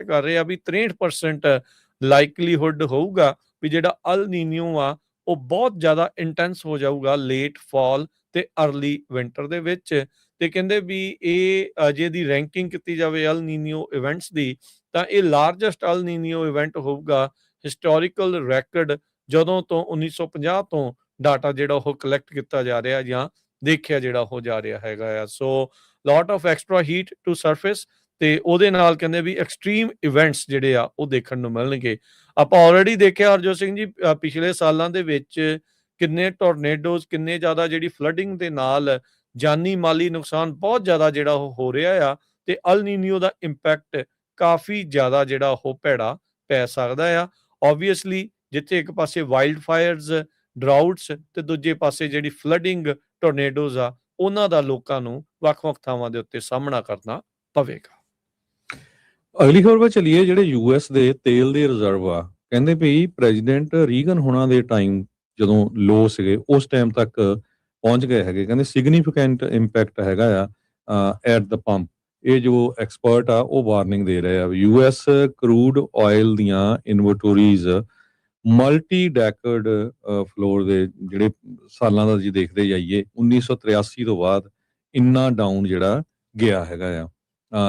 ਕਰ ਰਹੇ ਆ ਵੀ 63% ਲਾਈਕਲੀਹੁੱਡ ਹੋਊਗਾ ਵੀ ਜਿਹੜਾ ਅਲ ਨੀਨੋ ਆ ਉਹ ਬਹੁਤ ਜ਼ਿਆਦਾ ਇੰਟੈਂਸ ਹੋ ਜਾਊਗਾ ਲੇਟ ਫਾਲ ਤੇ ਅਰਲੀ ਵਿੰਟਰ ਦੇ ਵਿੱਚ। ਤੇ ਕਹਿੰਦੇ ਵੀ ਇਹ ਜੇ ਦੀ ਰੈਂਕਿੰਗ ਕੀਤੀ ਜਾਵੇ ਅਲ ਨੀਨੋ ਇਵੈਂਟਸ ਦੀ, ਤਾਂ ਇਹ ਲਾਰਜੈਸਟ ਅਲ ਨੀਨੋ ਇਵੈਂਟ ਹੋਊਗਾ ਹਿਸਟੋਰੀਕਲ ਰੈਕਡ, ਜਦੋਂ ਤੋਂ 1950 ਤੋਂ ਡਾਟਾ ਜਿਹੜਾ ਉਹ ਕਲੈਕਟ ਕੀਤਾ ਜਾ ਰਿਹਾ ਜਾਂ ਦੇਖਿਆ ਜਿਹੜਾ ਉਹ ਜਾ ਰਿਹਾ ਹੈਗਾ ਆ। So lot of extra heat to surface, ਤੇ ਉਹਦੇ ਨਾਲ ਕਹਿੰਦੇ ਵੀ ਐਕਸਟ੍ਰੀਮ ਇਵੈਂਟਸ ਜਿਹੜੇ ਆ ਉਹ ਦੇਖਣ ਨੂੰ ਮਿਲਣਗੇ। ਆਪਾਂ ਆਲਰੇਡੀ ਦੇਖਿਆ ਹਰਜੋਤ ਸਿੰਘ ਜੀ, ਪਿਛਲੇ ਸਾਲਾਂ ਦੇ ਵਿੱਚ ਕਿੰਨੇ ਟੋਰਨੇਡੋਜ਼, ਕਿੰਨੇ ਜ਼ਿਆਦਾ ਜਿਹੜੀ ਫਲੱਡਿੰਗ ਦੇ ਨਾਲ ਜਾਨੀ ਮਾਲੀ ਨੁਕਸਾਨ ਬਹੁਤ ਜ਼ਿਆਦਾ ਜਿਹੜਾ ਉਹ ਹੋ ਰਿਹਾ ਆ, ਤੇ ਅਲ ਨੀਨੋ ਦਾ ਇੰਪੈਕਟ ਕਾਫੀ ਜ਼ਿਆਦਾ ਜਿਹੜਾ ਉਹ ਭੈੜਾ ਪੈ ਸਕਦਾ ਆ। ਓਬਵੀਅਸਲੀ ਜਿੱਥੇ ਇੱਕ ਪਾਸੇ ਵਾਈਲਡ ਫਾਇਰਸ, ਡਰਾਊਟਸ, ਤੇ ਦੂਜੇ ਪਾਸੇ ਜਿਹੜੀ ਫਲੱਡਿੰਗ, ਟੋਰਨੇਡੋਜ਼ ਆ, ਉਹਨਾਂ ਦਾ ਲੋਕਾਂ ਨੂੰ ਵੱਖ-ਵੱਖ ਥਾਵਾਂ ਦੇ ਉੱਤੇ ਸਾਹਮਣਾ ਕਰਨਾ ਪਵੇਗਾ। ਅਗਲੀ ਖਬਰ 'ਤੇ ਚੱਲੀਏ। ਜਿਹੜੇ US ਦੇ ਤੇਲ ਦੇ ਰਿਜ਼ਰਵ ਆ, ਕਹਿੰਦੇ ਵੀ ਪ੍ਰੈਜ਼ੀਡੈਂਟ ਰੀਗਨ ਹੋਣਾ ਦੇ ਟਾਈਮ ਜਦੋਂ ਲੋ ਸੀਗੇ, ਉਸ ਟਾਈਮ ਤੱਕ ਪਹੁੰਚ ਗਏ ਹੈਗੇ। ਕਹਿੰਦੇ ਸਿਗਨੀਫੀਕੈਂਟ ਇੰਪੈਕਟ ਹੈਗਾ ਆ ਐਟ ਦ ਪੰਪ। ਇਹ ਜੋ ਐਕਸਪਰਟ ਆ ਉਹ ਵਾਰਨਿੰਗ ਦੇ ਰਹੇ ਆ। US ਕਰੂਡ ਆਇਲ ਦੀਆਂ ਇਨਵੈਂਟਰੀਜ਼ ਮਲਟੀ ਡੈਕਡ ਫਲੋਰ ਦੇ ਜਿਹੜੇ ਸਾਲਾਂ ਦਾ ਜੀ ਦੇਖਦੇ ਜਾਈਏ, 1983 ਤੋਂ ਬਾਅਦ ਇੰਨਾ ਡਾਊਨ ਜਿਹੜਾ ਗਿਆ ਹੈਗਾ ਆ।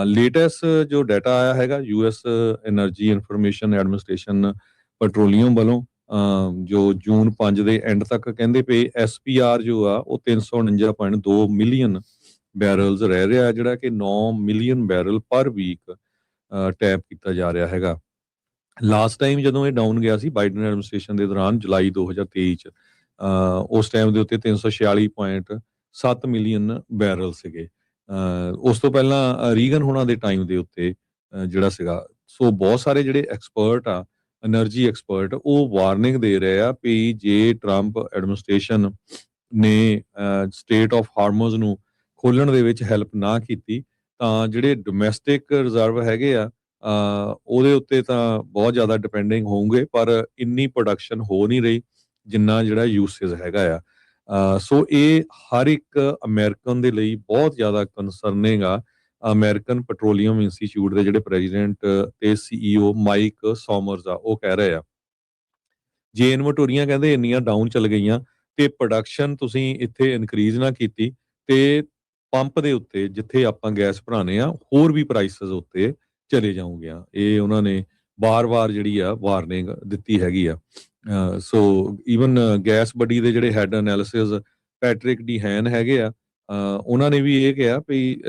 ਲੇਟੈਸਟ ਜੋ ਡਾਟਾ ਆਇਆ ਹੈਗਾ US energy information administration petroleum ਵੱਲੋਂ, ਜੋ ਜੂਨ 5 ਦੇ ਐਂਡ ਤੱਕ ਕਹਿੰਦੇ ਪਏ SPR ਜੋ ਆ ਉਹ 349.2 ਮਿਲੀਅਨ ਬੈਰਲਸ ਰਹਿ ਰਿਹਾ, ਜਿਹੜਾ ਕਿ 9 million barrel per week tap ਕੀਤਾ ਜਾ ਰਿਹਾ ਹੈਗਾ। ਲਾਸਟ ਟਾਈਮ ਜਦੋਂ ਇਹ ਡਾਊਨ ਗਿਆ ਸੀ ਬਾਈਡਨ ਐਡਮਿਨਿਸਟ੍ਰੇਸ਼ਨ ਦੇ ਦੌਰਾਨ, ਜੁਲਾਈ 2023 ਚ, ਉਸ ਟਾਈਮ ਦੇ ਉੱਤੇ 346.7 ਮਿਲੀਅਨ ਬੈਰਲ ਸੀਗੇ। ਉਸ ਤੋਂ ਪਹਿਲਾਂ ਰੀਗਨ ਹੋਣਾ ਦੇ ਟਾਈਮ ਦੇ ਉੱਤੇ ਜਿਹੜਾ ਸੀਗਾ। ਸੋ ਬਹੁਤ ਸਾਰੇ ਜਿਹੜੇ ਐਕਸਪਰਟ ਆ, ਐਨਰਜੀ ਐਕਸਪਰਟ, ਉਹ ਵਾਰਨਿੰਗ ਦੇ ਰਹੇ ਆ ਵੀ ਜੇ ਟਰੰਪ ਐਡਮਿਨਿਸਟ੍ਰੇਸ਼ਨ ਨੇ ਸਟੇਟ ਆਫ ਹਾਰਮੋਜ਼ ਨੂੰ ਖੋਲਣ ਦੇ ਵਿੱਚ ਹੈਲਪ ਨਾ ਕੀਤੀ, ਤਾਂ ਜਿਹੜੇ ਡੋਮੈਸਟਿਕ ਰਿਜ਼ਰਵ ਹੈਗੇ ਆ ਉਹਦੇ ਉੱਤੇ ਤਾਂ ਬਹੁਤ ਜ਼ਿਆਦਾ ਡਿਪੈਂਡਿੰਗ ਹੋਊਗੇ, ਪਰ ਇੰਨੀ ਪ੍ਰੋਡਕਸ਼ਨ ਹੋ ਨਹੀਂ ਰਹੀ ਜਿੰਨਾ ਜਿਹੜਾ ਯੂਸੇਜ ਹੈਗਾ ਆ। ਸੋ ਇਹ ਹਰ ਇੱਕ ਅਮਰੀਕਨ ਦੇ ਲਈ ਬਹੁਤ ਜ਼ਿਆਦਾ ਕੰਸਰਨਿੰਗ ਆ। ਅਮਰੀਕਨ ਪੈਟਰੋਲੀਅਮ ਇੰਸਟੀਚਿਊਟ ਦੇ ਜਿਹੜੇ ਪ੍ਰੈਜ਼ੀਡੈਂਟ ਤੇ CEO ਮਾਈਕ ਸੋਮਰਸ ਆ, ਉਹ ਕਹਿ ਰਹੇ ਆ ਜੇ ਇਨਵੈਂਟਰੀਆਂ ਕਹਿੰਦੇ ਇੰਨੀਆਂ ਡਾਊਨ ਚੱਲ ਗਈਆਂ ਤੇ ਪ੍ਰੋਡਕਸ਼ਨ ਤੁਸੀਂ ਇੱਥੇ ਇਨਕਰੀਜ਼ ਨਾ ਕੀਤੀ, ਤੇ ਪੰਪ ਦੇ ਉੱਤੇ ਜਿੱਥੇ ਆਪਾਂ ਗੈਸ ਭਰਾਣੇ ਆ ਹੋਰ ਵੀ ਪ੍ਰਾਈਸਸ ਉੱਤੇ ਚਲੇ ਜਾਊਗੇ। ਇਹ ਉਹਨਾਂ ਨੇ ਬਾਰ-ਬਾਰ ਜਿਹੜੀ ਆ ਵਾਰਨਿੰਗ ਦਿੱਤੀ ਹੈਗੀ ਆ। ਸੋ ਈਵਨ ਗੈਸ ਬਡੀ ਦੇ ਜਿਹੜੇ ਹੈਡ ਐਨਾਲਿਸਿਸ ਪੈਟਰਿਕ ਡੀ ਹੈਨ ਹੈਗੇ ਆ, ਉਹਨਾਂ ਨੇ ਵੀ ਇਹ ਕਿਹਾ ਵੀ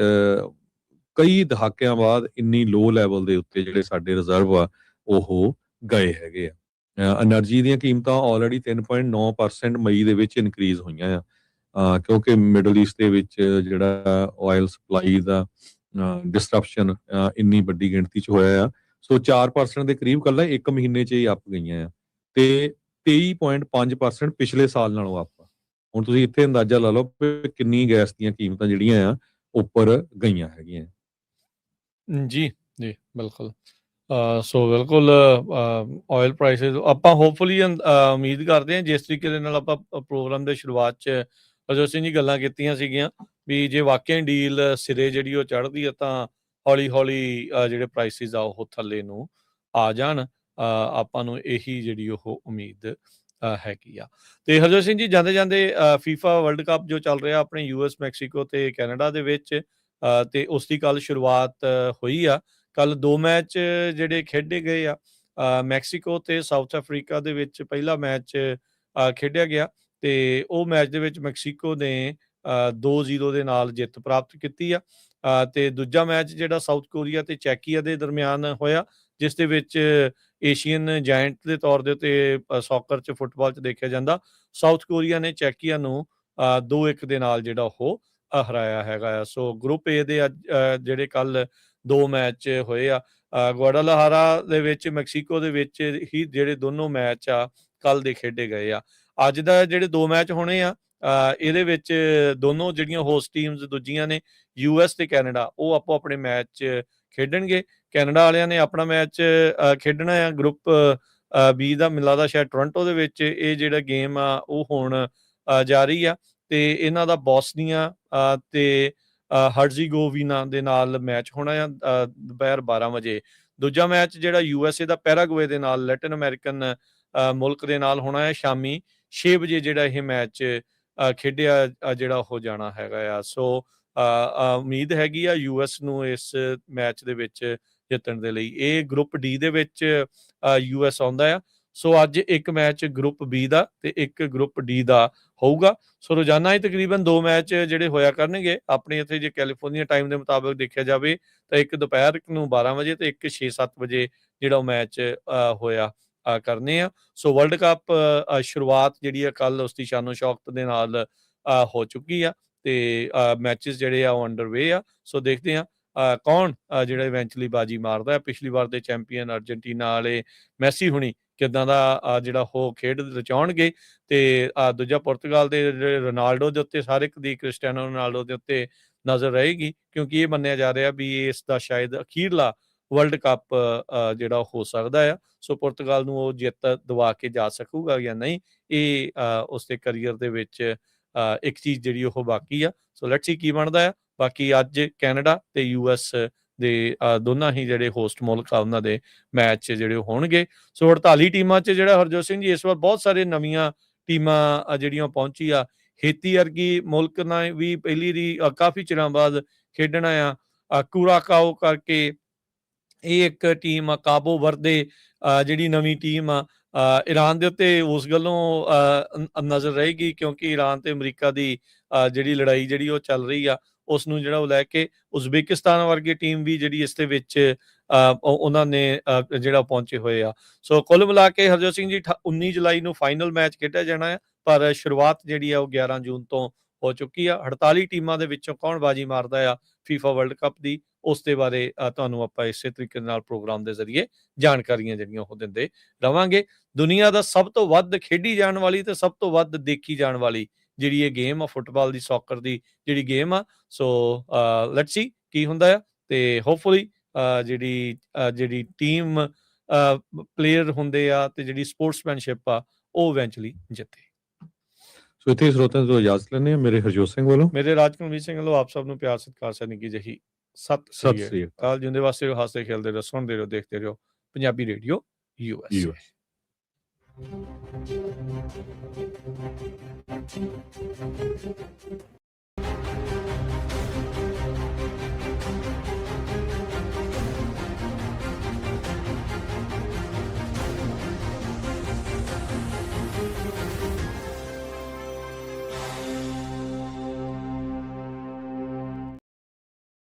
ਕਈ ਦਹਾਕਿਆਂ ਬਾਅਦ ਇੰਨੀ ਲੋ ਲੈਵਲ ਦੇ ਉੱਤੇ ਜਿਹੜੇ ਸਾਡੇ ਰਿਜ਼ਰਵ ਆ ਉਹ ਗਏ ਹੈਗੇ ਆ। ਐਨਰਜੀ ਦੀਆਂ ਕੀਮਤਾਂ ਆਲਰੇਡੀ 3.9% ਮਈ ਦੇ ਵਿੱਚ ਇਨਕਰੀਜ਼ ਹੋਈਆਂ ਆ, ਕਿਉਂਕਿ ਮਿਡਲ ਈਸਟ ਦੇ ਵਿੱਚ ਜਿਹੜਾ ਆਇਲ ਸਪਲਾਈ ਦਾ ਡਿਸਟਰਪਸ਼ਨ ਇੰਨੀ ਵੱਡੀ ਗਿਣਤੀ 'ਚ ਹੋਇਆ ਆ। ਸੋ 4% ਦੇ ਕਰੀਬ ਕੱਲਾ ਇੱਕ ਮਹੀਨੇ 'ਚ ਹੀ ਅੱਪ ਗਈਆਂ ਆ, ਤੇ 23.5% ਪਿਛਲੇ ਸਾਲ ਨਾਲੋਂ ਅੱਪ। ਹੁਣ ਤੁਸੀਂ ਇੱਥੇ ਅੰਦਾਜ਼ਾ ਲਾ ਲਓ ਕਿ ਕਿੰਨੀ ਗੈਸ ਦੀਆਂ ਕੀਮਤਾਂ ਜਿਹੜੀਆਂ ਆ ਉੱਪਰ ਗਈਆਂ ਹੈਗੀਆਂ। ਜੀ ਬਿਲਕੁਲ। ਸੋ ਬਿਲਕੁਲ ਆਇਲ ਪ੍ਰਾਈਸਿਸ ਆਪਾਂ ਹੋਪਫੁਲੀ ਉਮੀਦ ਕਰਦੇ ਹਾਂ, ਜਿਸ ਤਰੀਕੇ ਦੇ ਨਾਲ ਆਪਾਂ ਪ੍ਰੋਗਰਾਮ ਦੇ ਸ਼ੁਰੂਆਤ 'ਚ ਅਜੋ ਸਿੰਘ ਜੀ ਗੱਲਾਂ ਕੀਤੀਆਂ ਸੀਗੀਆਂ ਵੀ ਜੇ ਵਾਕਿਆ ਡੀਲ ਸਿਰੇ ਜਿਹੜੀ ਉਹ ਚੜ੍ਹਦੀ ਆ, ਤਾਂ ਹੌਲੀ ਹੌਲੀ ਜਿਹੜੇ ਪ੍ਰਾਈਸਿਸ ਆ ਉਹ ਥੱਲੇ ਨੂੰ ਆ ਜਾਣ। ਆਪਾਂ ਨੂੰ ਇਹੀ ਜਿਹੜੀ ਉਹ ਉਮੀਦ ਹੈਗੀ ਆ। ਤੇ ਹਰਜੋਤ ਸਿੰਘ ਜੀ, ਜਾਂਦੇ ਜਾਂਦੇ FIFA ਵਰਲਡ ਕੱਪ ਜੋ ਚੱਲ ਰਿਹਾ ਆਪਣੇ US, ਮੈਕਸੀਕੋ ਤੇ ਕੈਨੇਡਾ ਦੇ ਵਿੱਚ, ਤੇ ਉਸ ਦੀ ਕੱਲ ਸ਼ੁਰੂਆਤ ਹੋਈ ਆ। ਕੱਲ 2 ਮੈਚ ਜਿਹੜੇ ਖੇਡੇ ਗਏ ਆ, ਮੈਕਸੀਕੋ ਤੇ ਸਾਊਥ ਅਫਰੀਕਾ ਦੇ ਵਿੱਚ ਪਹਿਲਾ ਮੈਚ ਖੇਡਿਆ ਗਿਆ ਤੇ ਉਹ ਮੈਚ ਦੇ ਵਿੱਚ ਮੈਕਸੀਕੋ ਨੇ 2-0 ਦੇ ਨਾਲ ਜਿੱਤ ਪ੍ਰਾਪਤ ਕੀਤੀ ਆ। ਤੇ ਦੂਜਾ ਮੈਚ ਜਿਹੜਾ ਸਾਊਥ ਕੋਰੀਆ ਤੇ ਚੈਕੀਆ ਦੇ ਦਰਮਿਆਨ ਹੋਇਆ, ਜਿਸ ਦੇ ਵਿੱਚ ਏਸ਼ੀਅਨ ਜਾਇੰਟ ਦੇ ਤੌਰ ਦੇ ਉੱਤੇ ਸੌਕਰ 'ਚ, ਫੁੱਟਬਾਲ 'ਚ ਦੇਖਿਆ ਜਾਂਦਾ, ਸਾਊਥ ਕੋਰੀਆ ਨੇ ਚੈਕੀਆ ਨੂੰ 2-1 ਦੇ ਨਾਲ ਜਿਹੜਾ ਉਹ ਹਰਾਇਆ ਹੈਗਾ ਆ। ਸੋ ਗਰੁੱਪ ਏ ਦੇ ਅੱਜ ਜਿਹੜੇ ਕੱਲ 2 ਮੈਚ ਹੋਏ ਆ, ਗੁਆਡਾਲਾਹਾਰਾ ਦੇ ਵਿੱਚ, ਮੈਕਸੀਕੋ ਦੇ ਵਿੱਚ ਹੀ ਜਿਹੜੇ ਦੋਨੋਂ ਮੈਚ ਆ ਕੱਲ ਦੇ ਖੇਡੇ ਗਏ ਆ। ਅੱਜ ਦਾ ਜਿਹੜੇ 2 ਮੈਚ ਹੋਣੇ ਆ, ਇਹਦੇ ਵਿੱਚ ਦੋਨੋਂ ਜਿਹੜੀਆਂ ਹੋਸਟ ਟੀਮਸ ਦੂਜੀਆਂ ਨੇ, US ਤੇ ਕੈਨੇਡਾ, ਉਹ ਆਪੋ ਆਪਣੇ ਮੈਚ ਖੇਡਣਗੇ। ਕੈਨੇਡਾ ਵਾਲਿਆਂ ਨੇ ਆਪਣਾ ਮੈਚ ਖੇਡਣਾ ਆ ਗਰੁੱਪ B ਦਾ, ਮੈਨੂੰ ਲੱਗਦਾ ਸ਼ਾਇਦ ਟੋਰਾਂਟੋ ਦੇ ਵਿੱਚ ਇਹ ਜਿਹੜਾ ਗੇਮ ਆ ਉਹ ਹੁਣ ਜਾਰੀ ਆ, ਤੇ ਇਹਨਾਂ ਦਾ ਬੋਸਨੀਆ ਤੇ ਹਰਜ਼ੀਗੋਵੀਨਾ ਦੇ ਨਾਲ ਮੈਚ ਹੋਣਾ ਆ ਦੁਪਹਿਰ 12 ਵਜੇ। ਦੂਜਾ ਮੈਚ ਜਿਹੜਾ USA ਦਾ ਪੈਰਾਗੁਏ ਦੇ ਨਾਲ, ਲੈਟਿਨ ਅਮਰੀਕਨ ਮੁਲਕ ਦੇ ਨਾਲ ਹੋਣਾ ਹੈ, ਸ਼ਾਮੀ 6 ਵਜੇ ਜਿਹੜਾ ਇਹ ਮੈਚ ਖੇਡਿਆ ਜਿਹੜਾ ਉਹ ਜਾਣਾ ਹੈਗਾ ਆ। ਸੋ ਉਮੀਦ ਹੈਗੀ ਆ US ਨੂੰ ਇਸ ਮੈਚ ਦੇ ਵਿੱਚ ਜਿੱਤਣ ਦੇ ਲਈ। ਇਹ ਗਰੁੱਪ D ਦੇ ਵਿੱਚ US ਆਉਂਦਾ ਆ। ਸੋ ਅੱਜ ਇੱਕ ਮੈਚ ਗਰੁੱਪ B ਦਾ ਤੇ ਇੱਕ ਗਰੁੱਪ D ਦਾ ਹੋਊਗਾ। ਸੋ ਰੋਜ਼ਾਨਾ ਹੀ ਤਕਰੀਬਨ 2 ਮੈਚ ਜਿਹੜੇ ਹੋਇਆ ਕਰਨਗੇ ਆਪਣੇ ਇੱਥੇ, ਜੇ ਕੈਲੀਫੋਰਨੀਆ ਟਾਈਮ ਦੇ ਮੁਤਾਬਕ ਦੇਖਿਆ ਜਾਵੇ ਤਾਂ ਇੱਕ ਦੁਪਹਿਰ ਨੂੰ 12 ਵਜੇ ਤੇ ਇੱਕ 6-7 ਵਜੇ ਜਿਹੜਾ ਉਹ ਮੈਚ ਹੋਇਆ ਕਰਨੇ ਆ। ਸੋ ਵਰਲਡ ਕੱਪ ਸ਼ੁਰੂਆਤ ਜਿਹੜੀ ਆ ਕੱਲ ਉਸ ਦੀ ਸ਼ਾਨੋ ਸ਼ੌਕਤ ਦੇ ਨਾਲ ਹੋ ਚੁੱਕੀ ਆ ਤੇ ਮੈਚਿਸ ਜਿਹੜੇ ਆ ਉਹ ਅੰਡਰਵੇ ਆ। ਸੋ ਦੇਖਦੇ ਆ ਕੌਣ ਜਿਹੜਾ ਇਵੈਂਚੁਅਲੀ ਬਾਜੀ ਮਾਰਦਾ। ਪਿਛਲੀ ਵਾਰ ਦੇ ਚੈਂਪੀਅਨ ਅਰਜਨਟੀਨਾ ਵਾਲੇ ਮੈਸੀ ਹੁਣੀ ਕਿੱਦਾਂ ਦਾ ਜਿਹੜਾ ਉਹ ਖੇਡ ਰਚਾਉਣਗੇ, ਤੇ ਦੂਜਾ ਪੁਰਤਗਾਲ ਦੇ ਜਿਹੜੇ ਰੋਨਾਲਡੋ ਦੇ ਉੱਤੇ, ਹਰ ਇੱਕ ਦੀ ਕ੍ਰਿਸਟੀਆਨੋ ਰੋਨਾਲਡੋ ਦੇ ਉੱਤੇ ਨਜ਼ਰ ਰਹੇਗੀ, ਕਿਉਂਕਿ ਇਹ ਮੰਨਿਆ ਜਾ ਰਿਹਾ ਵੀ ਇਸ ਦਾ ਸ਼ਾਇਦ ਅਖੀਰਲਾ ਵਰਲਡ ਕੱਪ ਜਿਹੜਾ ਹੋ ਸਕਦਾ ਆ। ਸੋ ਪੁਰਤਗਾਲ ਨੂੰ ਉਹ ਜਿੱਤ ਦਿਵਾ ਕੇ ਜਾ ਸਕੂਗਾ ਜਾਂ ਨਹੀਂ, ਇਹ ਉਸਦੇ ਕਰੀਅਰ ਦੇ ਵਿੱਚ ਇੱਕ ਚੀਜ਼ ਜਿਹੜੀ ਉਹ ਬਾਕੀ ਆ। ਸੋ ਲੈਟਸ ਸੀ ਕੀ ਬਣਦਾ ਆ। ਬਾਕੀ ਅੱਜ ਕੈਨੇਡਾ ਤੇ US ਦੇ ਦੋਨਾਂ ਹੀ ਜਿਹੜੇ ਹੋਸਟ ਮੁਲਕ ਆ ਉਹਨਾਂ ਦੇ ਮੈਚ ਜਿਹੜੇ ਹੋਣਗੇ। ਸੋ 48 ਟੀਮਾਂ 'ਚ ਜਿਹੜਾ ਹਰਜੋਤ ਸਿੰਘ ਜੀ ਇਸ ਵਾਰ ਬਹੁਤ ਸਾਰੇ ਨਵੀਆਂ ਟੀਮਾਂ ਜਿਹੜੀਆਂ ਪਹੁੰਚੀ ਆ। ਹੇਤੀ ਵਰਗੀ ਮੁਲਕ ਨਾਲ ਵੀ ਪਹਿਲੀ ਦੀ ਕਾਫੀ ਚਿਰਾਂ ਬਾਅਦ ਖੇਡਣਾ ਆ। ਕੂਰਾਕਾਓ ਕਰਕੇ ਇਹ ਇੱਕ ਟੀਮ ਆ। ਕਾਬੋ ਵਰਦੇ ਜਿਹੜੀ ਨਵੀਂ ਟੀਮ ਆ। ਈਰਾਨ ਦੇ ਉੱਤੇ ਉਸ ਗੱਲੋਂ ਨਜ਼ਰ ਰਹੇਗੀ ਕਿਉਂਕਿ ਈਰਾਨ ਤੇ ਅਮਰੀਕਾ ਦੀ ਜਿਹੜੀ ਲੜਾਈ ਜਿਹੜੀ ਉਹ ਚੱਲ ਰਹੀ ਆ, ਉਸ ਨੂੰ ਜਿਹੜਾ ਉਹ ਲੈ ਕੇ ਉਜ਼ਬੇਕਿਸਤਾਨ ਵਰਗੀ ਟੀਮ ਵੀ ਜਿਹੜੀ ਇਸ ਦੇ ਵਿੱਚ ਉਹਨਾਂ ਨੇ ਜਿਹੜਾ ਪਹੁੰਚੇ ਹੋਏ ਆ। ਸੋ ਕੁੱਲ ਮਿਲਾ ਕੇ ਹਰਜੋਤ ਸਿੰਘ ਜੀ 19 ਜੁਲਾਈ ਨੂੰ ਫਾਈਨਲ ਮੈਚ ਖੇਡਿਆ ਜਾਣਾ ਹੈ, ਪਰ ਸ਼ੁਰੂਆਤ ਜਿਹੜੀ ਆ ਉਹ 11 ਜੂਨ ਤੋਂ ਹੋ ਚੁੱਕੀ ਆ। 48 ਟੀਮਾਂ ਦੇ ਵਿੱਚੋਂ ਕੌਣ ਬਾਜੀ ਮਾਰਦਾ ਆ FIFA ਵਰਲਡ ਕੱਪ ਦੀ, ਉਸ ਦੇ ਬਾਰੇ ਤੁਹਾਨੂੰ ਆਪਾਂ ਇਸੇ ਤਰੀਕੇ ਨਾਲ ਪ੍ਰੋਗਰਾਮ ਦੇ ਜ਼ਰੀਏ ਜਾਣਕਾਰੀਆਂ ਜਿਹੜੀਆਂ ਉਹ ਦਿੰਦੇ ਰਵਾਂਗੇ। ਦੁਨੀਆ ਦਾ ਸਭ ਤੋਂ ਵੱਧ ਖੇਡੀ ਜਾਣ ਵਾਲੀ ਤੇ ਸਭ ਤੋਂ ਵੱਧ ਦੇਖੀ ਜਾਣ ਵਾਲੀ ਜਿਹੜੀ ਇਹ ਗੇਮ ਆ ਫੁੱਟਬਾਲ ਦੀ, ਸੌਕਰ ਦੀ ਜਿਹੜੀ ਗੇਮ ਆ। ਸੋ ਲੈਟਸ ਸੀ ਕੀ ਹੁੰਦਾ ਆ, ਤੇ ਹੋਪਫੁਲੀ ਜਿਹੜੀ ਟੀਮ ਪਲੇਅਰ ਹੁੰਦੇ ਆ ਤੇ ਜਿਹੜੀ ਸਪੋਰਟਸਮੈਨਸ਼ਿਪ ਆ ਉਹ ਇਵੈਂਚੁਅਲੀ ਜਿੱਤੇ। ਸੋ ਇੱਥੇ ਸਰੋਤਿਆਂ ਤੋਂ ਇਜਾਜ਼ਤ ਲੈਂਦੇ ਹਾਂ। ਮੇਰੇ ਹਰਜੋਤ ਸਿੰਘ ਵੱਲੋਂ, ਮੇਰੇ ਰਾਜਕੁਲਵੀਰ ਸਿੰਘ ਵੱਲੋਂ ਆਪ ਸਭ ਨੂੰ ਪਿਆਰ ਸਤਿਕਾਰ ਸਤਿ ਜਿਹੀ ਸਤਿ ਸ੍ਰੀ ਅਕਾਲ। ਜਿਉਂਦੇ ਵਾਸਤੇ ਰਹੋ, ਹੱਸਦੇ ਖੇਲਦੇ ਰਹੋ, ਸੁਣਦੇ ਰਹੋ, ਦੇਖਦੇ ਰਹੋ ਪੰਜਾਬੀ ਰੇਡੀਓ US।